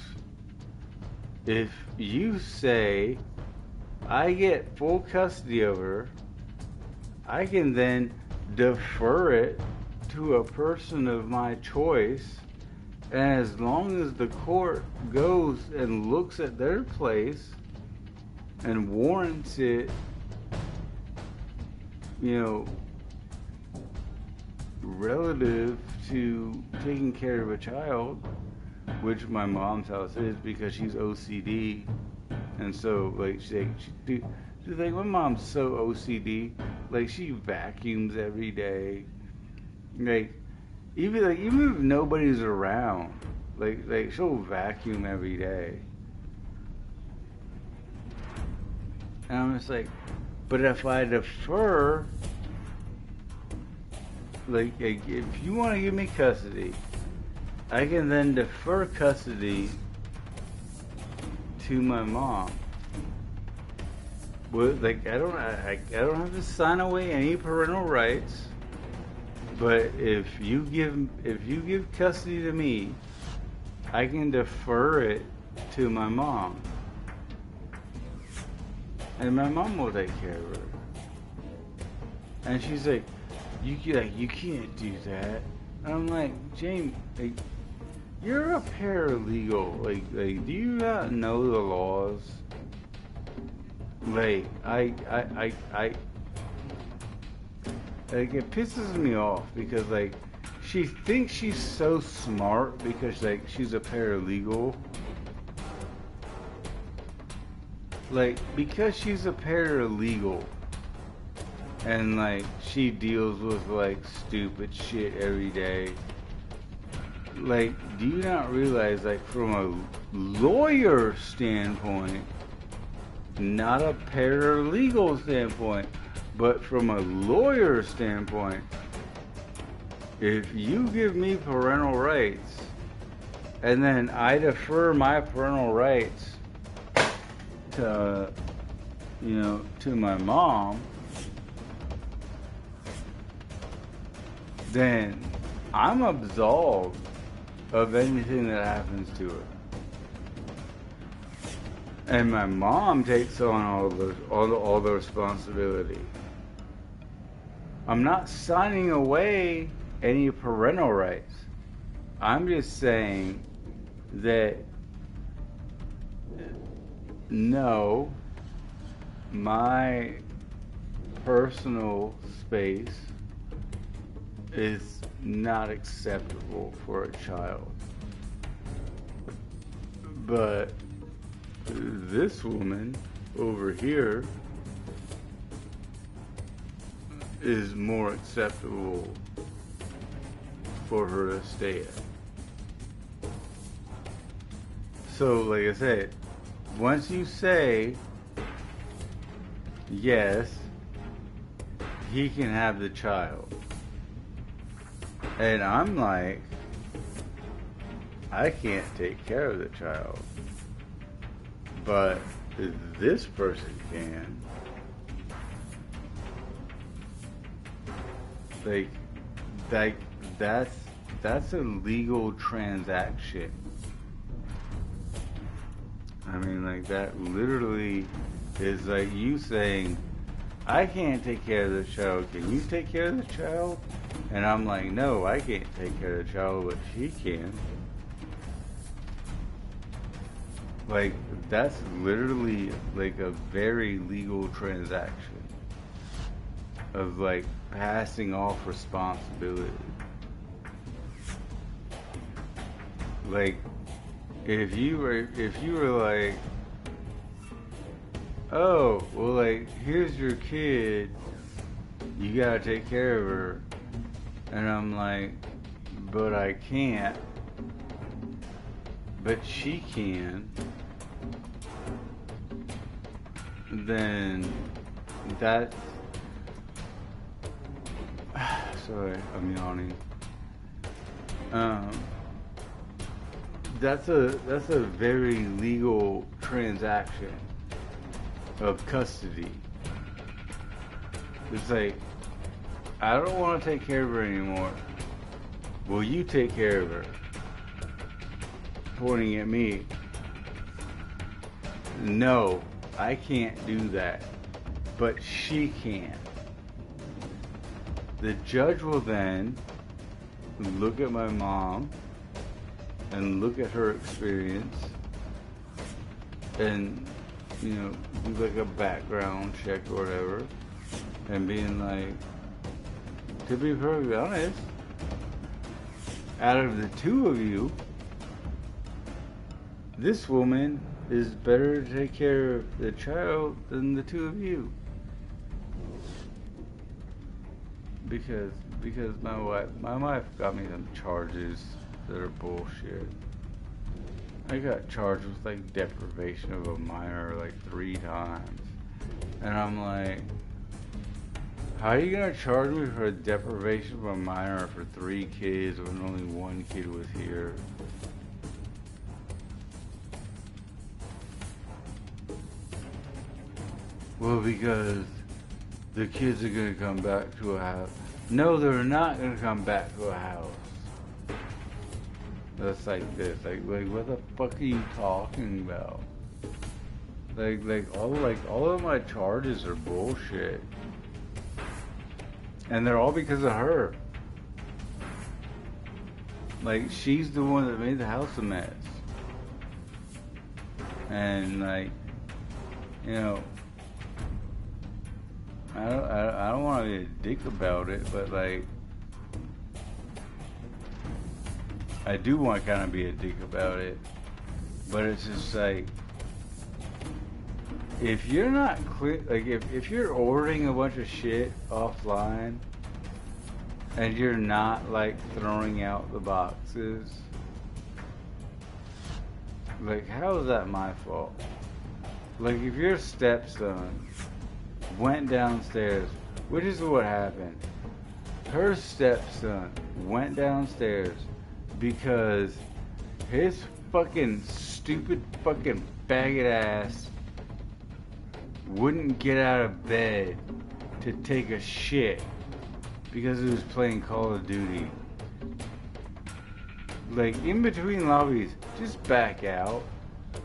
If you say I get full custody of her, I can then defer it to a person of my choice, and as long as the court goes and looks at their place and warrants it, relative to taking care of a child, which my mom's house is because she's OCD, and so she's like, my mom's so OCD, like she vacuums every day, even if nobody's around, like she'll vacuum every day. And I'm just like, but if I defer, if you want to give me custody, I can then defer custody to my mom. Well, I don't have to sign away any parental rights. But if you give custody to me, I can defer it to my mom, and my mom will take care of her. And she's like, you can't do that. And I'm like, James, you're a paralegal. Do you not know the laws? It pisses me off because she thinks she's so smart because she's a paralegal. Because she's a paralegal and she deals with stupid shit every day. Do you not realize from a lawyer standpoint, not a paralegal standpoint, but from a lawyer standpoint, if you give me parental rights and then I defer my parental rights to, you know, to my mom, then I'm absolved of anything that happens to her. And my mom takes on all the responsibility. I'm not signing away any parental rights. I'm just saying that no, my personal space is not acceptable for a child. But this woman over here is more acceptable for her to stay at. So, like I said, once you say yes, he can have the child. And I'm like, I can't take care of the child. But this person can. Like, that's a legal transaction. I mean, like, that literally is like you saying, I can't take care of the child. Can you take care of the child? And I'm like, no, I can't take care of the child, but she can. Like, that's literally like a very legal transaction of like passing off responsibility. Like, if you were like, oh, well, like, here's your kid, you gotta take care of her, and I'm like, but I can't, but she can, then that's, sorry, I'm yawning. That's a very legal transaction of custody. It's like, I don't want to take care of her anymore. Will you take care of her? Pointing at me. No, I can't do that. But she can. The judge will then look at my mom and look at her experience and, you know, do like a background check or whatever, and being like, to be perfectly honest, out of the two of you, this woman is better to take care of the child than the two of you. Because my wife got me some charges that are bullshit. I got charged with like deprivation of a minor like 3 times. And I'm like, how are you gonna charge me for a deprivation of a minor for 3 kids when only 1 kid was here? Well, because the kids are gonna come back to a house. No, they're not gonna come back to a house. That's like this. Like what the fuck are you talking about? All of my charges are bullshit. And they're all because of her. Like, she's the one that made the house a mess. And like, you know, I don't want to be a dick about it, but like, I do want to kind of be a dick about it. But it's just like, if you're not clear, like if you're ordering a bunch of shit offline and you're not like throwing out the boxes, like, how is that my fault? Like, if your stepson went downstairs, which is what happened, her stepson went downstairs because his fucking stupid fucking faggot ass wouldn't get out of bed to take a shit because he was playing Call of Duty. Like, in between lobbies, just back out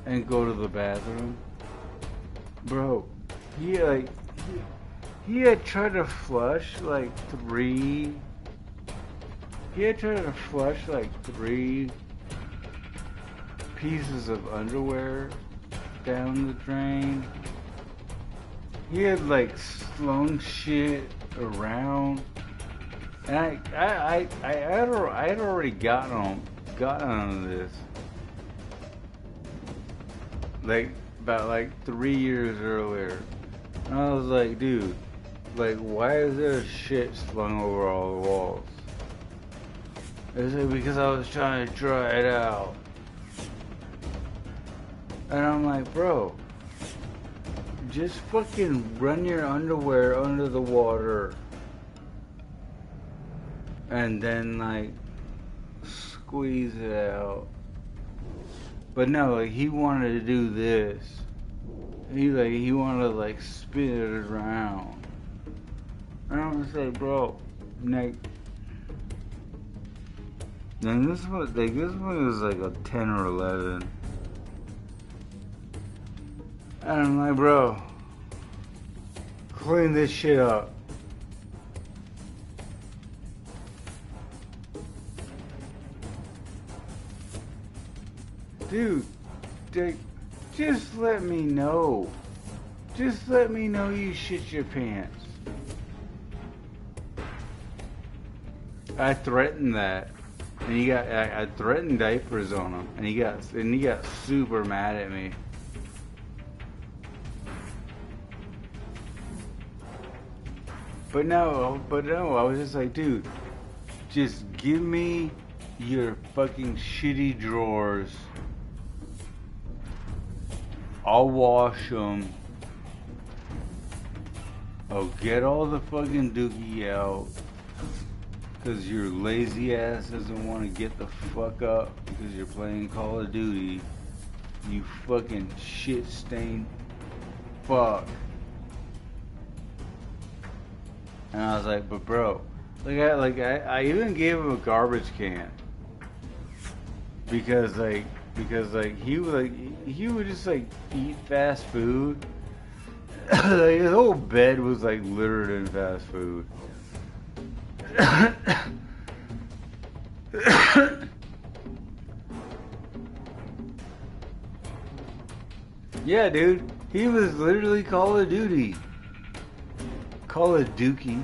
and go to the bathroom. Bro, he had tried to flush like three pieces of underwear down the drain. He had like slung shit around, and I had already gotten on this like about like 3 years earlier, and I was like, dude, like, why is there shit slung over all the walls? Is it because I was trying to dry it out? And I'm like, bro, just fucking run your underwear under the water and then like squeeze it out. But no, like, he wanted to do this. He wanted to like spin it around. And I'm gonna say, bro, like, and this one was like a 10 or 11. And I'm like, bro, clean this shit up. Dude, just let me know. Just let me know you shit your pants. I threatened that. And I threatened diapers on him, and he got super mad at me. But no, I was just like, dude, just give me your fucking shitty drawers. I'll wash them. I'll get all the fucking dookie out. Because your lazy ass doesn't want to get the fuck up because you're playing Call of Duty. You fucking shit stained fuck. And I was like, but bro, I even gave him a garbage can because he would just like eat fast food. Like, his whole bed was like littered in fast food. Yeah, dude, he was literally Call of Duty. Call of Dookie.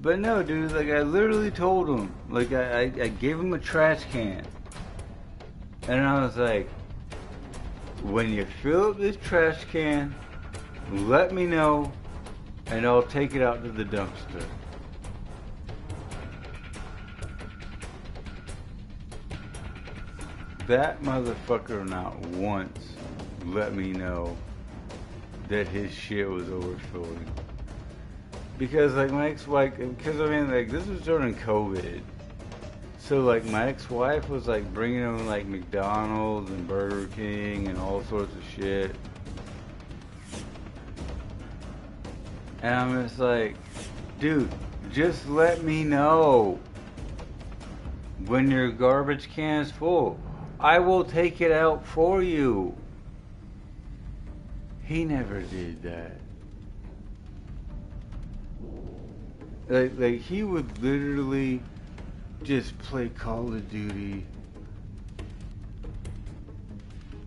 But no, dude, like, I literally told him, like, I gave him a trash can. And I was like, when you fill up this trash can, let me know, and I'll take it out to the dumpster. That motherfucker not once let me know that his shit was overflowing. Because, like, my ex-wife, because, I mean, like, this was during COVID. So, like, my ex-wife was, like, bringing him, like, McDonald's and Burger King and all sorts of shit. And I'm just like, dude, just let me know when your garbage can is full. I will take it out for you. He never did that. Like he would literally just play Call of Duty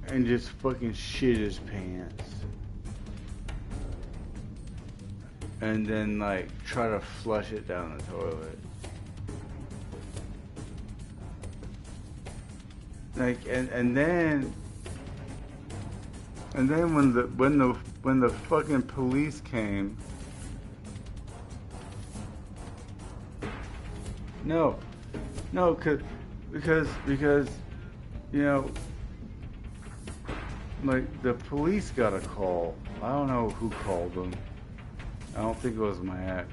and just fucking shit his pants. And then, like, try to flush it down the toilet. Like, and then when the fucking police came, because you know, like, the police got a call. I don't know who called them. I don't think it was my ex.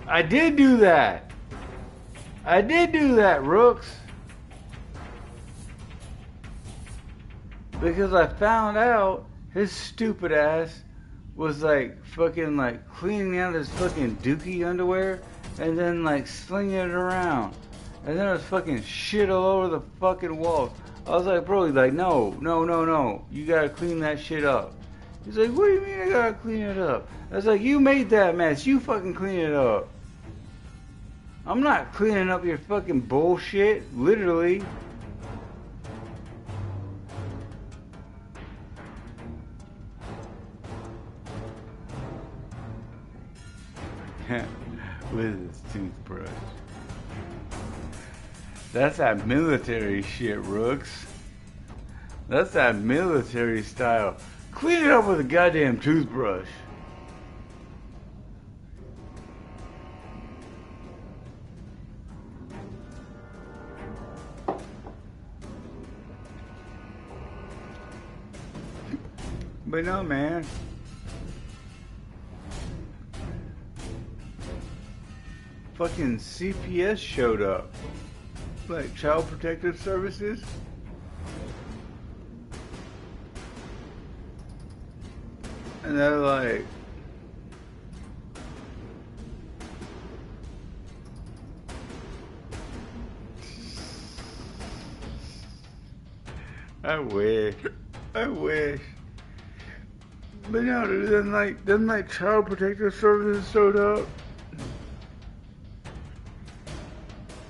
I did do that. I did do that, Rooks. Because I found out his stupid ass was like fucking like cleaning out his fucking dookie underwear and then like slinging it around. And then there was fucking shit all over the fucking walls. I was like, bro, he's like, no. You gotta clean that shit up. He's like, what do you mean I gotta clean it up? I was like, you made that mess. You fucking clean it up. I'm not cleaning up your fucking bullshit, literally. With his toothbrush. That's that military shit, Rooks. That's that military style. Clean it up with a goddamn toothbrush. But no, man. Fucking CPS showed up. Like Child Protective Services. And they're like, I wish. But no, then like Child Protective Services showed up.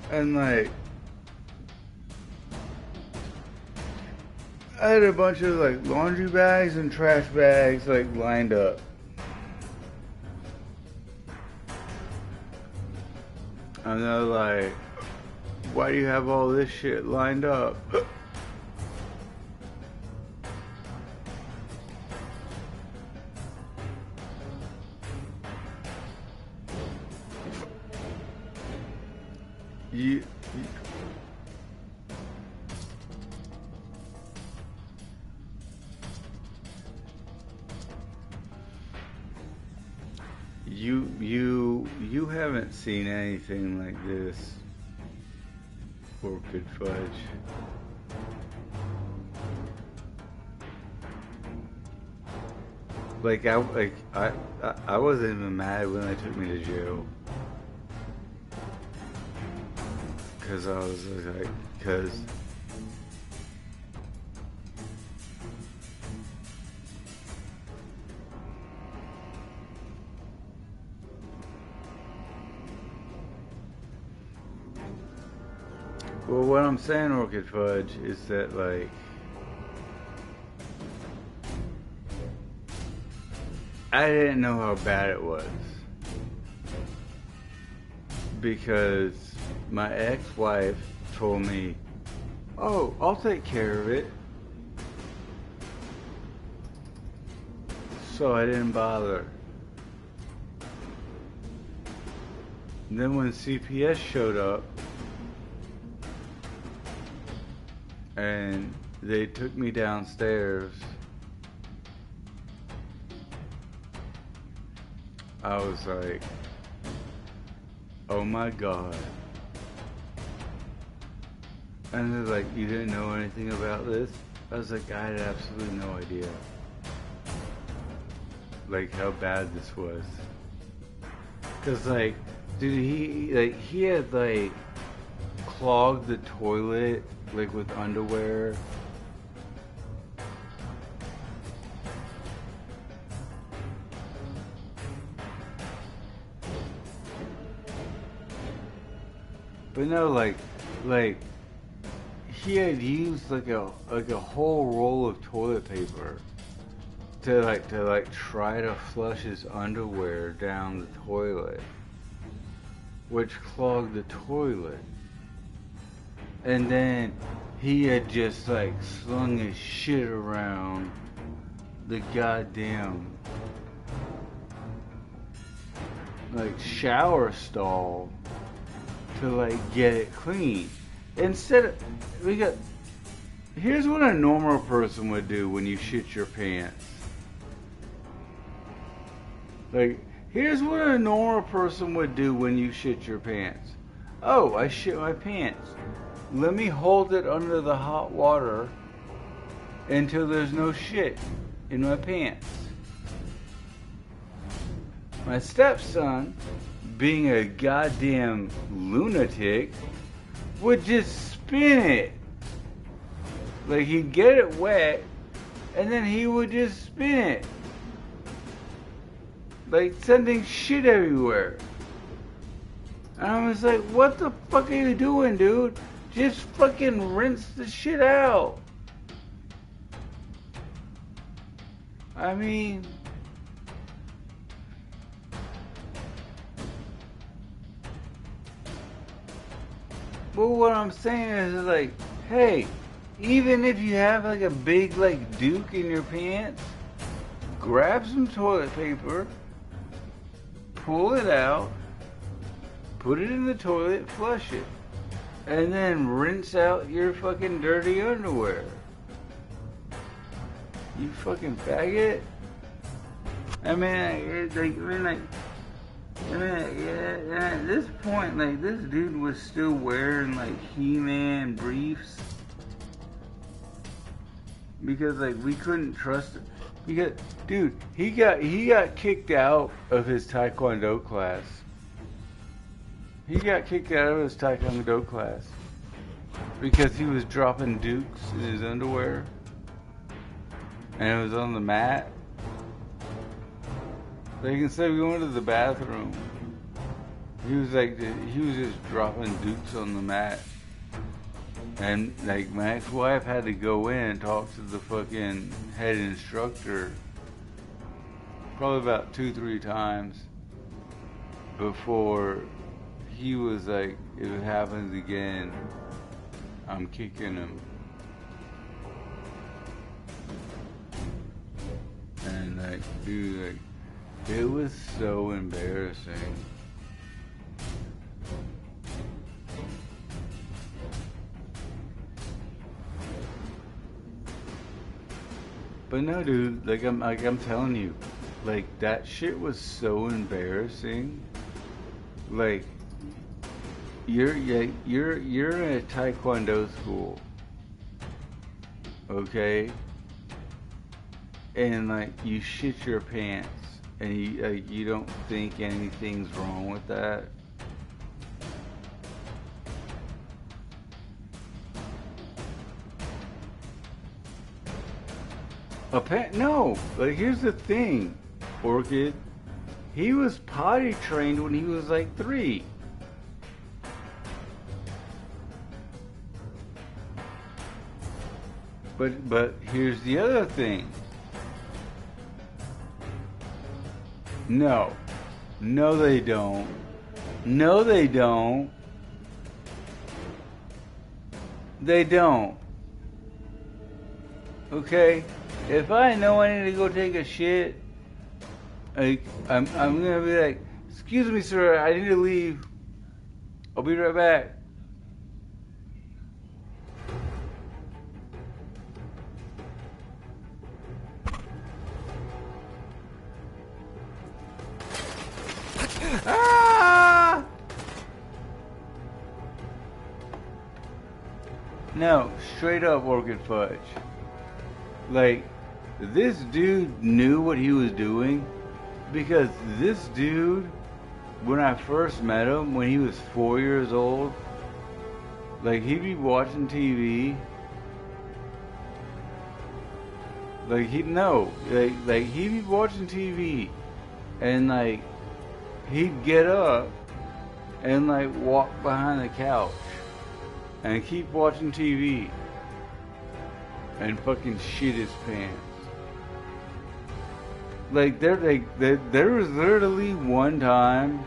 And like, I had a bunch of like laundry bags and trash bags like lined up. And they're like, why do you have all this shit lined up? You haven't seen anything like this, Orchid Fudge. Like I wasn't even mad when they took me to jail. Cause I was like, well, what I'm saying, Orchid Fudge, is that like I didn't know how bad it was because my ex-wife told me, oh, I'll take care of it. So I didn't bother. And then when CPS showed up and they took me downstairs, I was like, oh my God. And they're like, you didn't know anything about this? I was like, I had absolutely no idea. Like how bad this was. Cause like, dude, he had like clogged the toilet like with underwear. But no, like he had used like a whole roll of toilet paper to try to flush his underwear down the toilet, which clogged the toilet. And then he had just like slung his shit around the goddamn like shower stall to like get it clean. Instead of, here's what a normal person would do when you shit your pants. Like, here's what a normal person would do when you shit your pants. Oh, I shit my pants. Let me hold it under the hot water until there's no shit in my pants. My stepson, being a goddamn lunatic, would just spin it. Like, he'd get it wet, and then he would just spin it. Like, sending shit everywhere. And I was like, what the fuck are you doing, dude? Just fucking rinse the shit out. I mean... Well, what I'm saying is like, hey, even if you have like a big like Duke in your pants, grab some toilet paper, pull it out, put it in the toilet, flush it, and then rinse out your fucking dirty underwear. You fucking faggot. At this point, like, this dude was still wearing, like, He-Man briefs. Because, like, we couldn't trust him. Because, dude, he got kicked out of his Taekwondo class. He got kicked out of his Taekwondo class. Because he was dropping dukes in his underwear. And it was on the mat. Like, instead of going to the bathroom, he was just dropping dukes on the mat. And like, my ex-wife had to go in and talk to the fucking head instructor probably about 2-3 times before he was like, if it happens again, I'm kicking him. And like, dude, like, it was so embarrassing. But no, dude, like I'm telling you, like that shit was so embarrassing. Like you're in a Taekwondo school, okay? And like you shit your pants. And you don't think anything's wrong with that? No. Like, here's the thing, Orchid. He was potty trained when he was like 3. But here's the other thing. No. No, they don't. No, they don't. They don't. Okay? If I know I need to go take a shit, like, I'm gonna be like, excuse me, sir, I need to leave. I'll be right back. Ah! No, straight up Orchid Fudge. Like, this dude knew what he was doing, because this dude, when I first met him, when he was 4 years old, like, he'd be watching TV. Like, he'd be watching TV, and like, he'd get up and like walk behind the couch and keep watching TV and fucking shit his pants. Like, there was literally one time.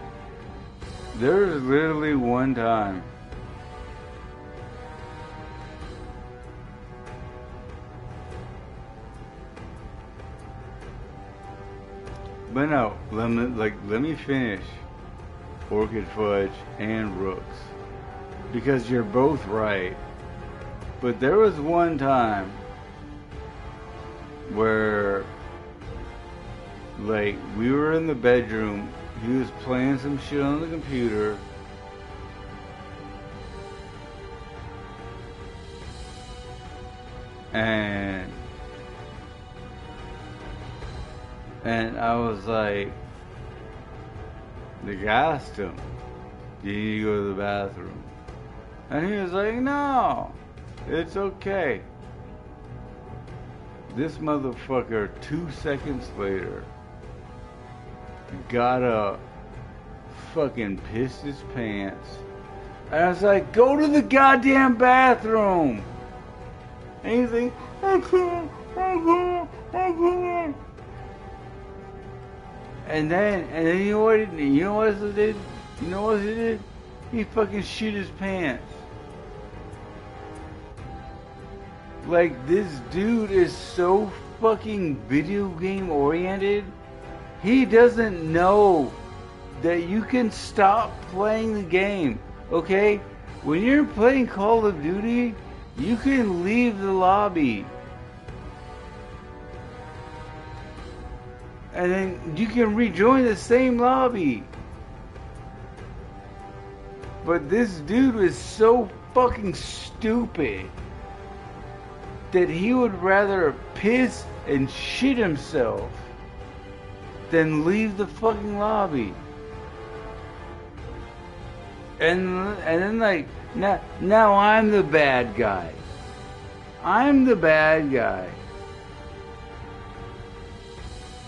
But no, let me finish Orchid Fudge and Rooks, because you're both right. But there was one time where Like, we were in the bedroom. He was playing some shit on the computer. And I was like, I asked him, "Do you need to go to the bathroom?" And he was like, "No, it's okay." This motherfucker, 2 seconds later, got up, fucking pissed his pants. And I was like, "Go to the goddamn bathroom!" And he's like, "I can't. And then you know what he did? You know what he did? He fucking shit his pants. Like, this dude is so fucking video game oriented. He doesn't know that you can stop playing the game, okay? When you're playing Call of Duty, you can leave the lobby. And then you can rejoin the same lobby. But this dude is so fucking stupid that he would rather piss and shit himself than leave the fucking lobby. And then like, now I'm the bad guy. I'm the bad guy.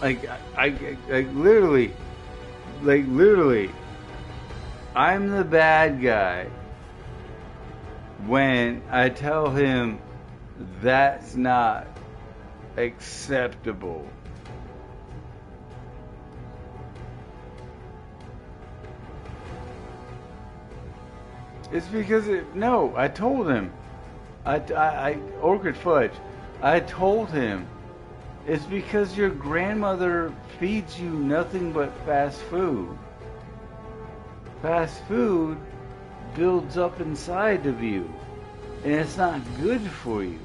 Like, literally, I'm the bad guy when I tell him that's not acceptable. It's because no, I told him. Orchid Fudge, I told him. It's because your grandmother feeds you nothing but fast food. Fast food builds up inside of you, and it's not good for you.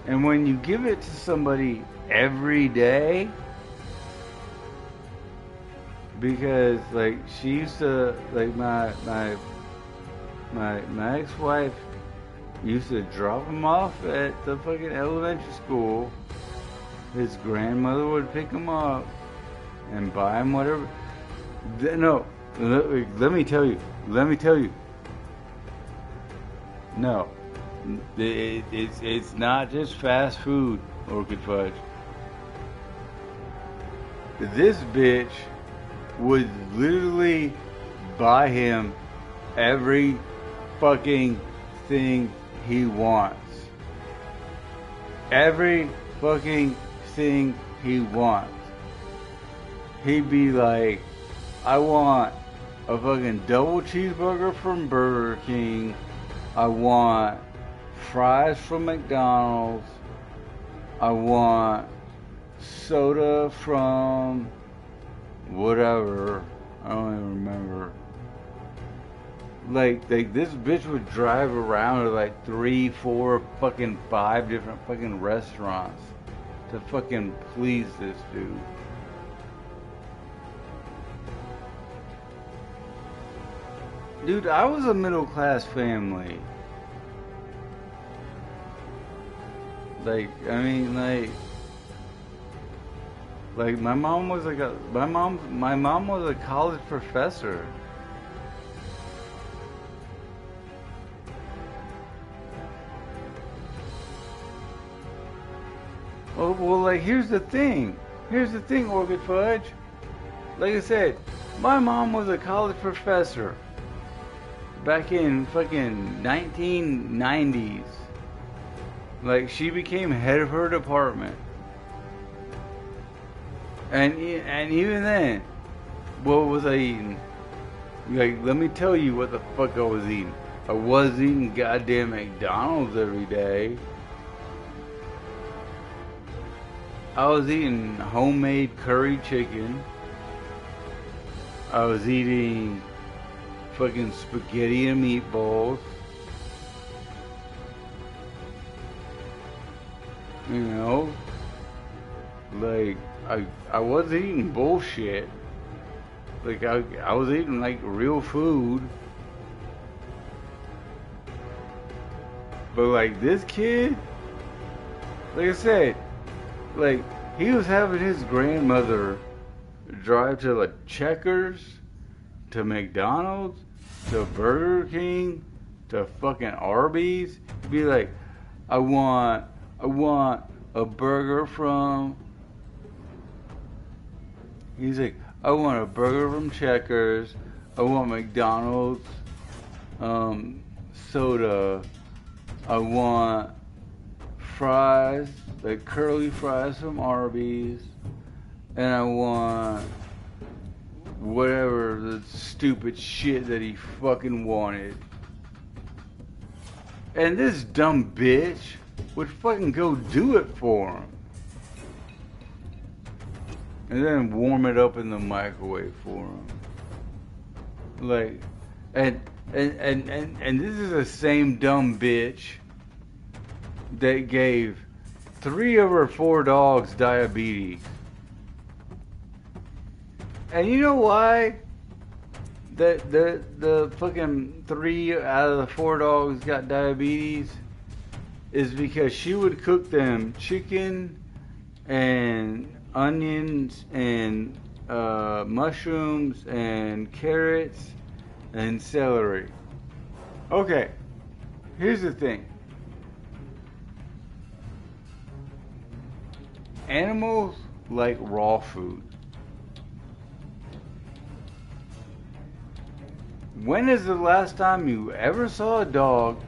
And when you give it to somebody every day, because like she used to, like my ex-wife used to drop him off at the fucking elementary school. His grandmother would pick him up and buy him whatever. No, let me tell you. No, it's not just fast food, Orchid Fudge. This bitch would literally buy him every fucking thing he wants. Every fucking thing he wants. He'd be like, I want a fucking double cheeseburger from Burger King. I want fries from McDonald's. I want soda from whatever. I don't even remember. Like this bitch would drive around to like 3, 4, fucking 5 different fucking restaurants to fucking please this dude. Dude, I was a middle class family. Like, I mean, like my mom was like my mom was a college professor. Well, like, here's the thing, Orchid Fudge. Like I said, my mom was a college professor back in fucking 1990s. Like, she became head of her department. And even then, what was I eating? Like, let me tell you what the fuck I was eating. I was eating goddamn McDonald's every day. I was eating homemade curry chicken. I was eating fucking spaghetti and meatballs. You know? Like, I wasn't eating bullshit. Like, I was eating, like, real food. But, like, this kid, like I said, like, he was having his grandmother drive to, like, Checkers, to McDonald's, to Burger King, to fucking Arby's. Be like, I want a burger from... He's like, I want a burger from Checkers. I want McDonald's soda. I want fries, like curly fries from Arby's. And I want whatever the stupid shit that he fucking wanted. And this dumb bitch would fucking go do it for him. And then warm it up in the microwave for him. Like, and this is the same dumb bitch that gave 3 of her 4 dogs diabetes. And you know why? The fucking 3 out of the 4 dogs got diabetes is because she would cook them chicken and onions and mushrooms and carrots and celery. Okay, here's the thing. Animals like raw food. When is the last time you ever saw a dog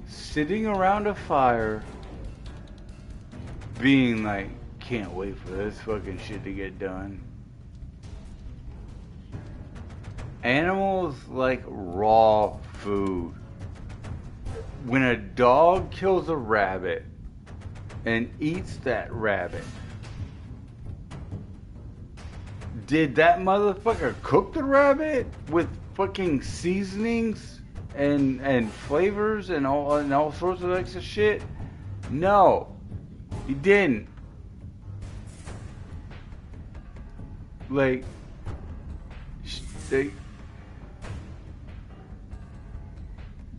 sitting around a fire being like, can't wait for this fucking shit to get done? Animals like raw food. When a dog kills a rabbit and eats that rabbit, did that motherfucker cook the rabbit with fucking seasonings and flavors and all sorts of extra shit? No, he didn't. Like,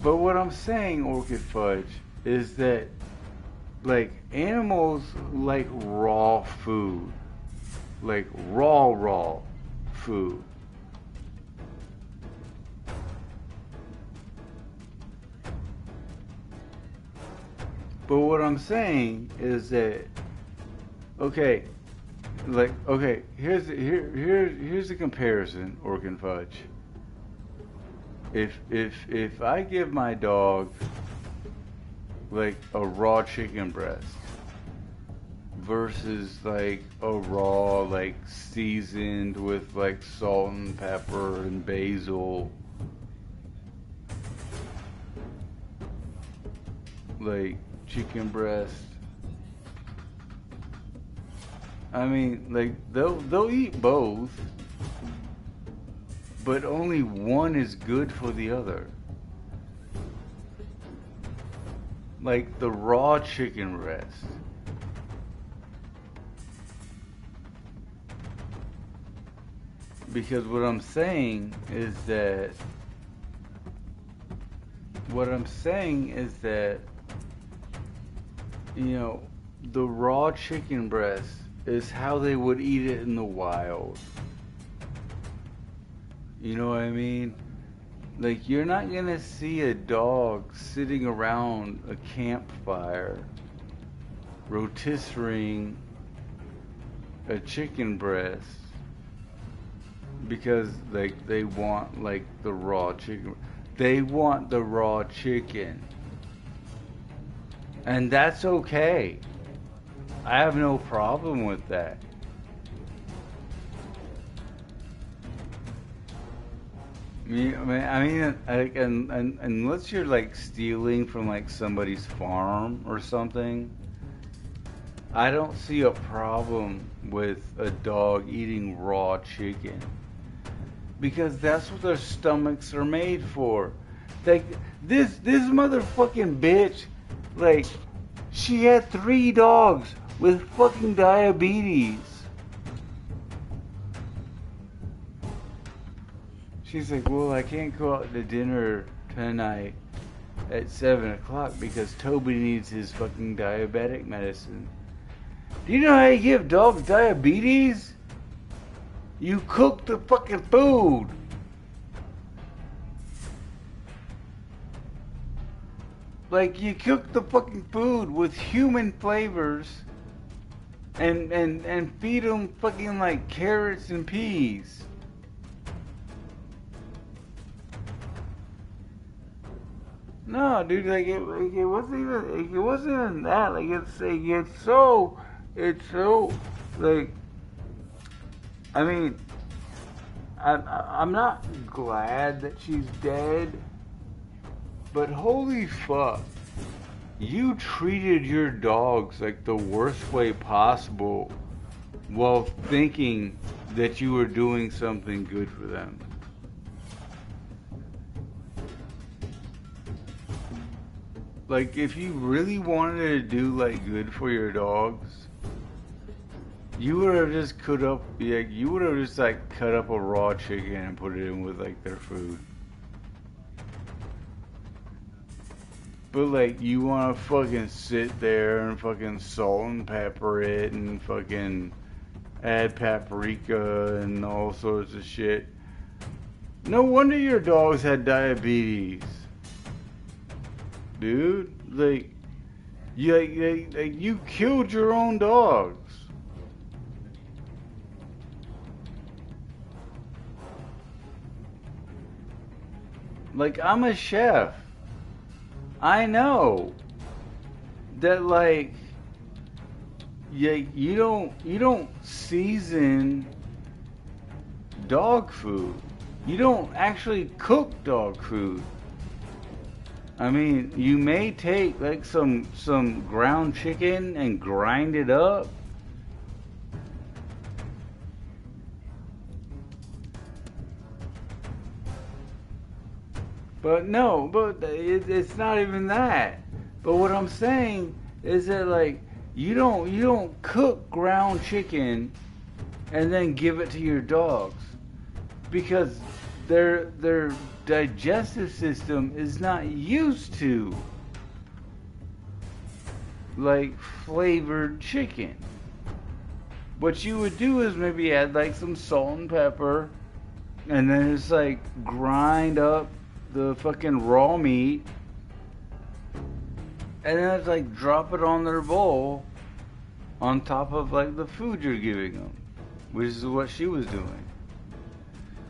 but what I'm saying, Orchid Fudge, is that, like, animals like raw food. Like, raw food. But what I'm saying is that, okay, like, okay, here's the comparison, Orchid Fudge. If I give my dog like a raw chicken breast versus like a raw, like seasoned with like salt and pepper and basil, like chicken breast, I mean, like they'll eat both, but only one is good for the other. Like the raw chicken breast. Because what I'm saying is that you know, the raw chicken breast is how they would eat it in the wild. You know what I mean? Like, you're not gonna see a dog sitting around a campfire rotisserie a chicken breast because like they want like the raw chicken. They want the raw chicken. And that's okay. I have no problem with that. I mean, like, and unless you're like stealing from like somebody's farm or something, I don't see a problem with a dog eating raw chicken, because that's what their stomachs are made for. Like this motherfucking bitch, like, she had 3 dogs with fucking diabetes. She's like, well, I can't go out to dinner tonight at 7 o'clock because Toby needs his fucking diabetic medicine. Do you know how you give dogs diabetes? You cook the fucking food. Like, you cook the fucking food with human flavors and feed them fucking like carrots and peas. No, dude, like it wasn't even that. Like it's so like, I mean, I'm not glad that she's dead, but holy fuck, you treated your dogs like the worst way possible while thinking that you were doing something good for them. Like, if you really wanted to do, like, good for your dogs, you would have just cut up a raw chicken and put it in with, like, their food. But, like, you want to fucking sit there and fucking salt and pepper it and fucking add paprika and all sorts of shit. No wonder your dogs had diabetes. Dude, like, you killed your own dogs. Like, I'm a chef. I know that, like, you don't season dog food. You don't actually cook dog food. I mean, you may take like some ground chicken and grind it up. But no, it's not even that. But what I'm saying is that, like, you don't cook ground chicken and then give it to your dogs, because their digestive system is not used to, like, flavored chicken. What you would do is maybe add like some salt and pepper, and then just like grind up the fucking raw meat, and then it's like drop it on their bowl on top of like the food you're giving them, which is what she was doing.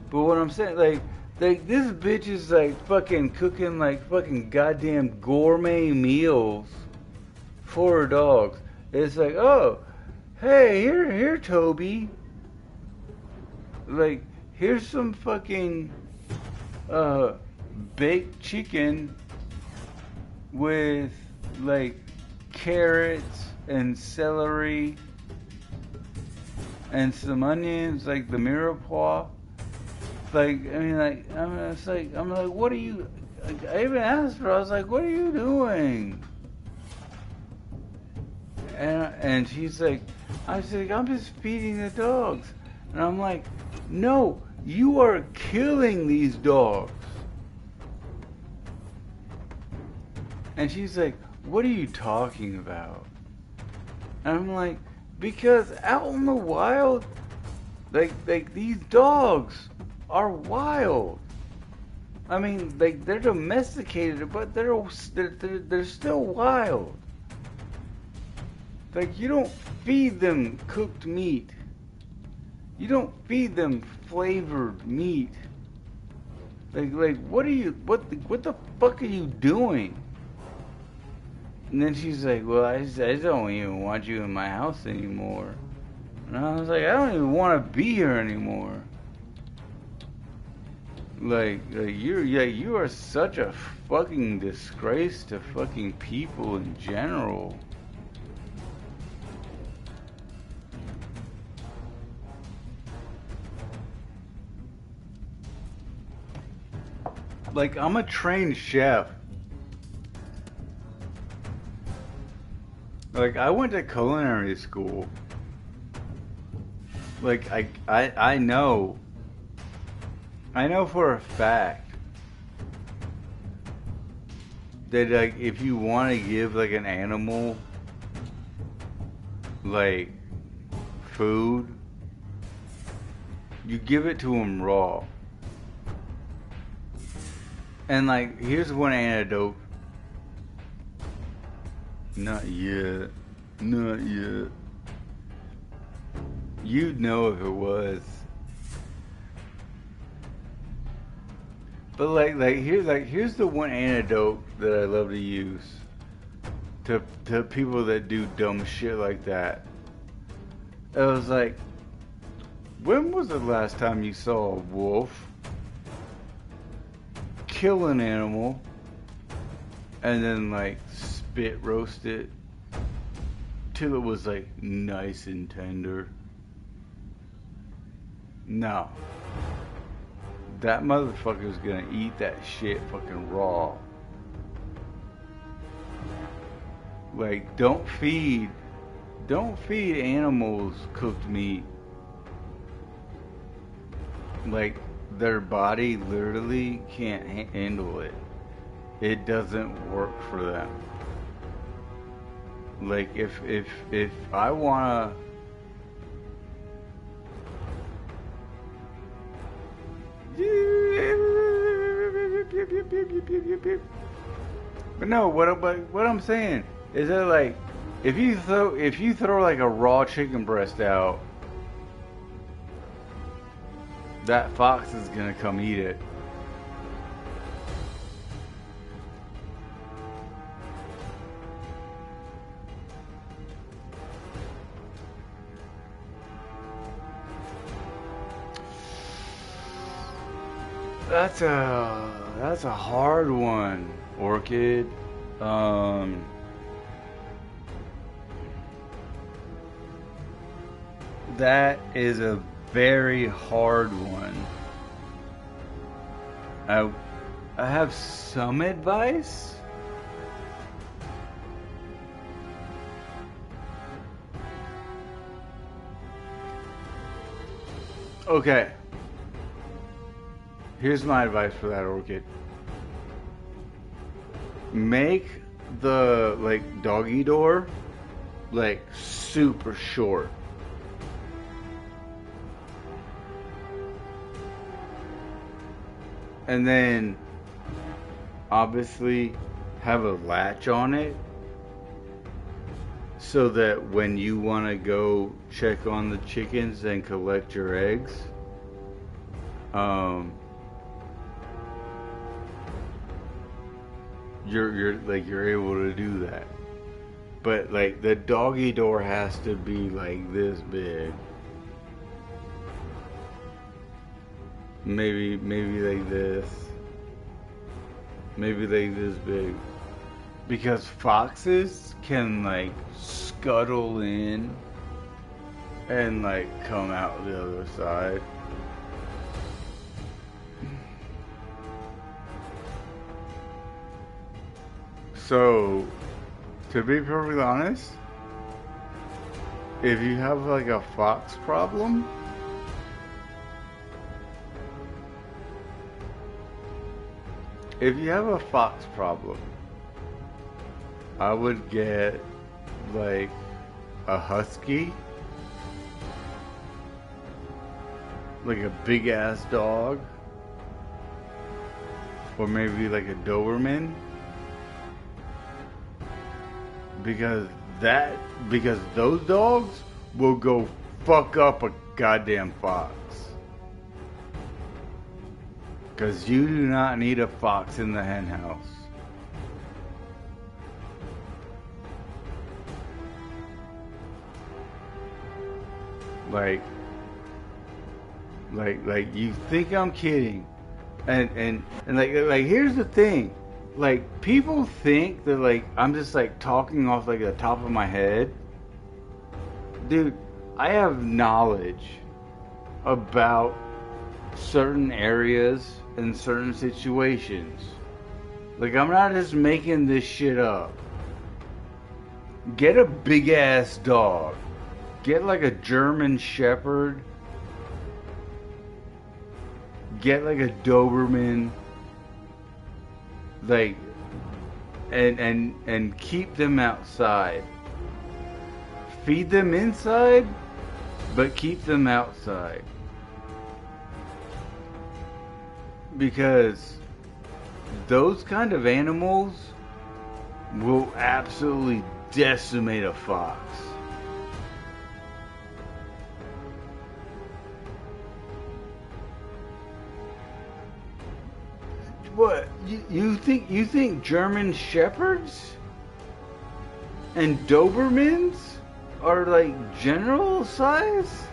But what I'm saying, like this bitch is like fucking cooking like fucking goddamn gourmet meals for her dogs. It's like, oh, hey, here, Toby. Like, here's some fucking baked chicken with like carrots and celery and some onions, like the mirepoix. Like, I mean, like, I'm like, what are you? Like, I even asked her. I was like, what are you doing? And she's like, I was like, I'm just feeding the dogs. And I'm like, no, you are killing these dogs. And she's like, what are you talking about? And I'm like, because out in the wild, like these dogs are wild. I mean, like, they're domesticated, but they're still wild. Like, you don't feed them cooked meat. You don't feed them flavored meat. Like what the fuck are you doing? And then she's like, well, I don't even want you in my house anymore. And I was like, I don't even want to be here anymore. Like you are such a fucking disgrace to fucking people in general. Like, I'm a trained chef. Like, I went to culinary school. Like, I know for a fact that, like, if you want to give, like, an animal, like, food, you give it to them raw. And, like, here's one antidote. Not yet. Not yet. You'd know if it was. But here's the one antidote that I love to use to people that do dumb shit like that. It was like, when was the last time you saw a wolf kill an animal and then, like, spit roast it till it was, like, nice and tender? No. That motherfucker's gonna eat that shit fucking raw. Like, don't feed animals cooked meat. Like, their body literally can't handle it. It doesn't work for them. Like, if I wanna, but no, what I'm saying is that, like, if you throw like a raw chicken breast out, that fox is gonna come eat it. That's a hard one, Orchid. That is a very hard one. I have some advice. Okay. Here's my advice for that, Orchid. Make the, like, doggy door, like, super short. And then, obviously, have a latch on it so that when you want to go check on the chickens and collect your eggs, you're able to do that. But, like, the doggy door has to be like this big. Maybe like this. Maybe like this big. Because foxes can, like, scuttle in and, like, come out the other side. So, to be perfectly honest, if you have, like, a fox problem, I would get, like, a husky, like a big ass dog, or maybe like a Doberman, because those dogs will go fuck up a goddamn fox. Because you do not need a fox in the hen house. Like you think I'm kidding. And like here's the thing. Like, people think that, like, I'm just, like, talking off, like, the top of my head. Dude, I have knowledge about certain areas and certain situations. Like, I'm not just making this shit up. Get a big ass dog. Get like a German Shepherd. Get like a Doberman. Like, and keep them outside. Feed them inside, but keep them outside. Because those kind of animals will absolutely decimate a fox. What, you think German Shepherds and Dobermans are like general size?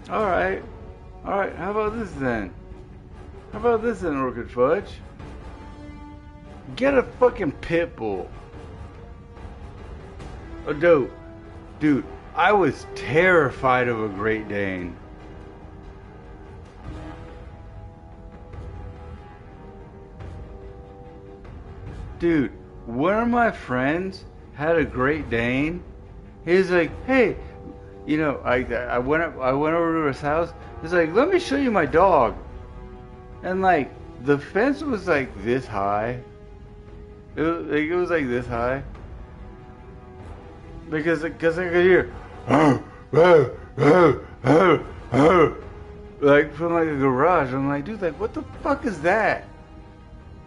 Alright, how about this then? How about this then, Orchid Fudge? Get a fucking pit bull. Oh, dude, I was terrified of a Great Dane. Dude, one of my friends had a Great Dane. He was like, hey, you know, I went over to his house. He's like, let me show you my dog. And like, the fence was like this high. It was like this high. Because I could hear, like from like a garage. I'm like, dude, like what the fuck is that?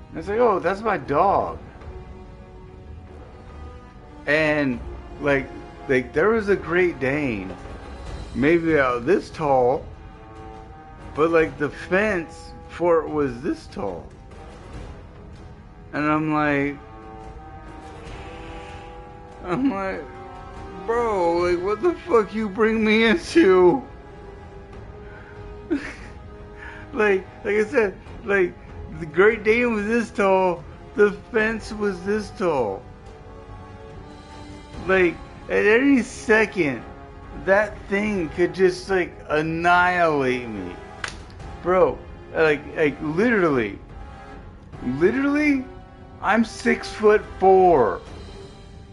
And it's like, oh, that's my dog. And like there was a Great Dane, maybe about this tall, but like the fence for it was this tall. And I'm like, bro, like what the fuck you bring me into? like I said, like the Great Dane was this tall, the fence was this tall. Like at any second, that thing could just like annihilate me, bro. Like literally, I'm 6'4".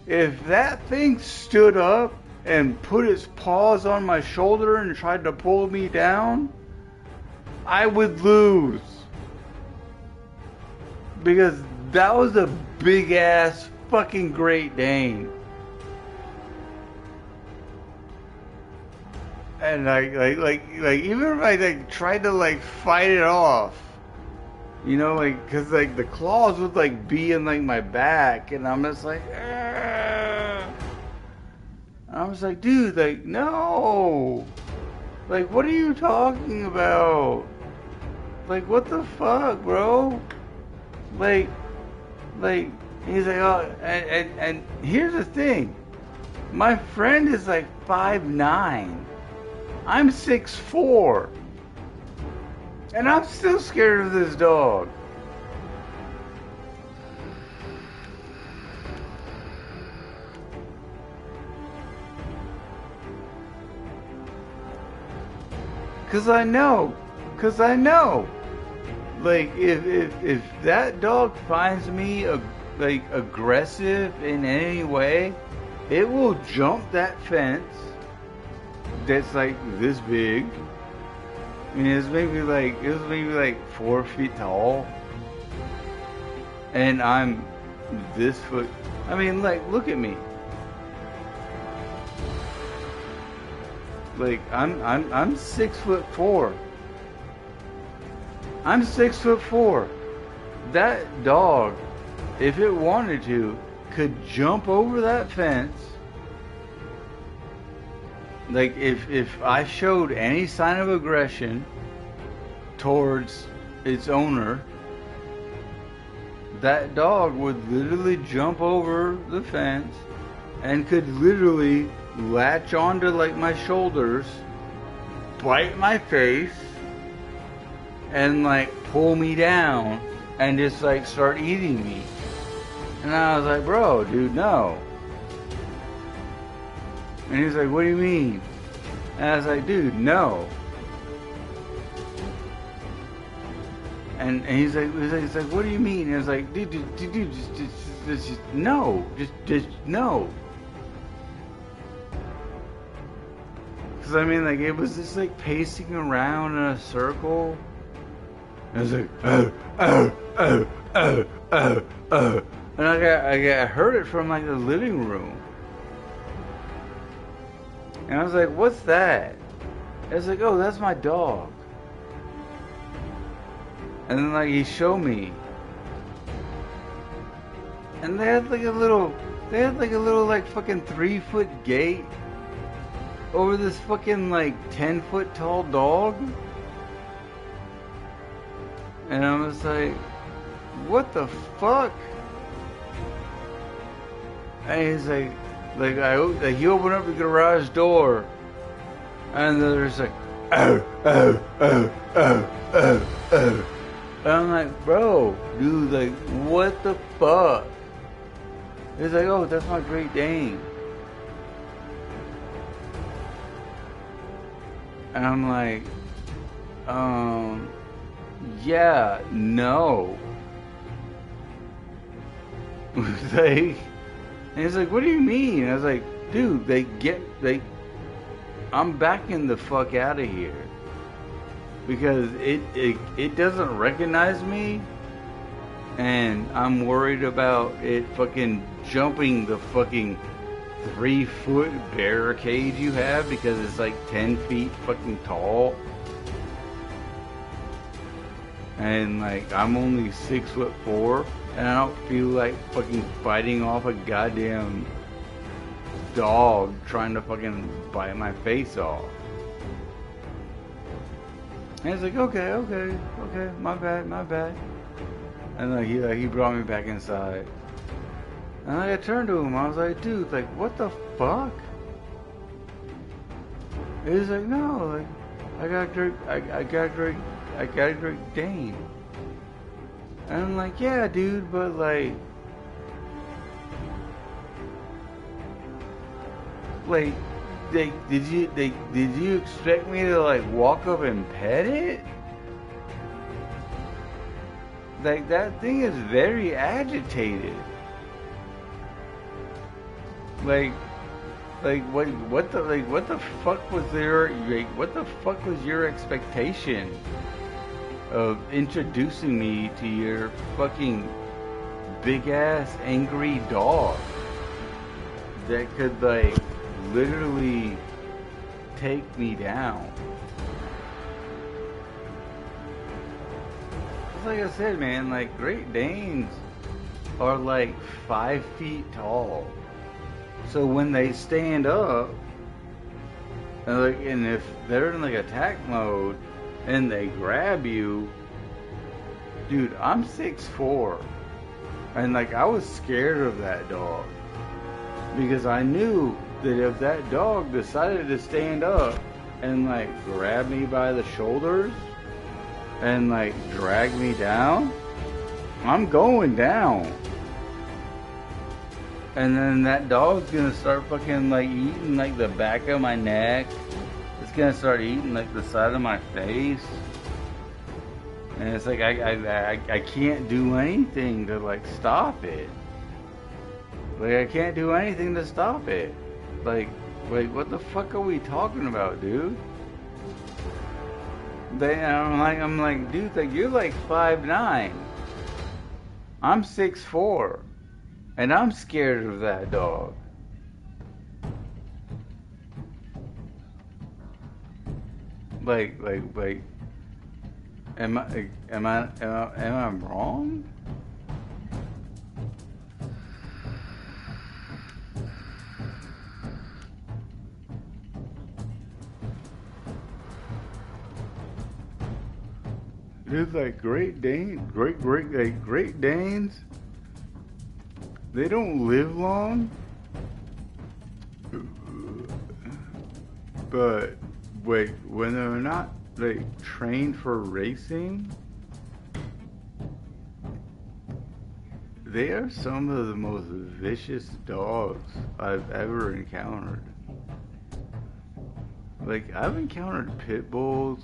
If that thing stood up and put its paws on my shoulder and tried to pull me down, I would lose. Because that was a big ass fucking Great Dane. And like even if I like tried to like fight it off, you know, like, cause like the claws would like be in like my back, and I'm just like, I was like, dude, like no, like what are you talking about? Like what the fuck, bro? Like he's like, oh, and here's the thing, my friend is like 5'9". I'm 6'4". And I'm still scared of this dog. Cause I know. Like if that dog finds me like aggressive in any way, it will jump that fence that's like this big. I mean, it was maybe like 4 feet tall, and I'm this foot. I mean, like, look at me. Like, I'm 6'4". I'm 6'4". That dog, if it wanted to, could jump over that fence. Like if I showed any sign of aggression towards its owner, that dog would literally jump over the fence and could literally latch onto like my shoulders, bite my face, and like pull me down and just like start eating me. And I was like, bro, dude, no. And he was like, what do you mean? And I was like, dude, no. And he's like, what do you mean? And I was like, dude, just no, just no. Because I mean, like, it was just like pacing around in a circle. And I was like, and I heard it from like the living room. And I was like, what's that? I was like, oh, that's my dog. And then like he showed me. And they had like a little like fucking 3-foot gate over this fucking like 10-foot tall dog. And I was like, what the fuck? And he's like he opened up the garage door, and there's like, oh. And I'm like, bro, dude, like, what the fuck? He's like, oh, that's my Great Dane. And I'm like, yeah, no. And he's like, what do you mean? I was like, dude, I'm backing the fuck out of here. Because it doesn't recognize me. And I'm worried about it fucking jumping the fucking 3-foot barricade you have because it's like 10 feet fucking tall. And like, I'm only 6'4", and I don't feel like fucking fighting off a goddamn dog trying to fucking bite my face off. And he's like, okay, my bad. And like he brought me back inside. And like, I turned to him, I was like, dude, like, what the fuck? He's like, no, like, I got a Great Dane. And I'm like, yeah, dude, but like, did you expect me to like walk up and pet it? Like, that thing is very agitated. Like what the fuck was your expectation of introducing me to your fucking big ass angry dog that could like literally take me down? Just like I said, man, like Great Danes are like 5 feet tall. So when they stand up, and if they're in like attack mode and they grab you, dude, I'm 6'4", and like I was scared of that dog because I knew that if that dog decided to stand up and like grab me by the shoulders and like drag me down, I'm going down. And then that dog's gonna start fucking like eating like the back of my neck. It's gonna start eating like the side of my face. And it's like I can't do anything to like stop it. Like I can't do anything to stop it. Like what the fuck are we talking about, dude? I'm like, dude, like you're like 5'9". I'm 6'4". And I'm scared of that dog. Like, am I wrong? Dude, like Great Danes, they don't live long, but wait, when they're not like trained for racing, they are some of the most vicious dogs I've ever encountered. Like, I've encountered pit bulls.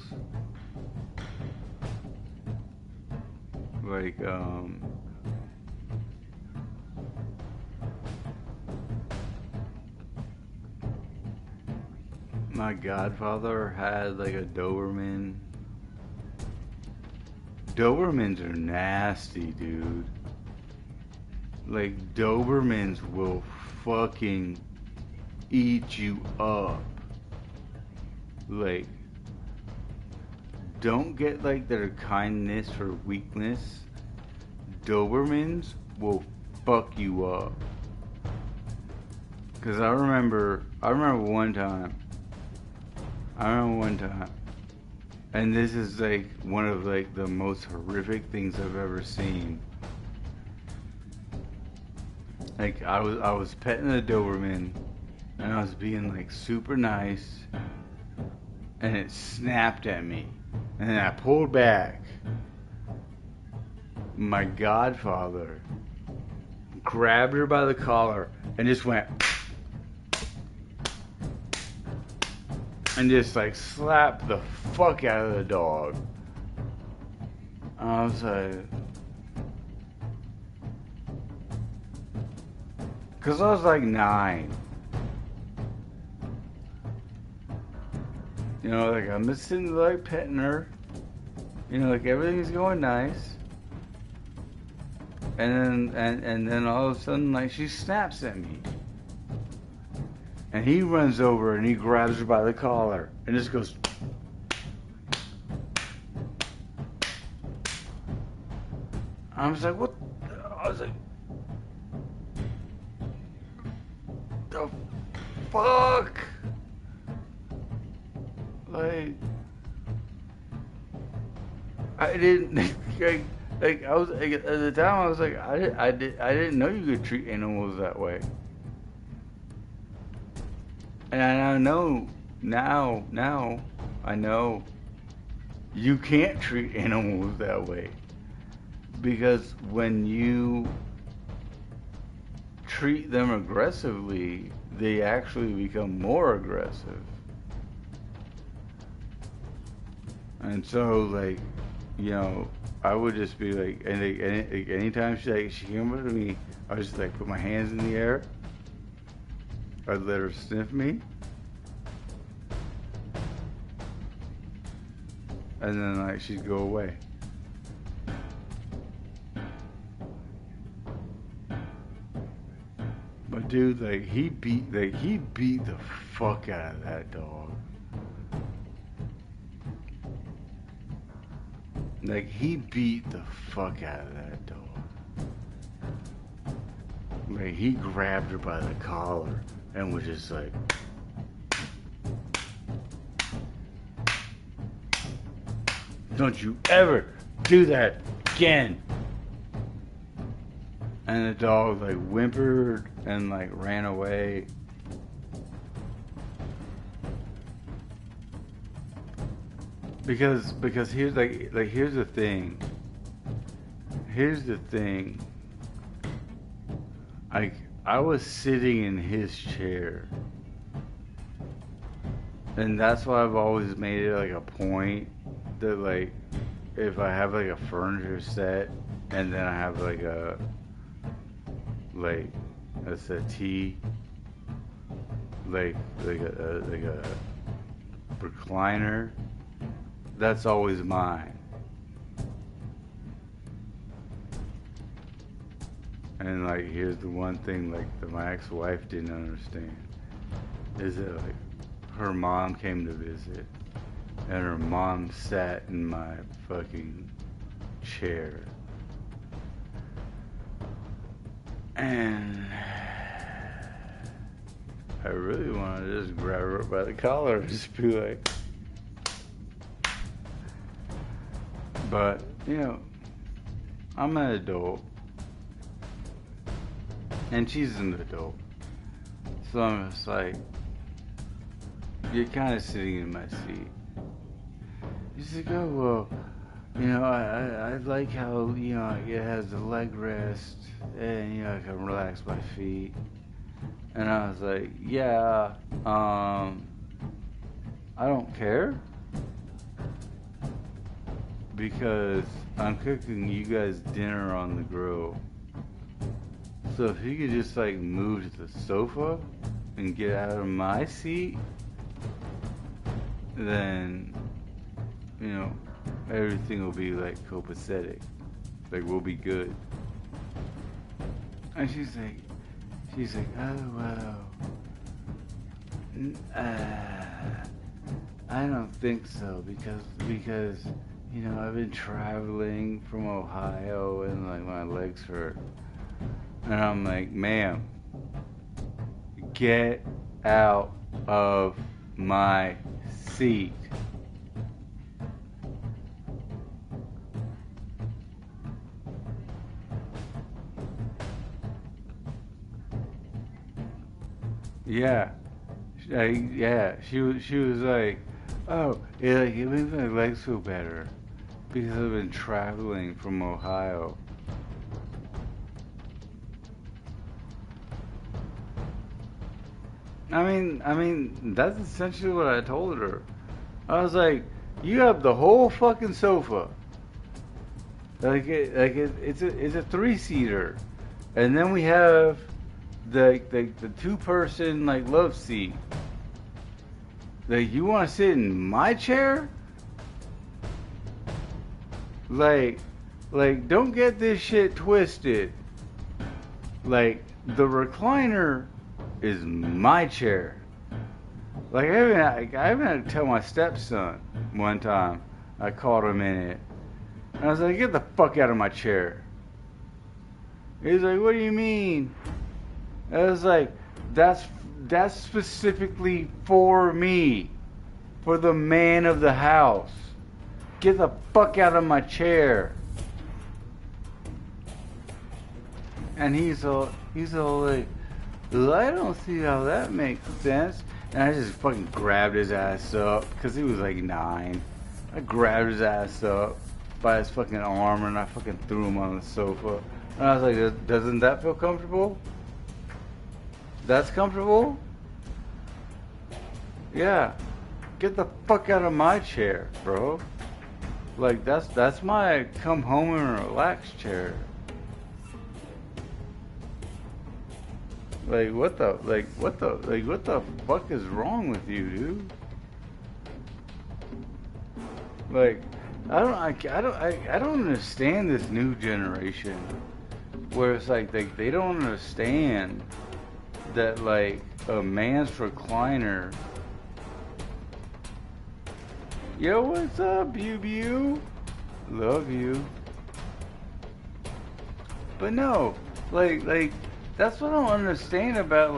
Like, my godfather had like a Doberman. Dobermans are nasty, dude. Like, Dobermans will fucking eat you up. Like, don't get like their kindness for weakness. Dobermans will fuck you up. Cause I remember one time, and this is like one of like the most horrific things I've ever seen. Like, I was petting the Doberman, and I was being like super nice, and it snapped at me, and then I pulled back. My godfather grabbed her by the collar and just went and just like slapped the fuck out of the dog. I was like, cause I was like 9. You know, like I'm just sitting there like petting her. You know, like everything's going nice. And then all of a sudden, like, she snaps at me. And he runs over and he grabs her by the collar and just goes. I was like, what? I was like, the fuck? Like, I didn't. Like I was at the time, I was like, I didn't know you could treat animals that way. And I know now I know you can't treat animals that way, because when you treat them aggressively, they actually become more aggressive. And so, like, you know, I would just be like, and anytime she came up to me, I would just like put my hands in the air. I'd let her sniff me, and then like she'd go away. But dude, like he beat the fuck out of that dog. Like, he beat the fuck out of that dog. Like, he grabbed her by the collar and was just like, don't you ever do that again. And the dog, like, whimpered and, like, ran away. Because here's here's the thing. Like, I was sitting in his chair, and that's why I've always made it like a point that, like, if I have like a furniture set and then I have like a settee, like a recliner, that's always mine. And like, here's the one thing like that my ex-wife didn't understand, is that like her mom came to visit and her mom sat in my fucking chair. And I really want to just grab her by the collar and just be like, but, you know, I'm an adult, and she's an adult, so I'm just like, you're kind of sitting in my seat. She's like, oh, well, you know, I like how, you know, it has the leg rest, and, you know, I can relax my feet. And I was like, yeah, I don't care. Because I'm cooking you guys dinner on the grill. So if you could just like move to the sofa and get out of my seat, then, you know, everything will be like copacetic. Like we'll be good. And she's like, oh wow. I don't think so because you know, I've been traveling from Ohio and like my legs hurt. And I'm like, ma'am, get out of my seat. Yeah. She was like, oh, it makes my legs feel better because I've been traveling from Ohio. I mean, that's essentially what I told her. I was like, you have the whole fucking sofa. It's a 3-seater, and then we have the 2-person like love seat. Like, you want to sit in my chair? Like, don't get this shit twisted. Like, the recliner is my chair. Like, I even had to tell my stepson one time. I caught him in it. And I was like, get the fuck out of my chair. He's like, what do you mean? I was like, that's specifically for me. For the man of the house. Get the fuck out of my chair. And he's all like, well, I don't see how that makes sense. And I just fucking grabbed his ass up, because he was like 9. I grabbed his ass up by his fucking arm and I fucking threw him on the sofa. And I was like, doesn't that feel comfortable? That's comfortable? Yeah. Get the fuck out of my chair, bro. Like, that's my come home and relax chair. Like, what the fuck is wrong with you, dude? Like, I don't understand this new generation where it's like they don't understand that like a man's recliner. Yo, what's up, Bew? Love you. But no, like that's what I don't understand about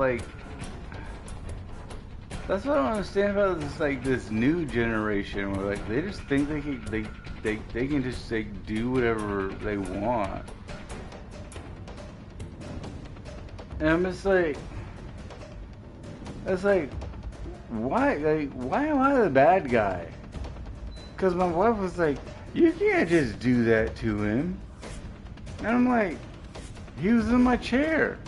that's what I don't understand about this this new generation where like they just think they can just like do whatever they want. And I'm just like, it's like, why am I the bad guy? Because my wife was like, you can't just do that to him. And I'm like, he was in my chair.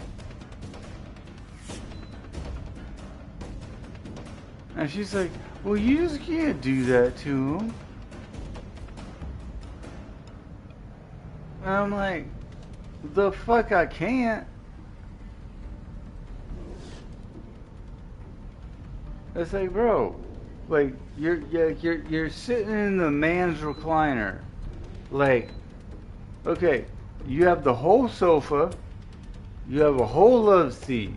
And she's like, well, you just can't do that to him. And I'm like, the fuck I can't. It's like, bro, like you're sitting in the man's recliner. Like, okay, you have the whole sofa, you have a whole love seat,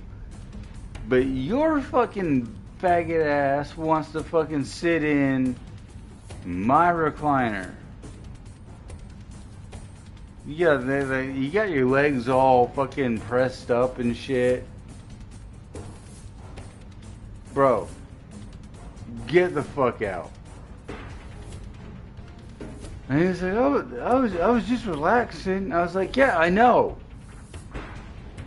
but your fucking faggot ass wants to fucking sit in my recliner. You got your legs all fucking pressed up and shit. Bro, get the fuck out. And he was like, oh, I was just relaxing. I was like, yeah, I know.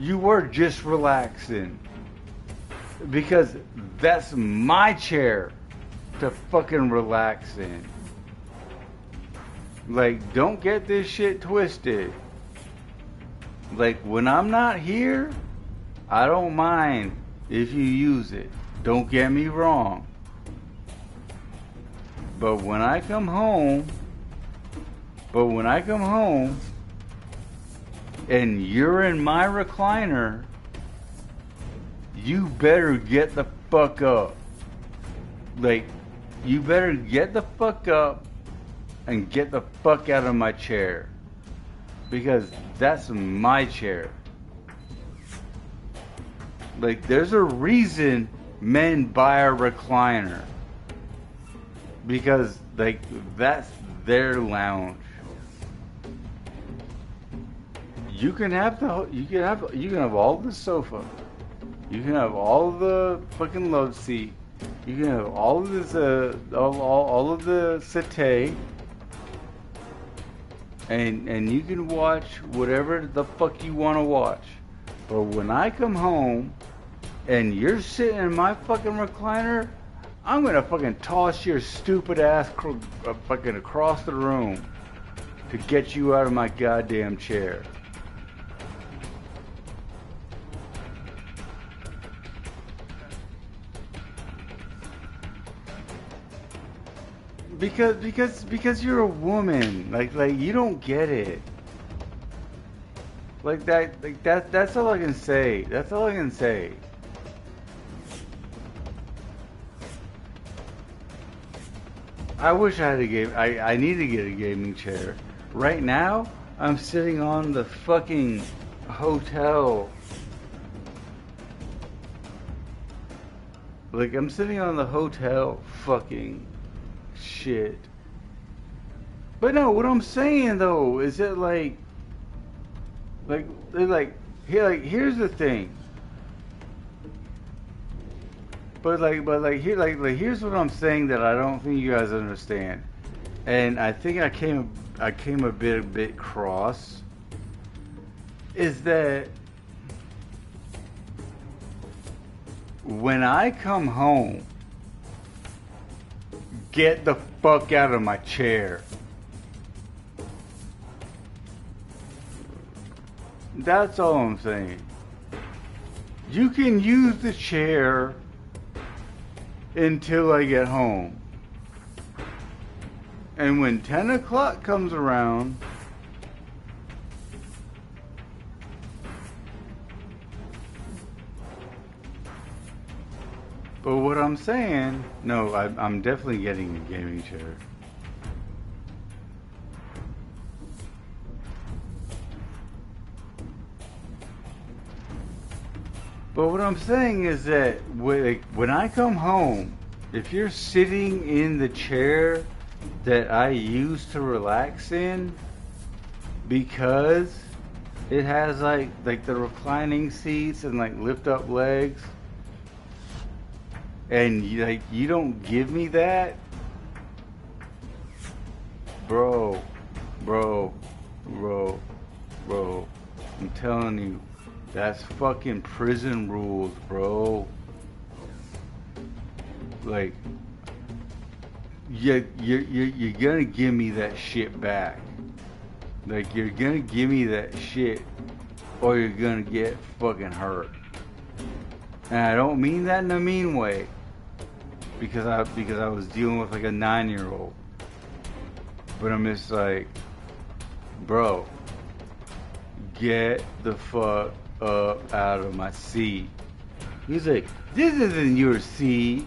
You were just relaxing. Because that's my chair to fucking relax in. Like, don't get this shit twisted. Like, when I'm not here, I don't mind if you use it. Don't get me wrong. But when I come home, and you're in my recliner, you better get the fuck up. Like, you better get the fuck up and get the fuck out of my chair. Because that's my chair. Like, there's a reason men buy a recliner. Because, like, that's their lounge. You can have all the sofa. You can have all the fucking love seat. You can have all of this, all of the settee. And you can watch whatever the fuck you want to watch. But when I come home and you're sitting in my fucking recliner, I'm gonna fucking toss your stupid ass fucking across the room to get you out of my goddamn chair. Because you're a woman. Like you don't get it. That's all I can say. That's all I can say. I wish I had a game. I need to get a gaming chair. Right now, I'm sitting on the fucking hotel. Like, I'm sitting on the hotel fucking shit. But no, what I'm saying though is that here's the thing. But here's what I'm saying that I don't think you guys understand, and I think I came a bit cross. Is that when I come home, get the fuck out of my chair. That's all I'm saying. You can use the chair until I get home. And when 10 o'clock comes around, but what I'm saying, no, I'm definitely getting a gaming chair. But what I'm saying is that when I come home, if you're sitting in the chair that I use to relax in, because it has like the reclining seats and like lift up legs, and you don't give me that, bro, I'm telling you, that's fucking prison rules, bro. Like, you're gonna give me that shit back. Like, you're gonna give me that shit, or you're gonna get fucking hurt. And I don't mean that in a mean way, because I was dealing with like a 9-year-old. But I'm just like, bro, get the fuck up out of my seat. He's like, this isn't your seat.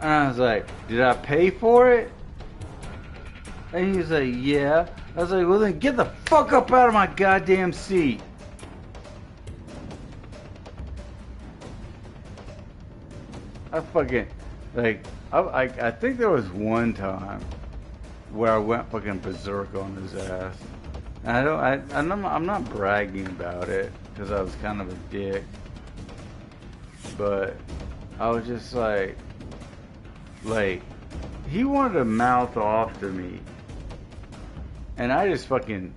And I was like, did I pay for it? And he was like, yeah. I was like, well then get the fuck up out of my goddamn seat. I fucking, like, I think there was one time where I went fucking berserk on his ass. And I'm not bragging about it, because I was kind of a dick. But I was just like, he wanted to mouth off to me. And I just fucking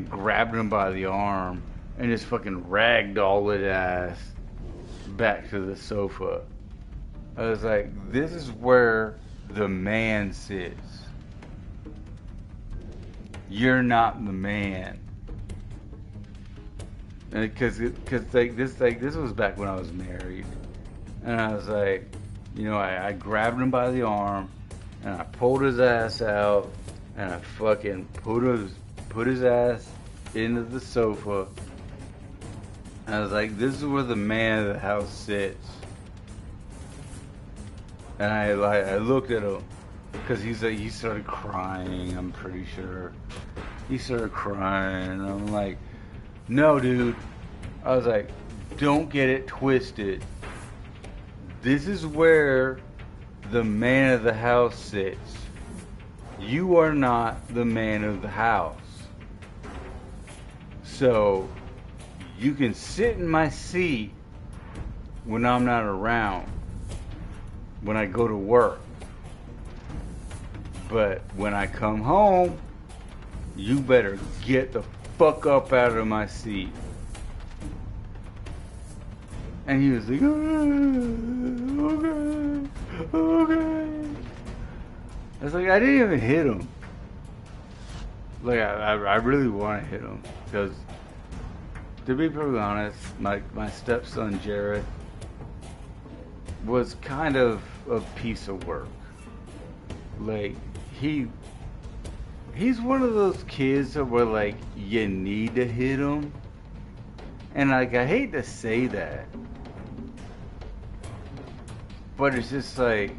grabbed him by the arm and just fucking ragdolled his ass back to the sofa. I was like, this is where the man sits. You're not the man. Because this was back when I was married, and I was like, You know, I grabbed him by the arm and I pulled his ass out and I fucking put his ass into the sofa. And I was like, this is where the man of the house sits. And I looked at him because he started crying. I'm pretty sure he started crying. And I'm like, no, dude. I was like, don't get it twisted. This is where the man of the house sits. You are not the man of the house. So, you can sit in my seat when I'm not around, when I go to work. But when I come home, you better get the fuck up out of my seat. And he was like, okay. I was like, I didn't even hit him. Like, I really want to hit him. Because, to be perfectly honest, my stepson, Jared, was kind of a piece of work. Like, he's one of those kids that were like, you need to hit him. And like, I hate to say that, but it's just like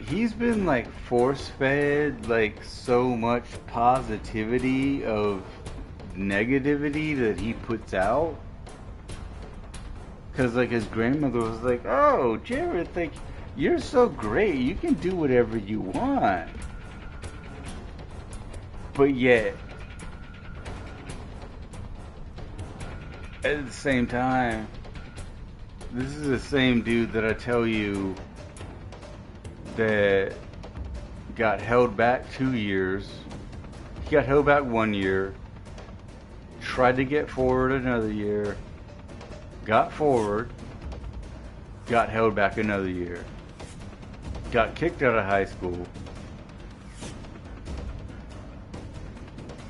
he's been like force fed like so much positivity of negativity that he puts out. Cause like his grandmother was like, oh, Jared, like, you're so great, you can do whatever you want. But yet, at the same time, this is the same dude that I tell you that got held back 2 years. He got held back 1 year, tried to get forward another year, got forward, got held back another year, got kicked out of high school,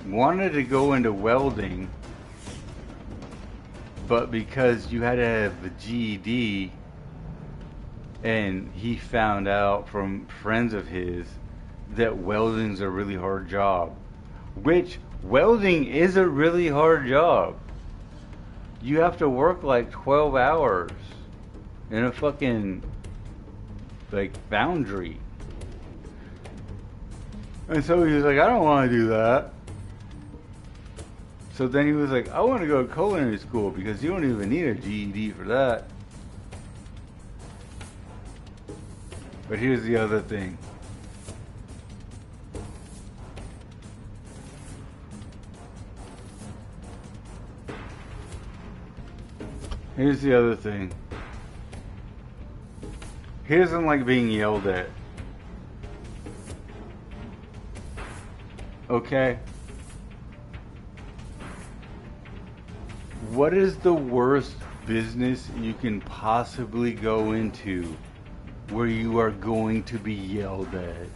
wanted to go into welding, but because you had to have the GED, and he found out from friends of his that welding's a really hard job, which welding is a really hard job. You have to work like 12 hours in a fucking like foundry. And so he was like, I don't want to do that. So then he was like, I want to go to culinary school because you don't even need a GED for that. But here's the other thing. Here's the other thing. He doesn't like being yelled at. Okay? What is the worst business you can possibly go into where you are going to be yelled at?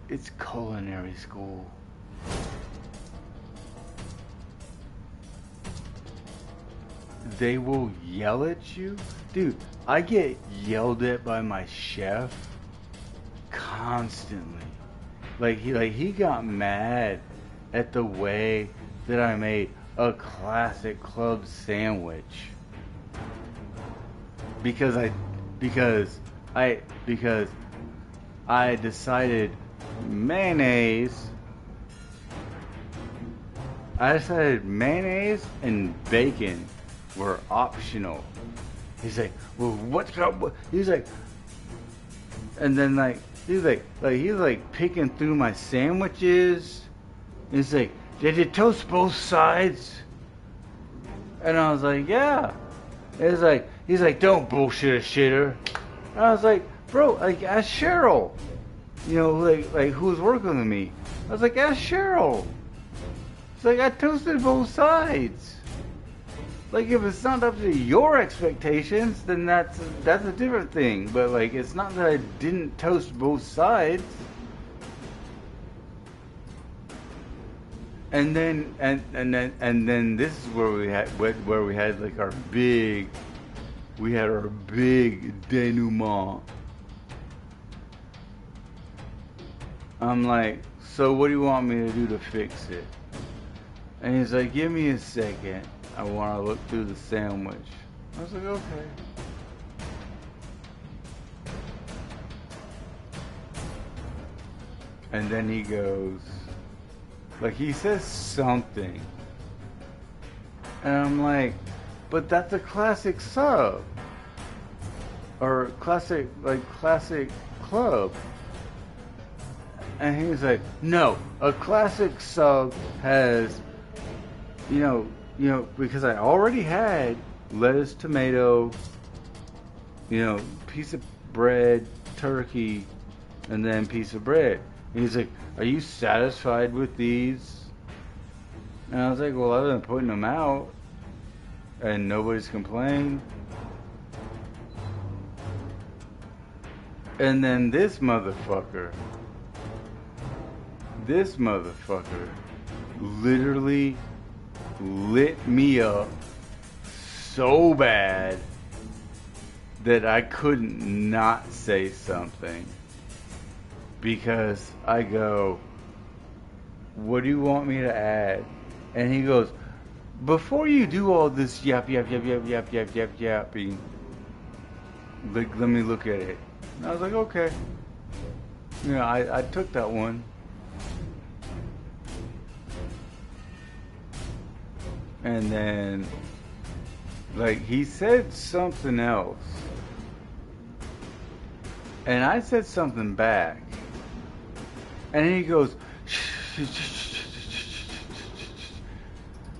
It's culinary school. They will yell at you? Dude, I get yelled at by my chef constantly. Like he got mad at the way that I made a classic club sandwich. Because I decided mayonnaise and bacon were optional. He's like, well, what's up? He's like, and then like he's like picking through my sandwiches. He's like, did you toast both sides? And I was like, yeah. He's like, don't bullshit a shitter. And I was like, bro, like, ask Cheryl. You know, like who's working with me? I was like, ask Cheryl. It's like, I toasted both sides. Like, if it's not up to your expectations, then that's a different thing. But like, it's not that I didn't toast both sides. And then this is where we had like our big denouement. I'm like, so what do you want me to do to fix it? And he's like, give me a second. I want to look through the sandwich. I was like, okay. And then he goes, like he says something. And I'm like, but that's a classic sub. Or classic club. And he's like, no, a classic sub has, you know, because I already had lettuce, tomato, piece of bread, turkey, and then piece of bread. And he's like, are you satisfied with these? And I was like, well, I've been putting them out, and nobody's complained. And then this motherfucker literally lit me up so bad that I couldn't not say something. Because I go, what do you want me to add? And he goes, before you do all this yapping, let me look at it. And I was like, okay. I took that one. And then, like, he said something else. And I said something back. And he goes,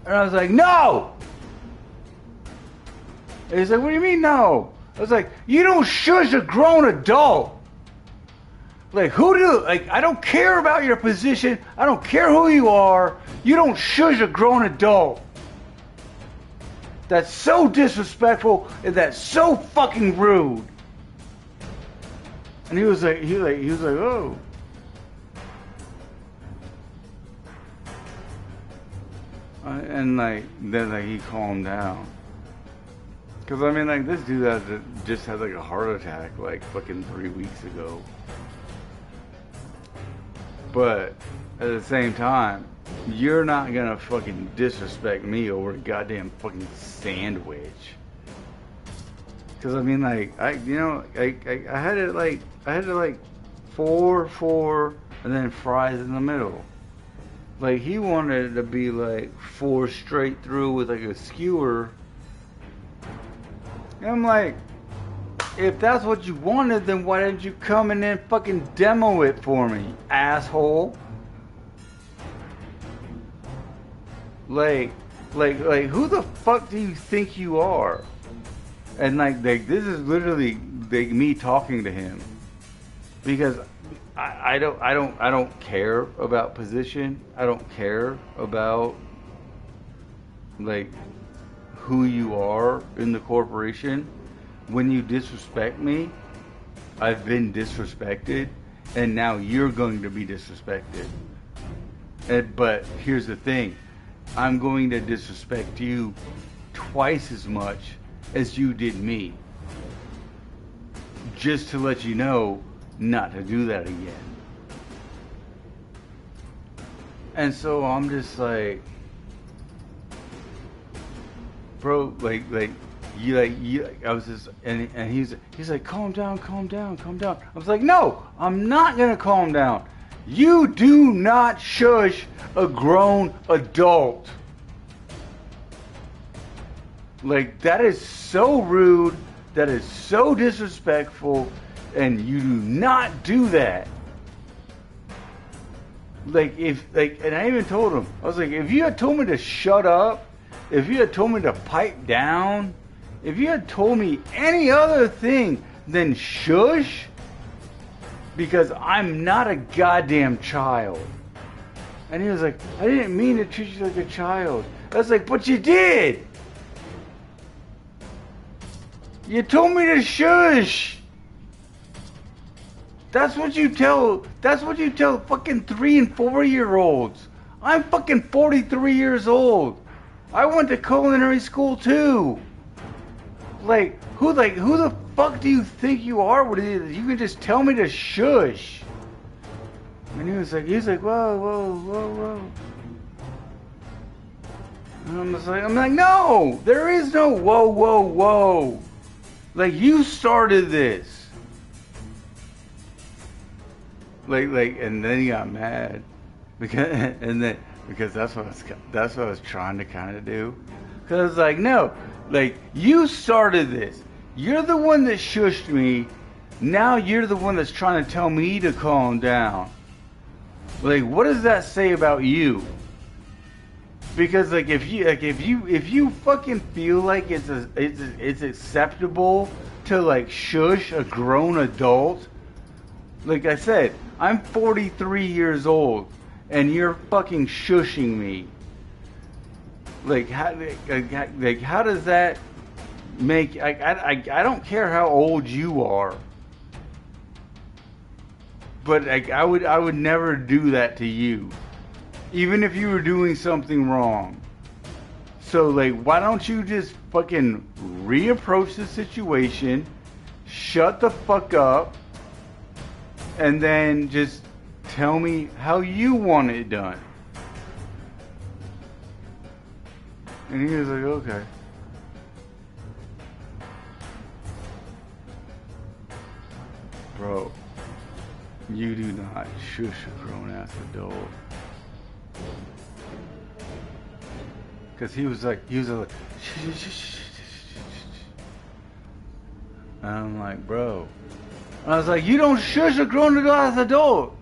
and I was like, no! And he's like, what do you mean, no? I was like, you don't shush a grown adult. Like, I don't care about your position. I don't care who you are. You don't shush a grown adult. That's so disrespectful and that's so fucking rude. And he was like, oh. And then he calmed down. Cause I mean, like, this dude just had like a heart attack like fucking 3 weeks ago. But at the same time, you're not gonna fucking disrespect me over a goddamn fucking sandwich. Cause I mean, like, I had it like 4, and then fries in the middle. Like, he wanted it to be like 4 straight through with like a skewer. And I'm like, if that's what you wanted, then why didn't you come and then fucking demo it for me, asshole? Like, who the fuck do you think you are? And like this is literally like me talking to him, because I don't care about position. I don't care about like who you are in the corporation. When you disrespect me, I've been disrespected, and now you're going to be disrespected. But here's the thing, I'm going to disrespect you twice as much as you did me. Just to let you know not to do that again. And so I'm just like, bro, I was just, and he's like, calm down. I was like, no, I'm not gonna calm down. You do not shush a grown adult. Like, that is so rude, that is so disrespectful, and you do not do that. Like, and I even told him, I was like, if you had told me to shut up, if you had told me to pipe down, if you had told me any other thing than shush, because I'm not a goddamn child. And he was like, I didn't mean to treat you like a child. I was like, but you did. You told me to shush. That's what you tell fucking 3 and 4 year olds. I'm fucking 43 years old. I went to culinary school too. Like who the fuck do you think you are? What is you can just tell me to shush. And he was like, whoa, whoa, whoa, whoa. And I'm like, no, there is no whoa, whoa, whoa. Like you started this. Like, and then he got mad because that's what I was trying to kind of do. Because I was like, no, like you started this. You're the one that shushed me. Now you're the one that's trying to tell me to calm down. Like, what does that say about you? Because like if you fucking feel like it's acceptable to like shush a grown adult, like I said, I'm 43 years old and you're fucking shushing me. Like how does that make? I don't care how old you are, but I would never do that to you, even if you were doing something wrong. So like, why don't you just fucking reapproach the situation, shut the fuck up, and then just tell me how you want it done. And he was like, okay. Bro, you do not shush a grown-ass adult. Because he was like, shh. And I'm like, bro. And I was like, you don't shush a grown-ass adult.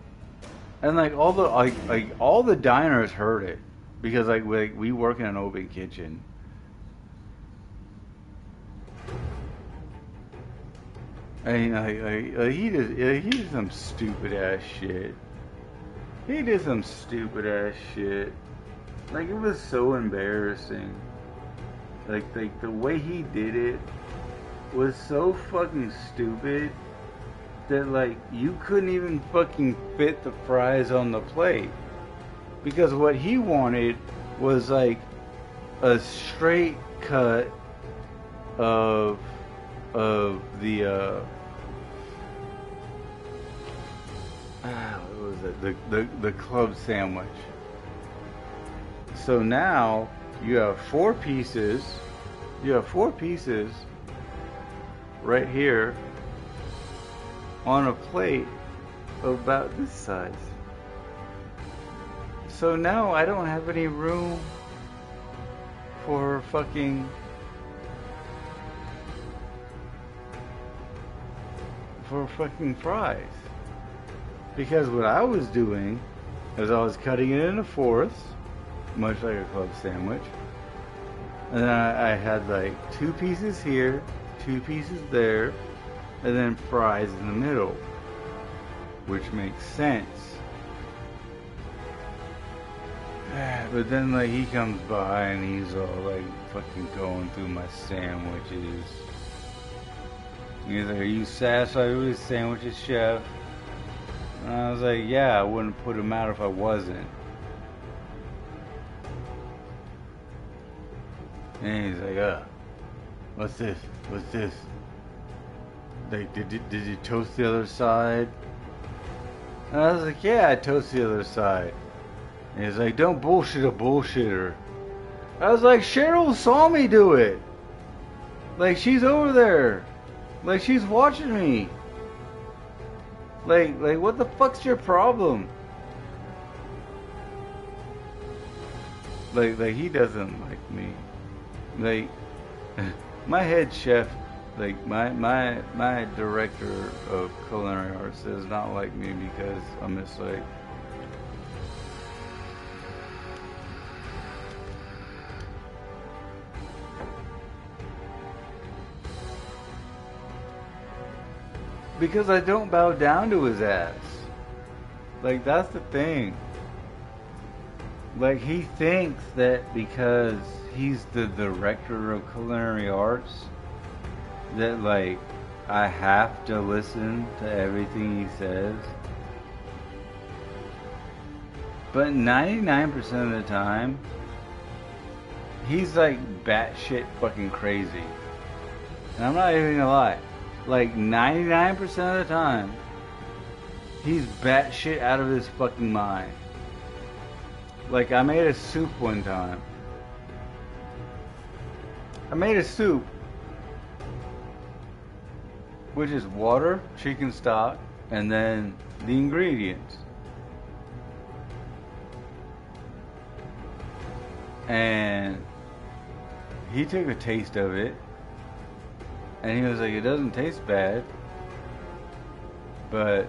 And like all the diners heard it. Because like we work in an open kitchen. And he did some stupid ass shit. He did some stupid ass shit. Like it was so embarrassing. Like the way he did it was so fucking stupid that like you couldn't even fucking fit the fries on the plate. Because what he wanted was like a straight cut of the what was it? The club sandwich. So now you have 4 pieces. You have 4 pieces right here on a plate about this size. So now I don't have any room for fucking fries. Because what I was doing is I was cutting it into 4ths, much like a club sandwich. And then I had like 2 pieces here, 2 pieces there, and then fries in the middle, which makes sense. But then like he comes by and he's all like fucking going through my sandwiches. He's like, are you satisfied with his sandwiches, chef? And I was like, yeah, I wouldn't put them out if I wasn't. And he's like, what's this? What's this? Like, did you toast the other side? And I was like, yeah, I toast the other side. And he's like, don't bullshit a bullshitter. I was like, Cheryl saw me do it. Like, she's over there. Like, she's watching me. Like, what the fuck's your problem? Like, he doesn't like me. Like, my head chef, like, my director of culinary arts does not like me because I'm just like, because I don't bow down to his ass. Like, that's the thing. Like, he thinks that because he's the director of culinary arts, that, like, I have to listen to everything he says. But 99% of the time, he's like batshit fucking crazy. And I'm not even gonna lie. Like 99% of the time, he's batshit out of his fucking mind. Like I made a soup one time. I made a soup, which is water, chicken stock, and then the ingredients. And he took a taste of it, and he was like, it doesn't taste bad, but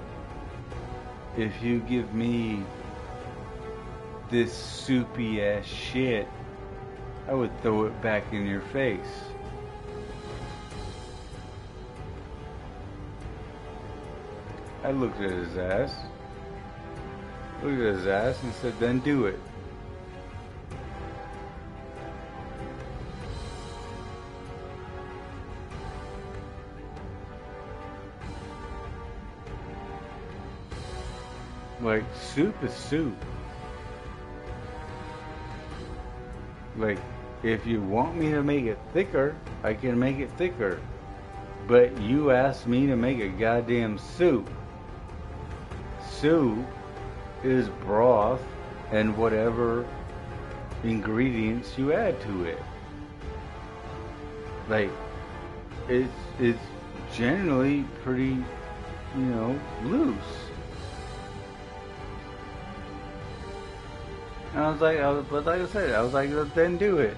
if you give me this soupy ass shit, I would throw it back in your face. I looked at his ass, and said, then do it. Like, soup is soup. Like, if you want me to make it thicker, I can make it thicker. But you asked me to make a goddamn soup. Soup is broth and whatever ingredients you add to it. Like, it's generally pretty, loose. And I was like, but like I said, I was like, then do it.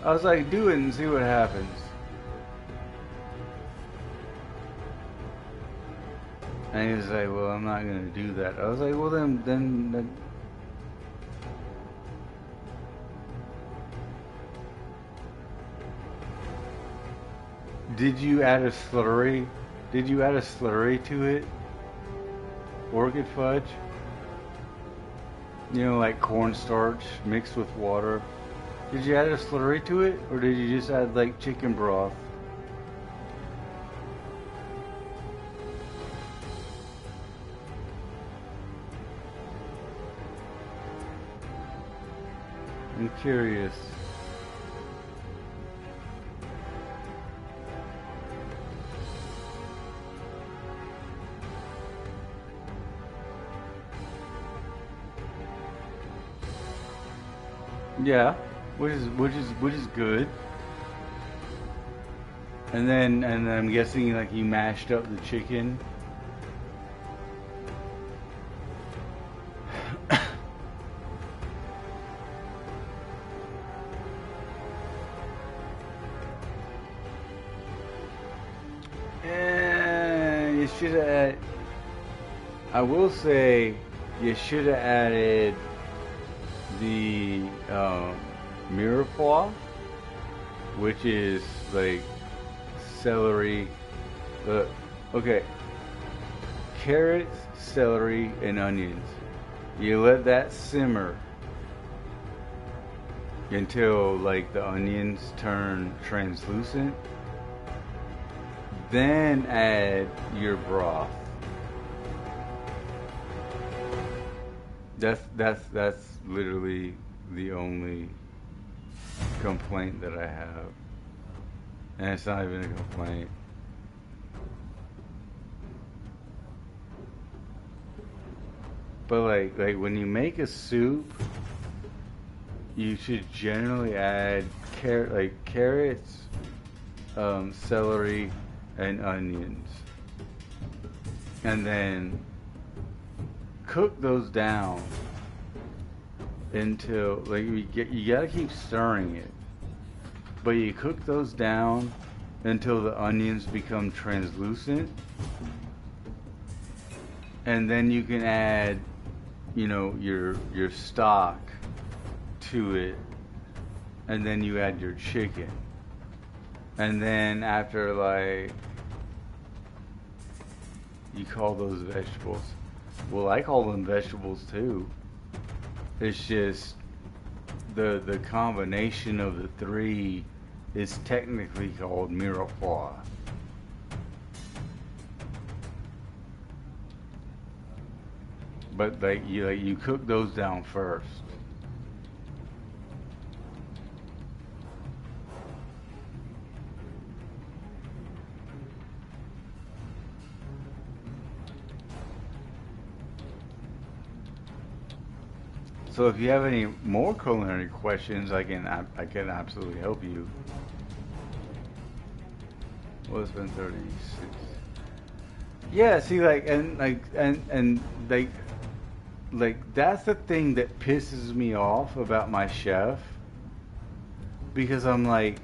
I was like, do it and see what happens. And he was like, well, I'm not gonna do that. I was like, well, then. Did you add a slurry? Did you add a slurry to it? Orchid fudge? Like cornstarch mixed with water. Did you add a slurry to it? Or did you just add like chicken broth? I'm curious. Yeah, which is good. And then I'm guessing like you mashed up the chicken. You should have. I will say you should have added the mirepoix, which is like celery. Okay, carrots, celery, and onions. You let that simmer until like the onions turn translucent. Then add your broth. That's literally the only complaint that I have, and it's not even a complaint. But like when you make a soup, you should generally add carrots, celery, and onions, and then cook those down until you gotta keep stirring it, but you cook those down until the onions become translucent, and then you can add your stock to it, and then you add your chicken, and then after you call those vegetables. Well, I call them vegetables too. It's just the combination of the three is technically called mirepoix. But like you cook those down first. So if you have any more culinary questions, I can absolutely help you. Well, it's been 36. Yeah, see, like that's the thing that pisses me off about my chef, because I'm like,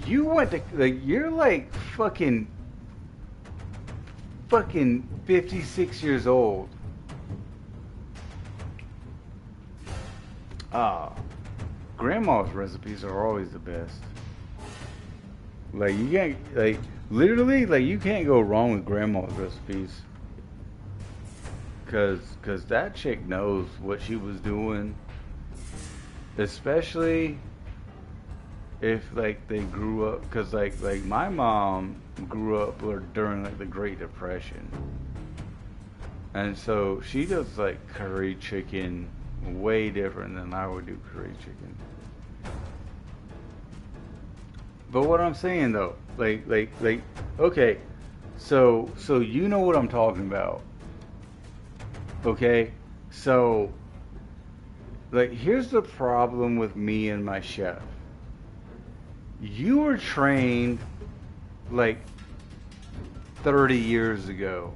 you went to you're like fucking 56 years old. Grandma's recipes are always the best. Like you can't, like literally, like you can't go wrong with grandma's recipes. Cause that chick knows what she was doing. Especially if like they grew up, cause like my mom grew up during like the Great Depression. And so she does like curry chicken way different than I would do curry chicken. But what I'm saying though, like, okay, so you know what I'm talking about, okay? So, like, here's the problem with me and my chef. You were trained like 30 years ago.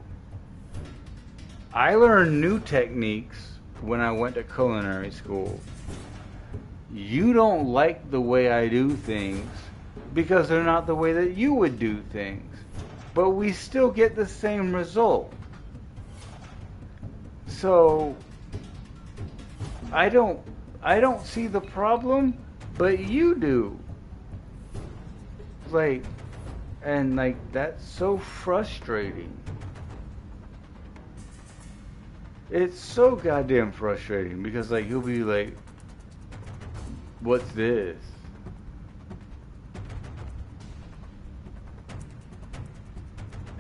I learned new techniques when I went to culinary school. You don't like the way I do things because they're not the way that you would do things, but we still get the same result. So I don't see the problem, but you do. Like, and like that's so frustrating. It's so goddamn frustrating because like you'll be like, what's this?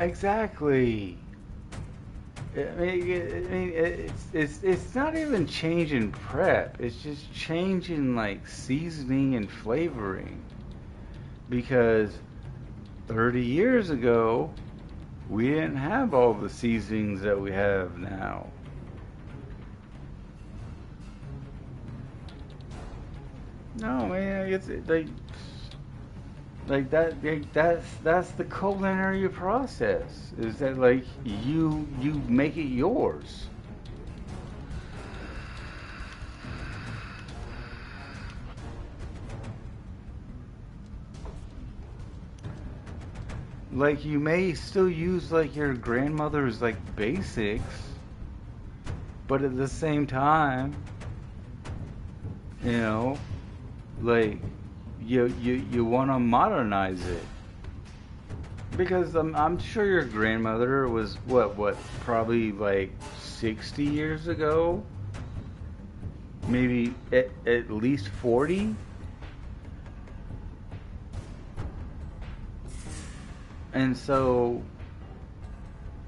Exactly. I mean, it's not even changing prep. It's just changing like seasoning and flavoring. Because 30 years ago, we didn't have all the seasonings that we have now. No, man, it's like that. That's the culinary process. Is that like you make it yours? Like you may still use like your grandmother's like basics, but at the same time, you know, like you want to modernize it, because I'm sure your grandmother was what probably like 60 years ago, maybe at least 40. And so,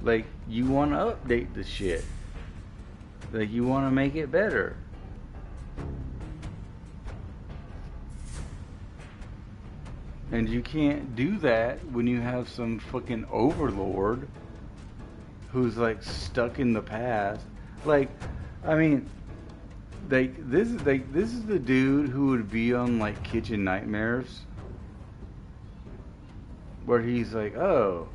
like, you want to update the shit. Like, you want to make it better. And you can't do that when you have some fucking overlord who's, like, stuck in the past. Like, I mean, this is the dude who would be on, like, Kitchen Nightmares, where he's like, oh,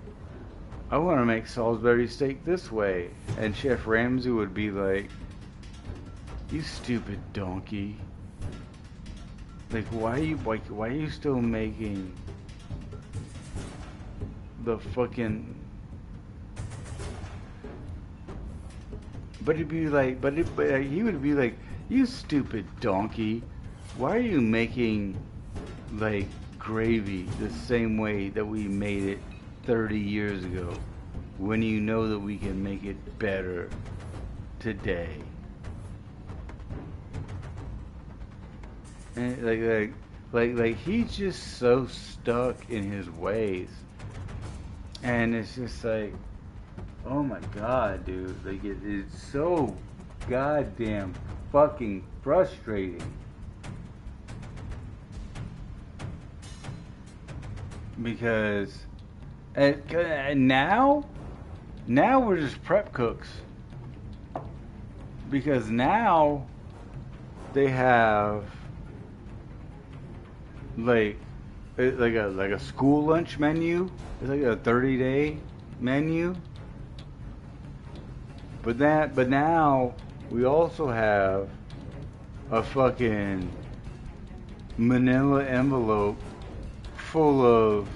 I want to make Salisbury steak this way. And Chef Ramsay would be like, you stupid donkey. Like, why are you still making the fucking... But he'd be like, but he would be like, you stupid donkey. Why are you making, like, gravy the same way that we made it 30 years ago, when you know that we can make it better today? And like he's just so stuck in his ways, and it's just like, oh my god, dude. Like, it's so goddamn fucking frustrating. Because now we're just prep cooks. Because now they have like a school lunch menu. It's like a 30-day menu. But now we also have a fucking manila envelope full of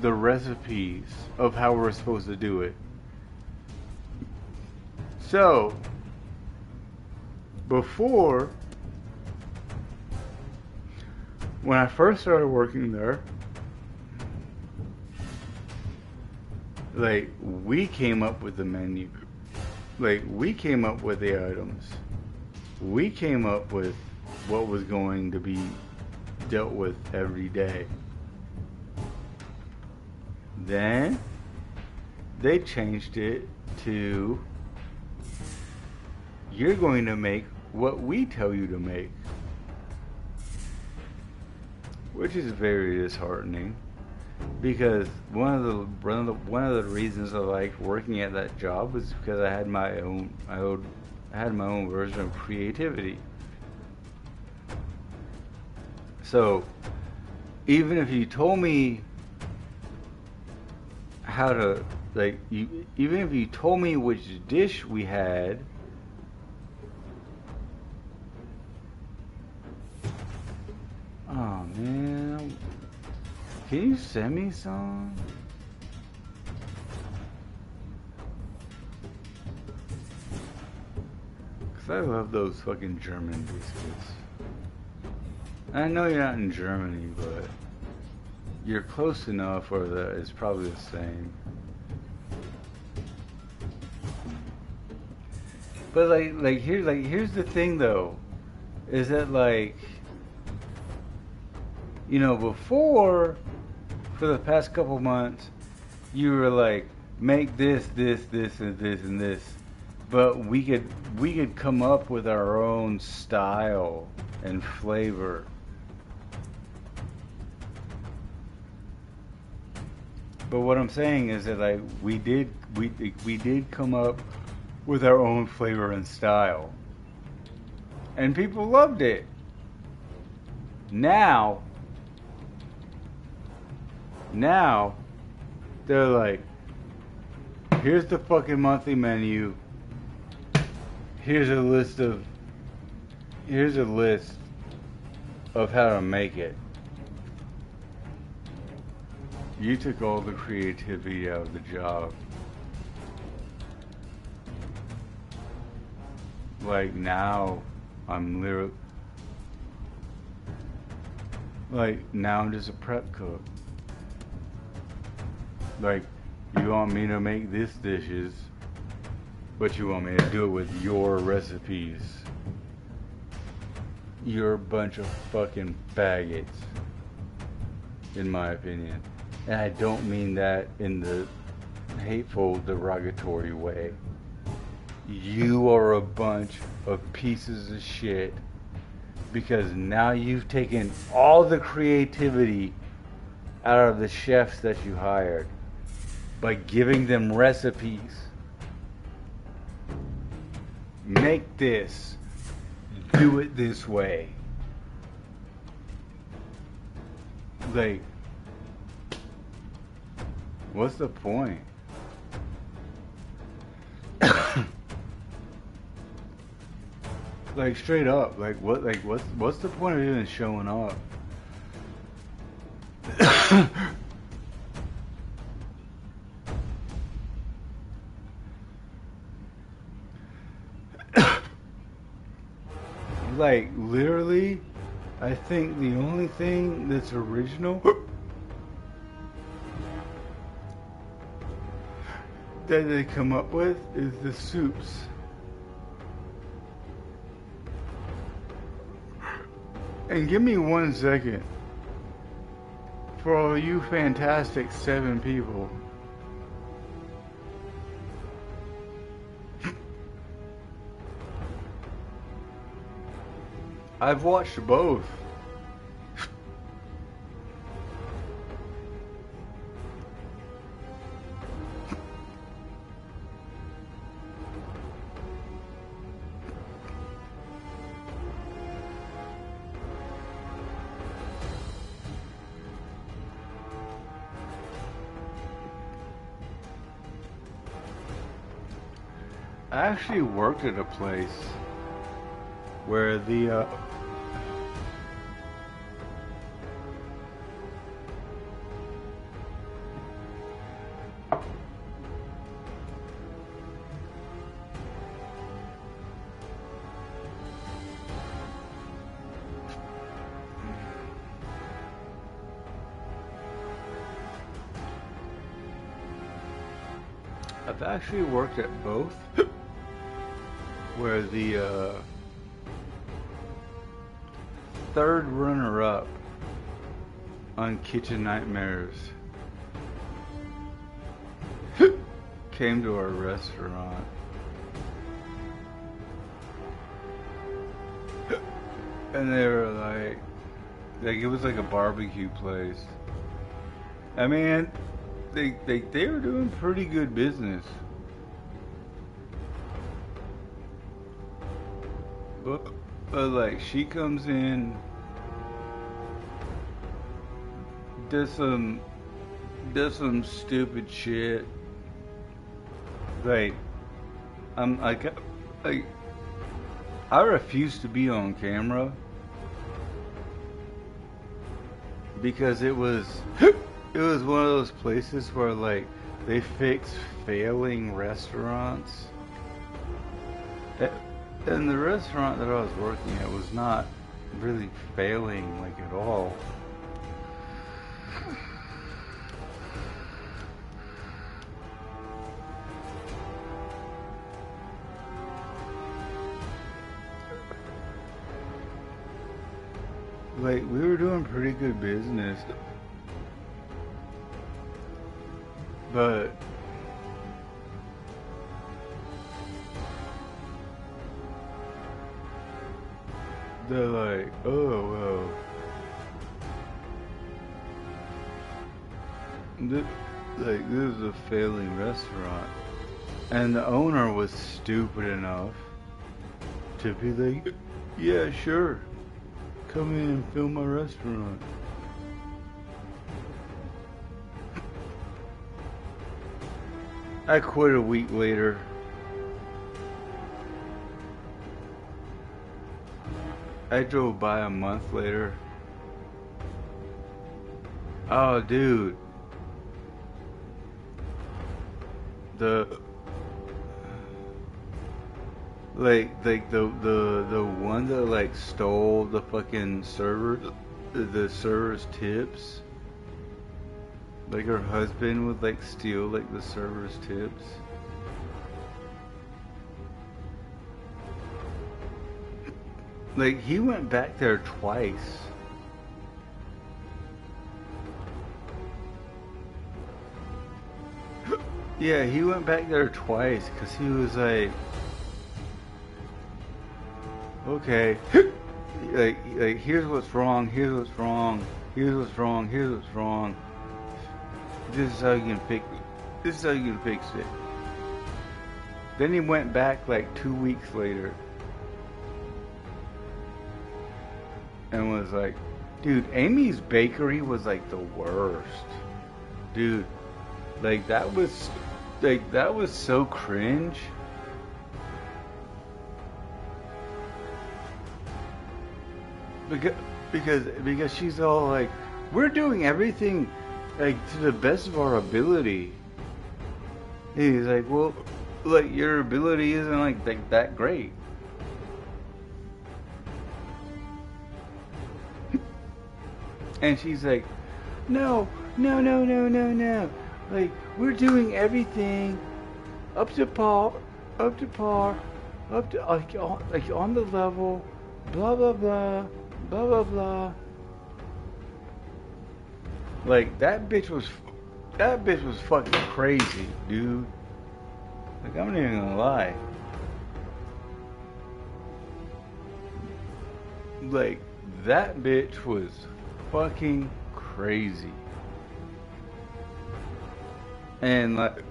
the recipes of how we're supposed to do it. So, before, when I first started working there, like, we came up with the menu. Like, we came up with the items. We came up with what was going to be dealt with every day. Then they changed it to, you're going to make what we tell you to make, which is very disheartening, because one of the reasons I liked working at that job was because I had my own version of creativity. So even if you told me how to, like, even if you told me which dish we had, oh man, can you send me some? Cause I love those fucking German biscuits. I know you're not in Germany, but you're close enough where that is probably the same. But here's the thing though, is that, like, you know, before, for the past couple months, you were like, make this, and this, and this, but we could come up with our own style and flavor. But what I'm saying is that, like, we did come up with our own flavor and style, and people loved it. Now they're like, here's the fucking monthly menu. Here's a list of how to make it. You took all the creativity out of the job. Like, now I'm literally, like, now I'm just a prep cook. Like, you want me to make these dishes, but you want me to do it with your recipes. You're a bunch of fucking faggots, in my opinion. And I don't mean that in the hateful, derogatory way. You are a bunch of pieces of shit, because now you've taken all the creativity out of the chefs that you hired by giving them recipes. Make this. Do it this way. Like, what's the point? Like, straight up, what's the point of even showing up? Like, literally, I think the only thing that's original that they come up with is the soups. And give me 1 second for all you fantastic 7 people. I've watched both. I actually worked at a place where the I've actually worked at both where the third runner-up on Kitchen Nightmares came to our restaurant. And they were like it was like a barbecue place. I mean, they were doing pretty good business. But like she comes in, does some stupid shit. Like I refuse to be on camera because it was one of those places where like they fix failing restaurants. And the restaurant that I was working at was not really failing like at all. Like we were doing pretty good business. But they're like, oh well, this is a failing restaurant, and the owner was stupid enough to be like, yeah, sure, come in and film my restaurant. I quit a week later. I drove by a month later. Oh, dude. The one that like stole the fucking the server's tips. Like her husband would like steal like the server's tips. Like he went back there twice. Yeah, he went back there twice because he was like, okay, like here's what's wrong, here's what's wrong, here's what's wrong, here's what's wrong. This is how you can fix it. This is how you can fix it. Then he went back like 2 weeks later and was like, dude, Amy's Bakery was like the worst. Dude, like that was so cringe. Because she's all like, we're doing everything like to the best of our ability. And he's like, well, like your ability isn't like that great. And she's like, no. Like we're doing everything up to par, up to like on the level, blah blah blah, blah blah blah. Like that bitch was fucking crazy, dude. Like I'm not even gonna lie. like, that bitch was fucking crazy. And like,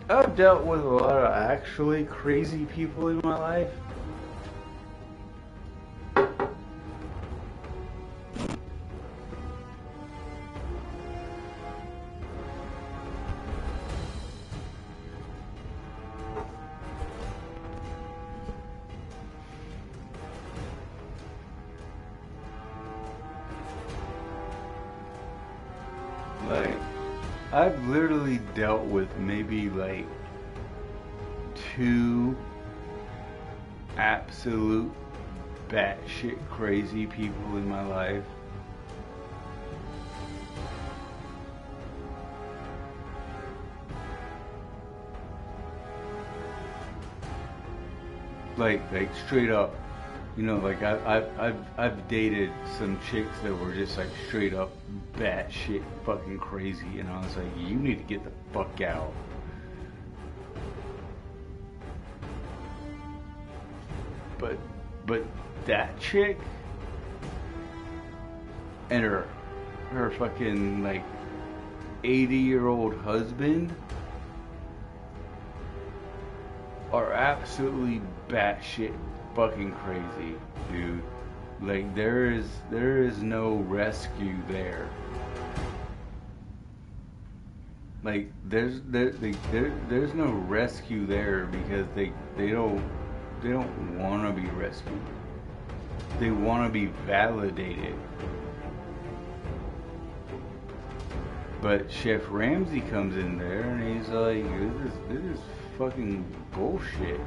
I've dealt with a lot of actually crazy people in my life. Like, I've literally dealt with maybe like 2 absolute batshit crazy people in my life. Like straight up, you know, like I've dated some chicks that were just like straight up batshit fucking crazy, and I was like, you need to get the fuck out. But that chick and her fucking like 80-year-old husband are absolutely batshit fucking crazy, dude. Like there is no rescue there. Like there's no rescue there because they don't want to be rescued. They want to be validated. But Chef Ramsay comes in there and he's like, this is fucking bullshit.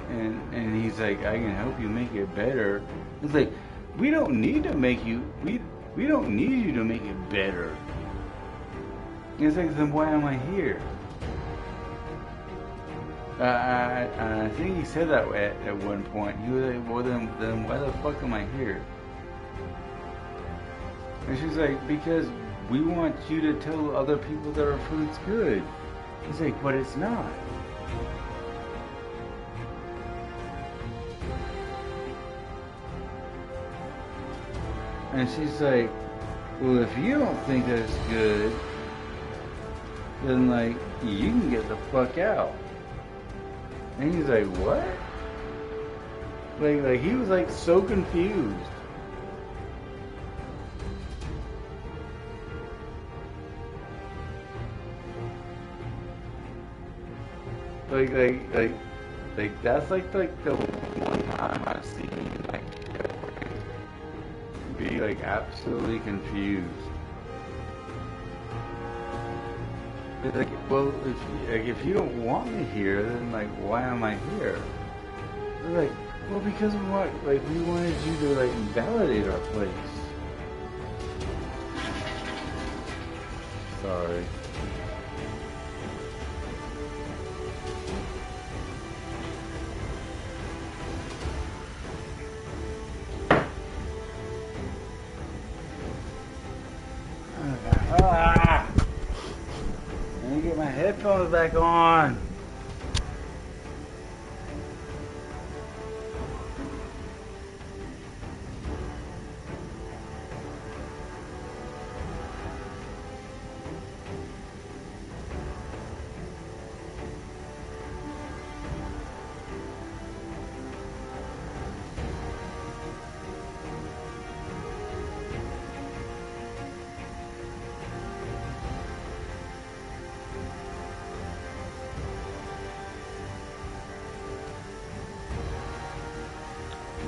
And he's like, I can help you make it better. It's like, we don't need to make you, we don't need you to make it better. It's like, then why am I here? I think he said that at one point. He was like, well then why the fuck am I here? And she's like, because we want you to tell other people that our food's good. He's like, but it's not. And she's like, well, if you don't think that it's good, then like, you can get the fuck out. And he's like, what? Like he was like so confused. Like that's like the one time I've seen like be like absolutely confused. Like, well, if you don't want me here, then like, why am I here? They're like, well, because of what? Like, we wanted you to like validate our place. Sorry. Ah! Let me get my headphones back on.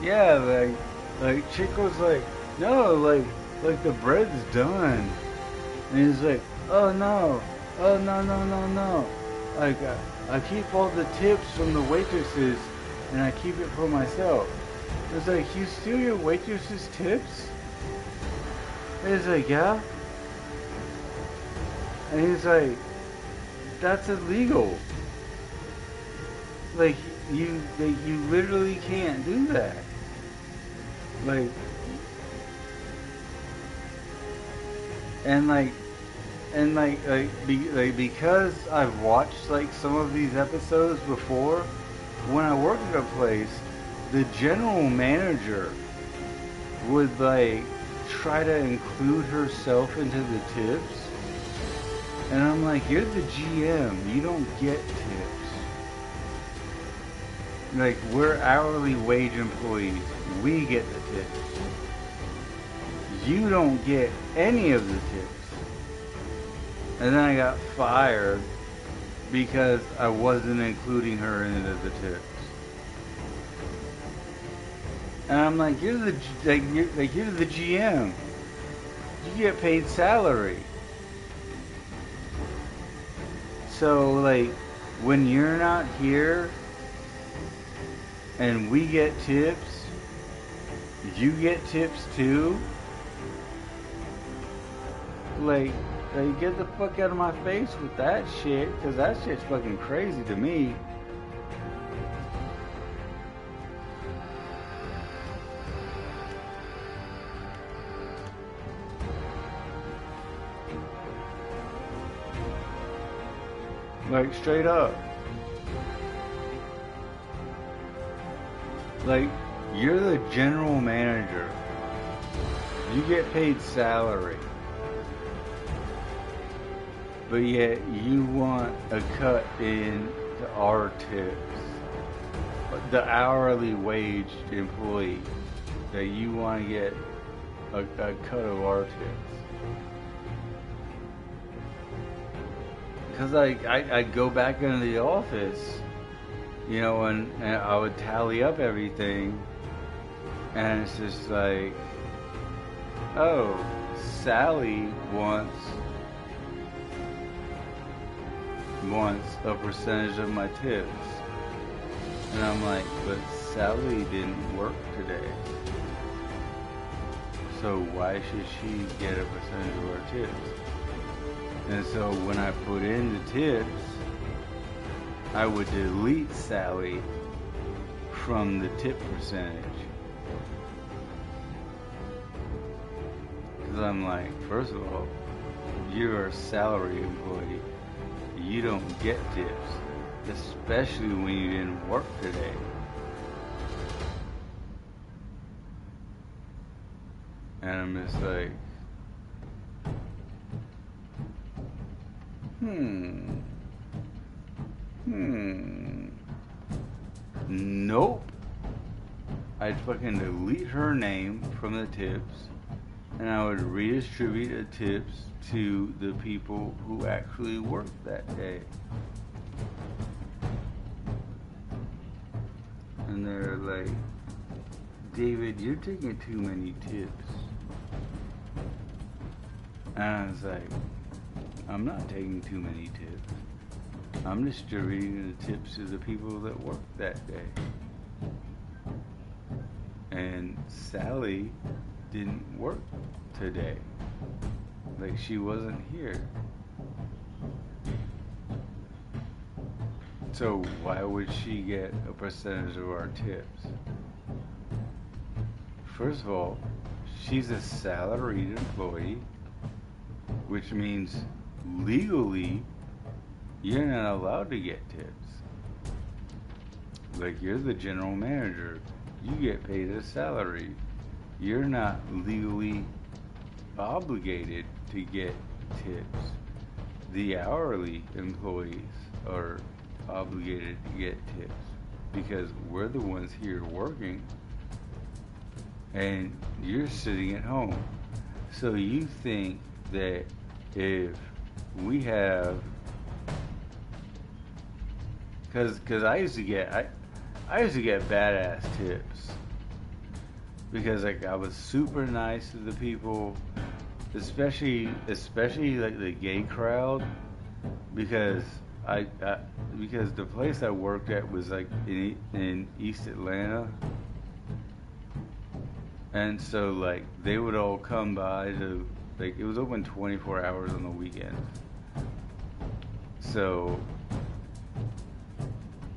Yeah, like chick was like, no, like the bread's done, and he's like, oh no, no. Like I keep all the tips from the waitresses, and I keep it for myself. It's like, you steal your waitresses' tips? And he's like, yeah. And he's like, that's illegal. Like you literally can't do that. Like, because I've watched like some of these episodes before, when I worked at a place, the general manager would like try to include herself into the tips, and I'm like, you're the GM, you don't get tips. Like, we're hourly wage employees, we get the tips. You don't get any of the tips. And then I got fired because I wasn't including her into the tips. And I'm like, you're the GM. You get paid salary. So like, when you're not here and we get tips, you get tips too. Like, get the fuck out of my face with that shit, because that shit's fucking crazy to me. Like, straight up. Like, you're the general manager. You get paid salary. But yet you want a cut in to our tips. The hourly wage employee, that you want to get a cut of our tips. Because I'd go back into the office, you know, and I would tally up everything, and it's just like, oh, Sally wants a percentage of my tips. And I'm like, but Sally didn't work today. So why should she get a percentage of our tips? And so when I put in the tips, I would delete Sally from the tip percentage. Because I'm like, first of all, you're a salary employee. You don't get tips, especially when you didn't work today. And I'm just like, nope. I'd fucking delete her name from the tips, and I would redistribute the tips to the people who actually worked that day. And they're like, David, you're taking too many tips. And I was like, I'm not taking too many tips. I'm distributing the tips to the people that worked that day. And Sally didn't work today. Like, she wasn't here. So why would she get a percentage of our tips? First of all, she's a salaried employee, which means legally you're not allowed to get tips. Like, you're the general manager. You get paid a salary. You're not legally obligated to get tips. The hourly employees are obligated to get tips because we're the ones here working and you're sitting at home. So you think that if we have, because I used to get badass tips because like I was super nice to the people, especially like the gay crowd, because because the place I worked at was like in East Atlanta, and so like they would all come by to, like, it was open 24 hours on the weekend. So,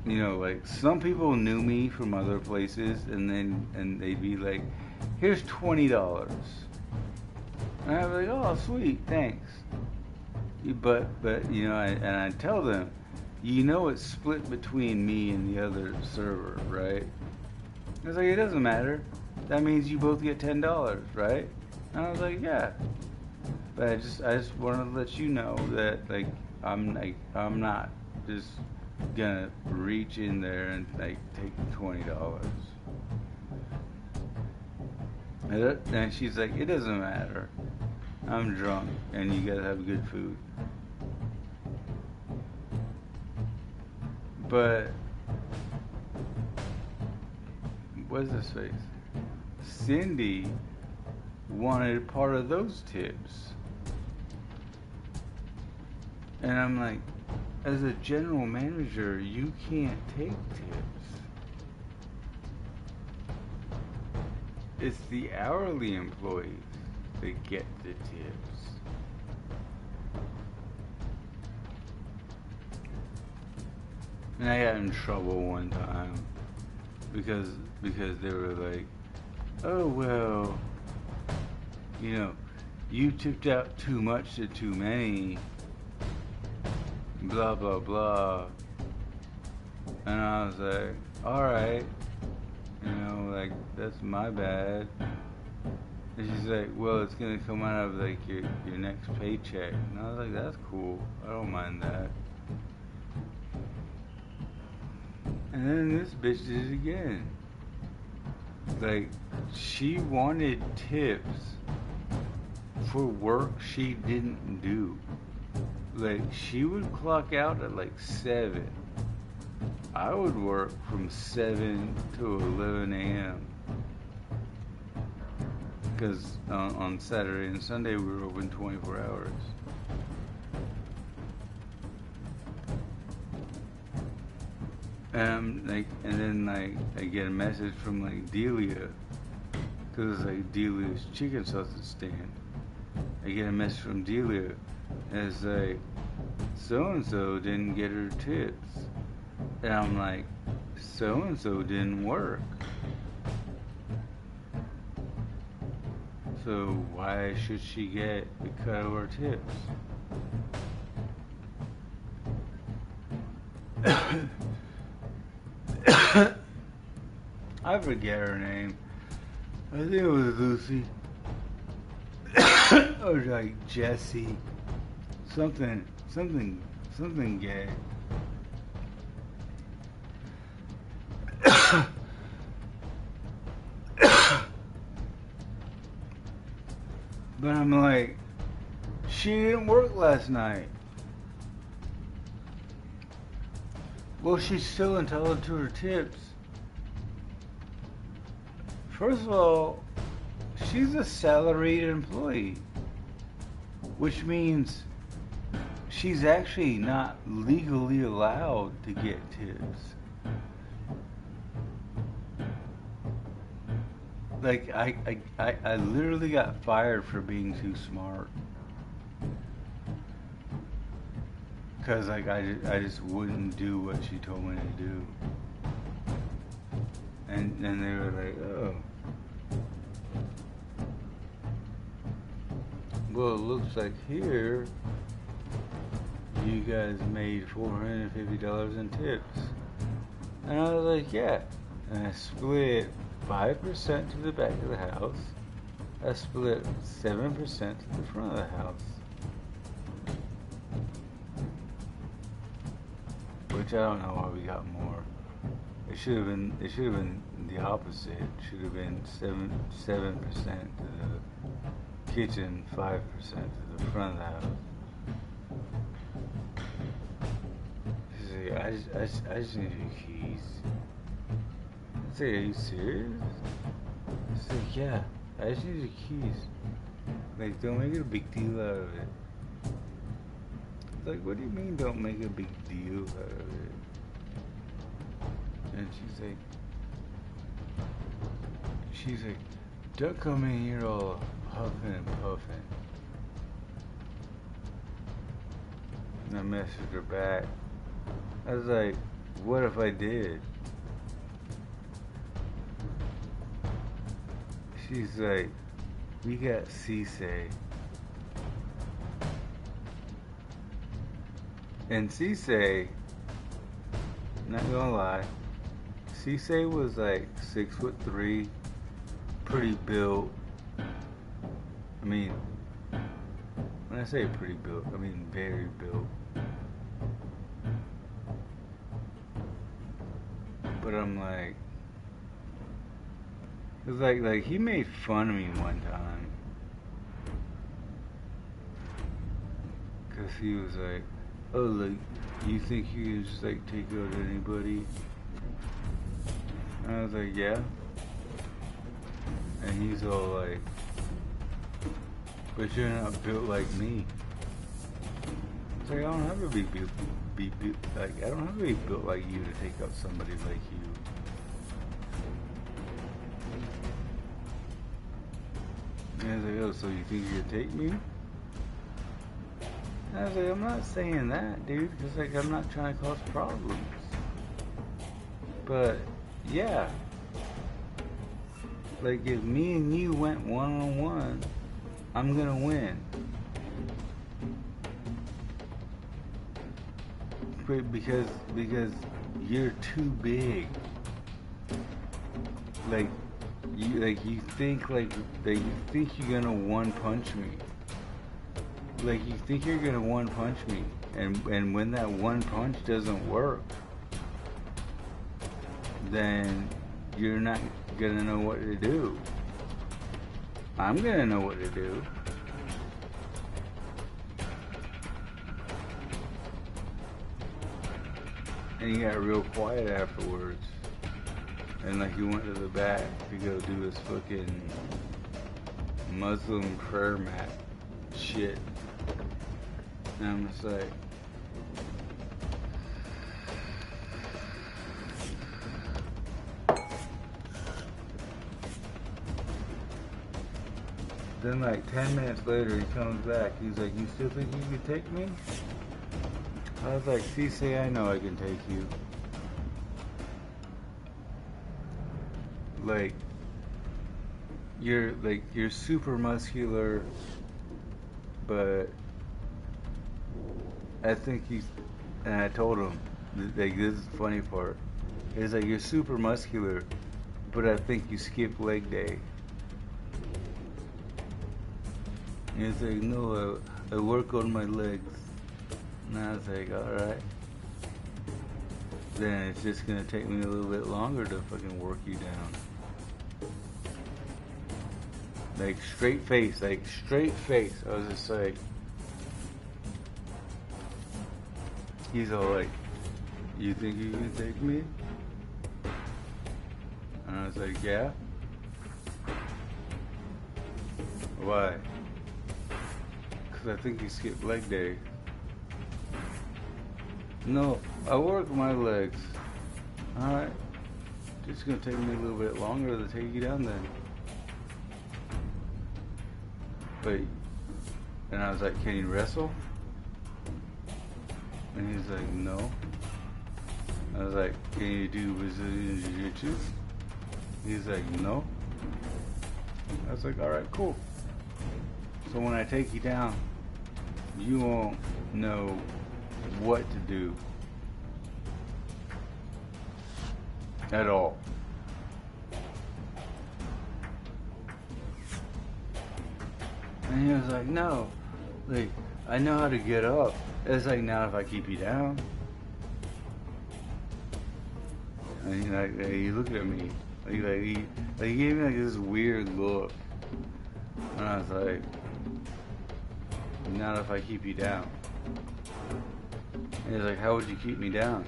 you know, like, some people knew me from other places, and they'd be like, here's $20. And I'd be like, oh, sweet, thanks. But you know, and I tell them, you know, it's split between me and the other server, right? I was like, it doesn't matter. That means you both get $10, right? And I was like, yeah. But I just wanted to let you know that like I'm not just gonna reach in there and like take $20. And she's like, it doesn't matter. I'm drunk and you gotta have good food. But what's his face? Cindy wanted part of those tips. And I'm like, as a general manager, you can't take tips. It's the hourly employees that get the tips. And I got in trouble one time because they were like, oh well, you know, you tipped out too much to too many, blah blah blah. And I was like, alright, you know, like that's my bad. And she's like, well, it's gonna come out of like your next paycheck. And I was like, that's cool, I don't mind that. And then this bitch did it again. Like, she wanted tips for work she didn't do. Like, she would clock out at like 7. I would work from 7 to 11 a.m. Because on Saturday and Sunday we were open 24 hours. And then I get a message from like Delia, cause it's like Delia's chicken sausage stand. I get a message from Delia, and it's like, so and so didn't get her tips, and I'm like, so and so didn't work. So why should she get a cut of her tips? I forget her name. I think it was Lucy. Or like Jessie. Something gay. But I'm like, she didn't work last night. Well, she's still entitled to her tips. First of all, she's a salaried employee, which means she's actually not legally allowed to get tips. Like, I literally got fired for being too smart. Cause like I just wouldn't do what she told me to do. And they were like, oh. Well, it looks like here you guys made $450 in tips. And I was like, yeah. And I split 5% to the back of the house. I split 7% to the front of the house. Which I don't know why we got more. It should have been the opposite. It should have been 7% to the kitchen, 5% to the front of the house. She's like, I just need your keys. I say, are you serious? I said, yeah, I just need your keys. Like, don't make it a big deal out of it. Like, what do you mean don't make a big deal out of it? And she's like, don't come in here all huffing and puffing. And I messaged her back. I was like, what if I did? She's like, we got Cisse. And Cisse, not gonna lie, Cisse was like 6'3", pretty built. I mean, when I say pretty built, I mean very built. But I'm like, it's like he made fun of me one time. Cause he was like, oh, like, you think you can just like take out anybody? And I was like, yeah. And he's all like, but you're not built like me. It's like, I don't have to be built like, I don't have to be built like you to take out somebody like you. And I was like, oh, so you think you can take me? And I was like, I'm not saying that, dude, because like, I'm not trying to cause problems. But, yeah. Like, if me and you went one-on-one, I'm gonna win. Because you're too big. Like you think you're gonna one punch me. Like you think you're gonna one punch me, and when that one punch doesn't work, then you're not gonna know what to do. I'm gonna know what to do. And he got real quiet afterwards. And like he went to the back to go do his fucking Muslim prayer mat shit. And I'm just like, then like 10 minutes later he comes back. He's like, you still think you can take me? I was like, Cisse, I know I can take you. Like you're super muscular, but I think he's, and I told him, like, this is the funny part. It's like, you're super muscular, but I think you skip leg day. And he's like, no, I work on my legs. And I was like, alright. Then it's just gonna take me a little bit longer to fucking work you down. Like straight face. I was just like, he's all like, you think you can take me? And I was like, yeah. Why? Because I think you skipped leg day. No, I work my legs. Alright. Just gonna take me a little bit longer to take you down then. But, and I was like, can you wrestle? And he's like, no. I was like, can you do Brazilian Jiu-Jitsu? He's like, no. I was like, alright, cool. So when I take you down, you won't know what to do at all. And he was like, no, like, I know how to get up. It's like, not if I keep you down. And he looked at me, he gave me like this weird look. And I was like, not if I keep you down. And he's like, how would you keep me down?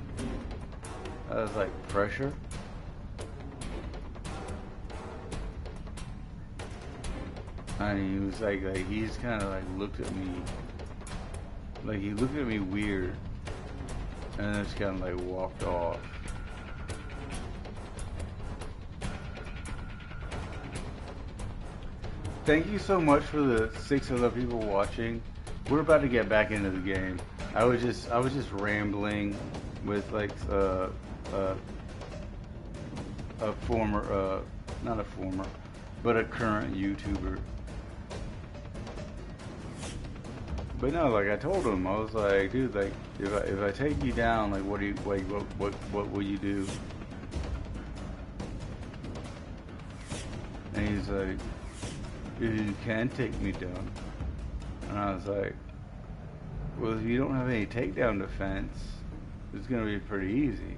I was like, pressure? And he was like he just kind of like looked at me, like he looked at me weird, and then just kind of like walked off. Thank you so much for the 6 other people watching. We're about to get back into the game. I was just rambling with like a former, not a former, but a current YouTuber. But no, like I told him, I was like, dude, like if I take you down, like what will you do? And he's like, you can take me down. And I was like, well, if you don't have any takedown defense, it's gonna be pretty easy.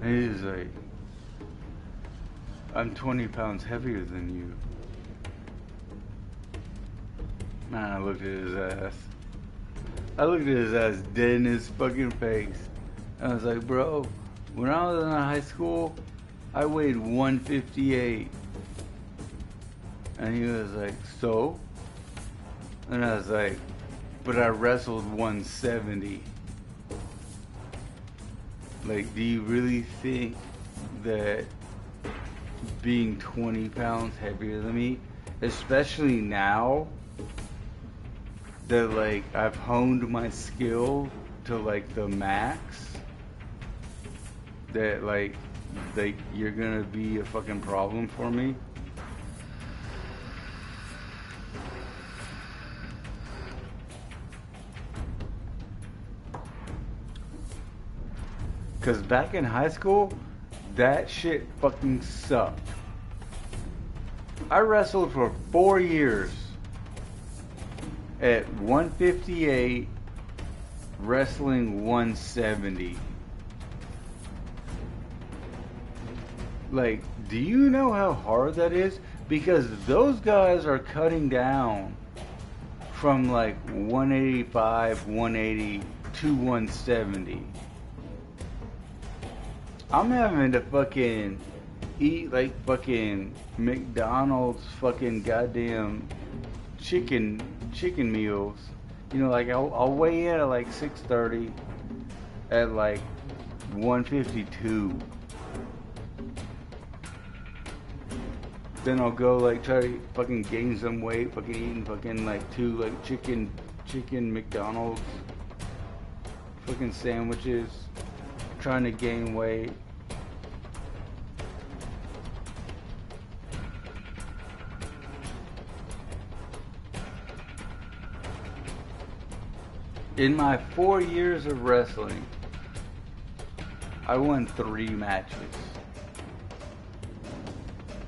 And he was like, I'm 20 pounds heavier than you. And I looked at his ass. I looked at his ass dead in his fucking face. And I was like, bro, when I was in high school, I weighed 158. And he was like, so? And I was like, but I wrestled 170. Like, do you really think that being 20 pounds heavier than me, especially now that, like, I've honed my skill to, like, the max, that, like, you're gonna be a fucking problem for me? Cause back in high school, that shit fucking sucked. I wrestled for 4 years at 158, wrestling 170. Like, do you know how hard that is? Because those guys are cutting down from like 185, 180 to 170. I'm having to fucking eat like fucking McDonald's fucking goddamn chicken meals. You know, like I'll weigh in at like 6:30 at like 152. Then I'll go like try to fucking gain some weight, fucking eating fucking like 2 like chicken McDonald's fucking sandwiches, trying to gain weight. In my 4 years of wrestling, I won 3 matches.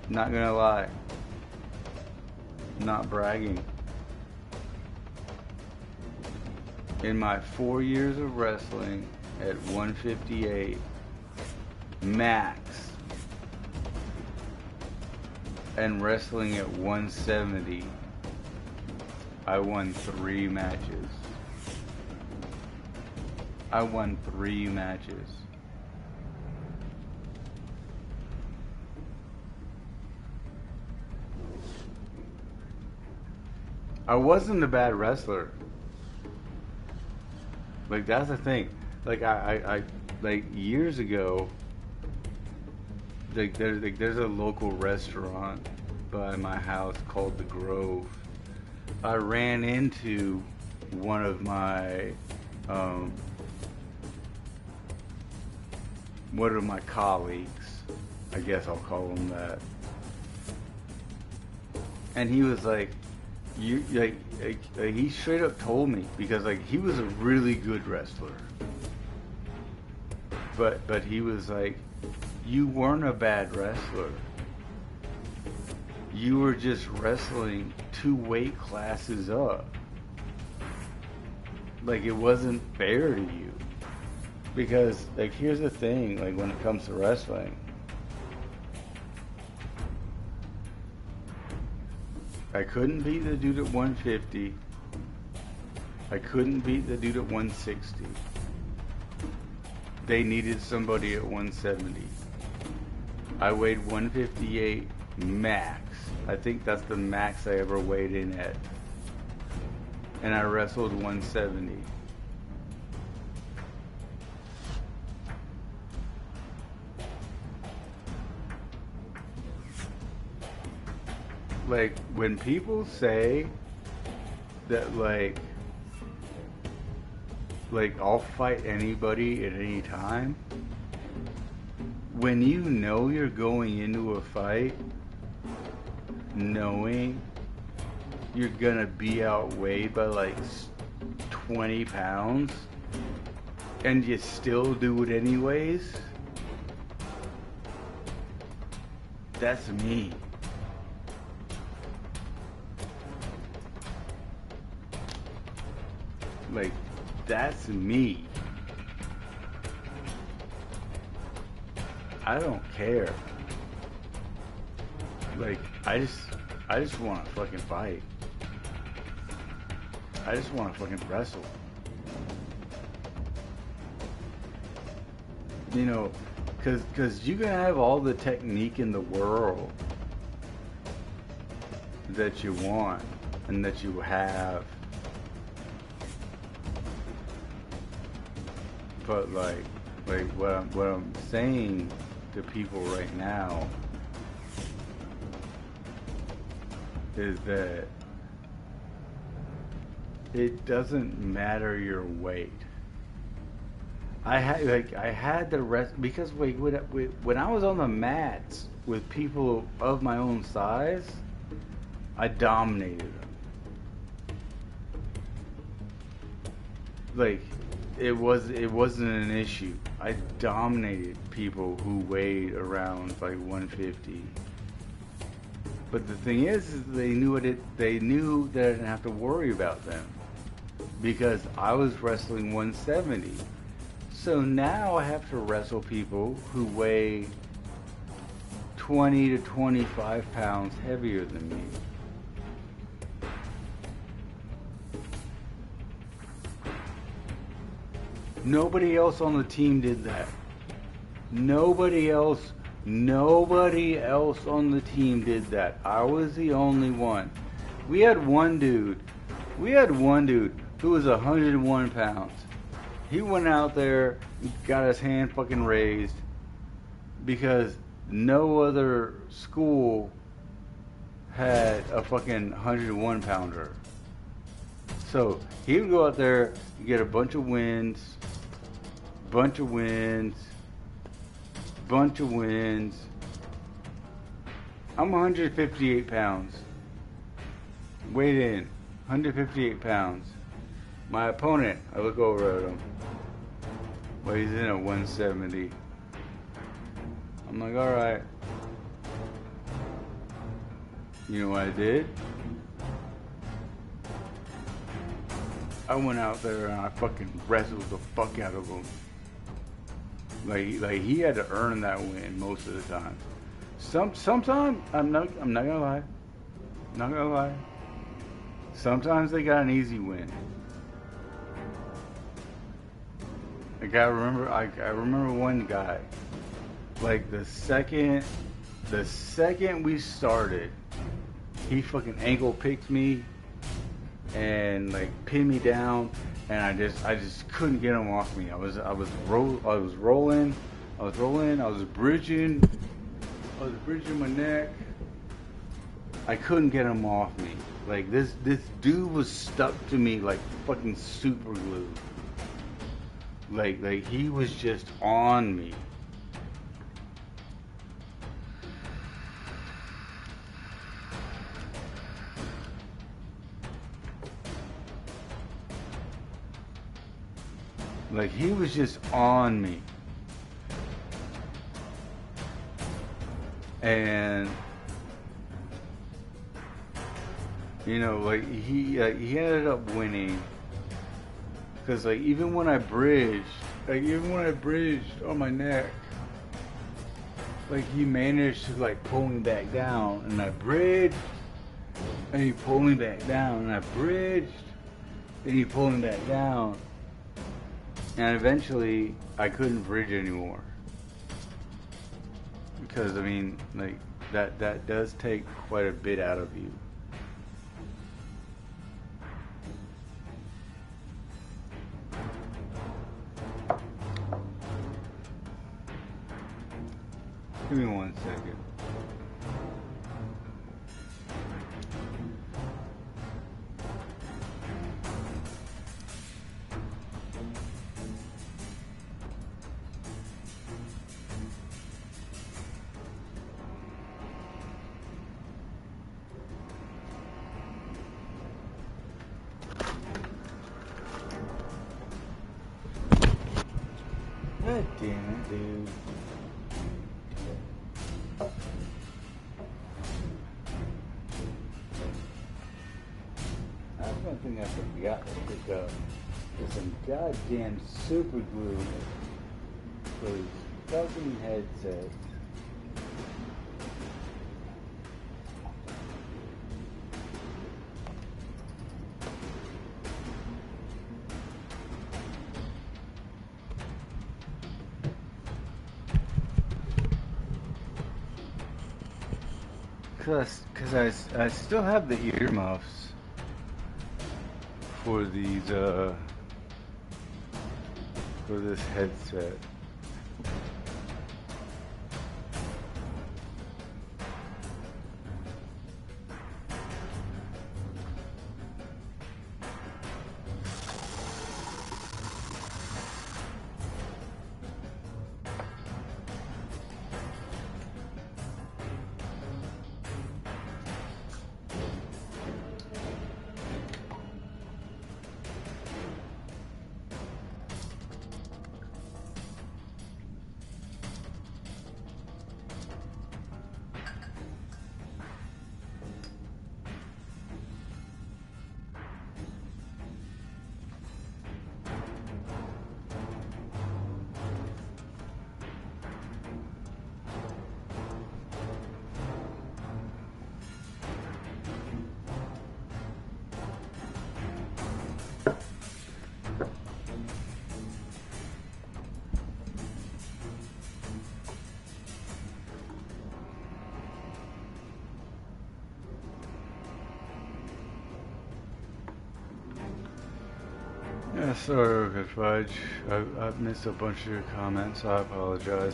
Not gonna lie. Not bragging. In my 4 years of wrestling at 158 max and wrestling at 170, I won 3 matches. I won 3 matches. I wasn't a bad wrestler. Like, that's the thing. Like, I like years ago, there's a local restaurant by my house called The Grove. I ran into one of my colleagues, I guess I'll call him that. And he was like, he straight up told me, because like he was a really good wrestler, but he was like, you weren't a bad wrestler. You were just wrestling 2 weight classes up. Like, it wasn't fair to you. Because, like, here's the thing, like, when it comes to wrestling, I couldn't beat the dude at 150. I couldn't beat the dude at 160. They needed somebody at 170. I weighed 158 max. I think that's the max I ever weighed in at. And I wrestled 170. Like, when people say that, like I'll fight anybody at any time, when you know you're going into a fight knowing you're gonna be outweighed by like 20 pounds and you still do it anyways, that's me. Like, that's me. I don't care. Like, I just want to fucking fight. I just want to fucking wrestle. You know, cause you can have all the technique in the world that you want and that you have. But like what I'm saying to people right now is that it doesn't matter your weight. I had the rest because when I was on the mats with people of my own size, I dominated them. Like, it wasn't an issue. I dominated people who weighed around like 150. But the thing is they knew that I didn't have to worry about them because I was wrestling 170. So now I have to wrestle people who weigh 20 to 25 pounds heavier than me. Nobody else on the team did that. Nobody else on the team did that. I was the only one. We had one dude who was 101 pounds. He went out there, got his hand fucking raised because no other school had a fucking 101 pounder. So he would go out there and get a bunch of wins. I'm 158 pounds. Weighed in, 158 pounds. My opponent, I look over at him. Well, he's in at 170. I'm like, alright. You know what I did? I went out there and I fucking wrestled the fuck out of him. Like he had to earn that win most of the time. Sometimes I'm not gonna lie. Sometimes they got an easy win. Like I remember one guy. Like the second we started, he fucking ankle picked me and like pinned me down, and I just couldn't get him off me. I was rolling, I was bridging my neck. I couldn't get him off me. Like this dude was stuck to me like fucking super glue. Like he was just on me. Like he was just on me. And you know, like he ended up winning. Cause like even when I bridged on my neck, like he managed to like pull me back down, and I bridged, and he pulled me back down, and I bridged, and he pulled me back down, and eventually I couldn't bridge anymore. Because I mean, like that does take quite a bit out of you. Give me 1 second. God damn it, dude. thing I forgot to pick up is some goddamn super glue for his fucking headset. Cause I still have the earmuffs for these for this headset. Yeah, sorry, Good Fudge. I've missed a bunch of your comments. I apologize.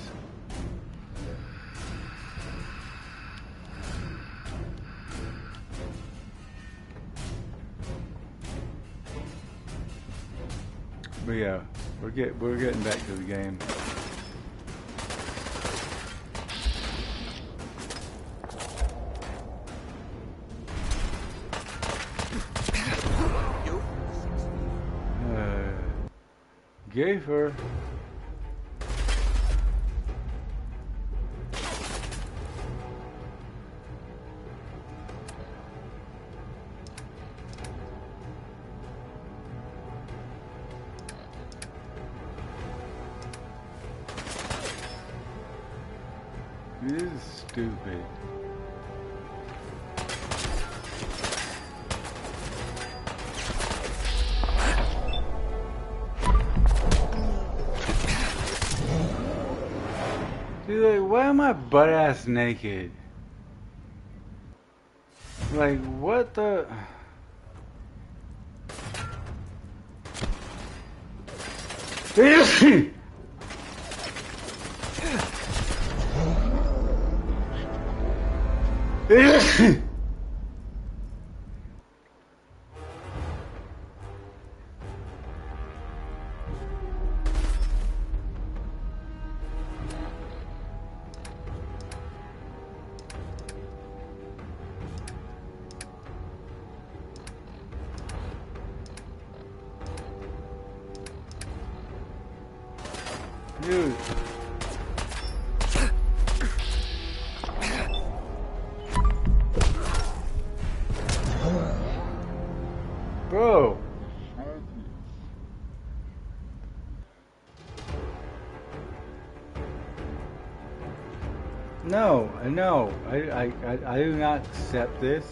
But yeah, we're getting back to the game. Gafer. This is stupid. Dude, like, why am I butt ass naked? Like, what the? Dude. Bro. No, I do not accept this.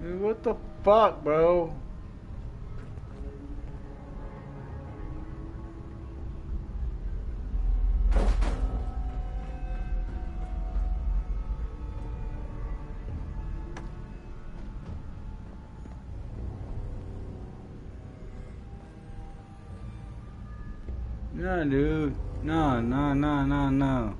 Dude, what the fuck, bro? No, dude. No, no, no, no, no.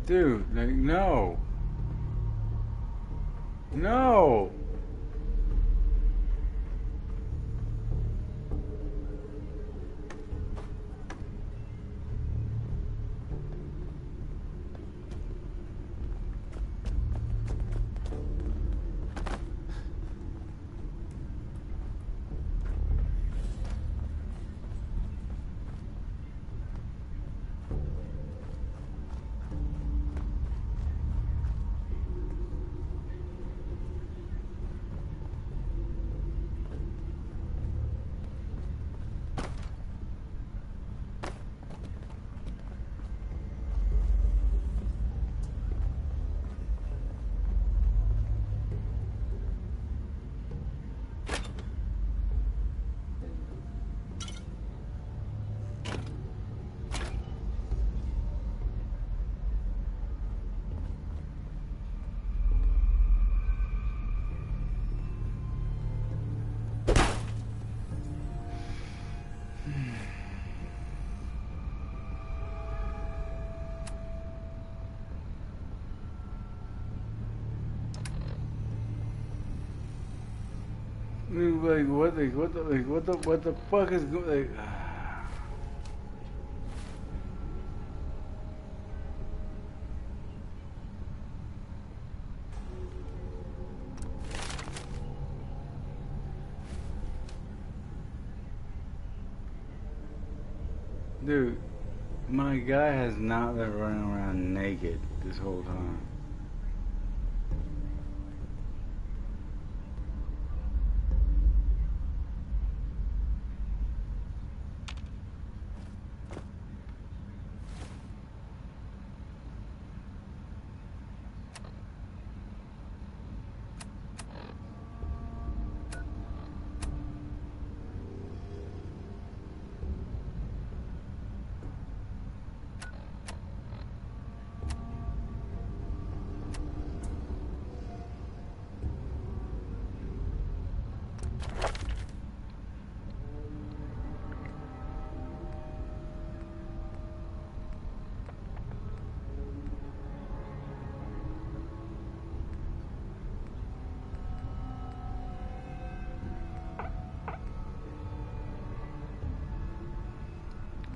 Dude, like, no. No. Like what the fuck is going? Like, dude, my guy has not been running around naked this whole time.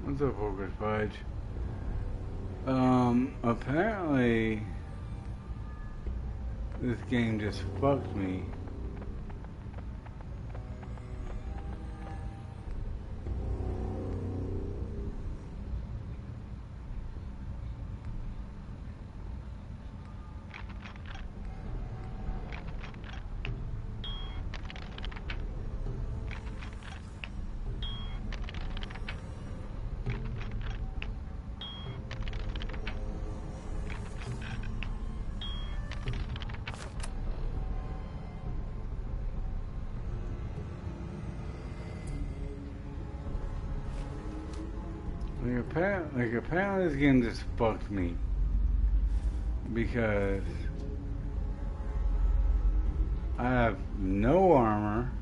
What's up, Focus Fudge? Apparently this game just fucked me. Apparently this game just fucked me because I have no armor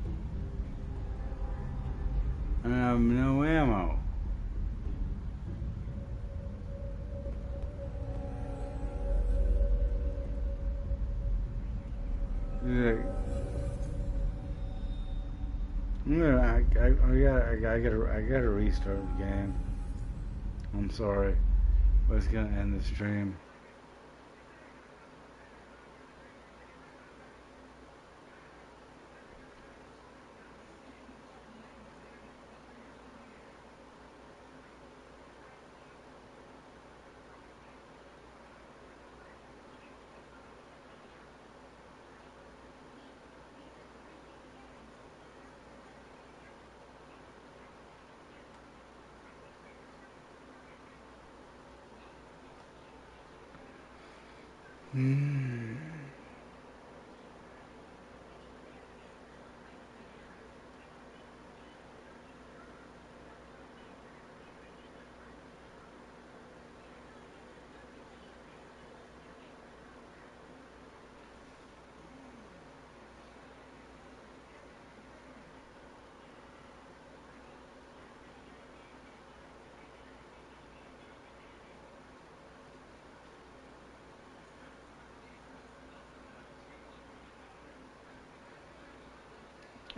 and I have no ammo. Like, I gotta restart the game. I'm sorry, but it's gonna end the stream. Hmm.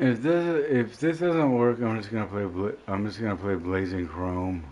If this doesn't work, I'm just gonna play Blazing Chrome.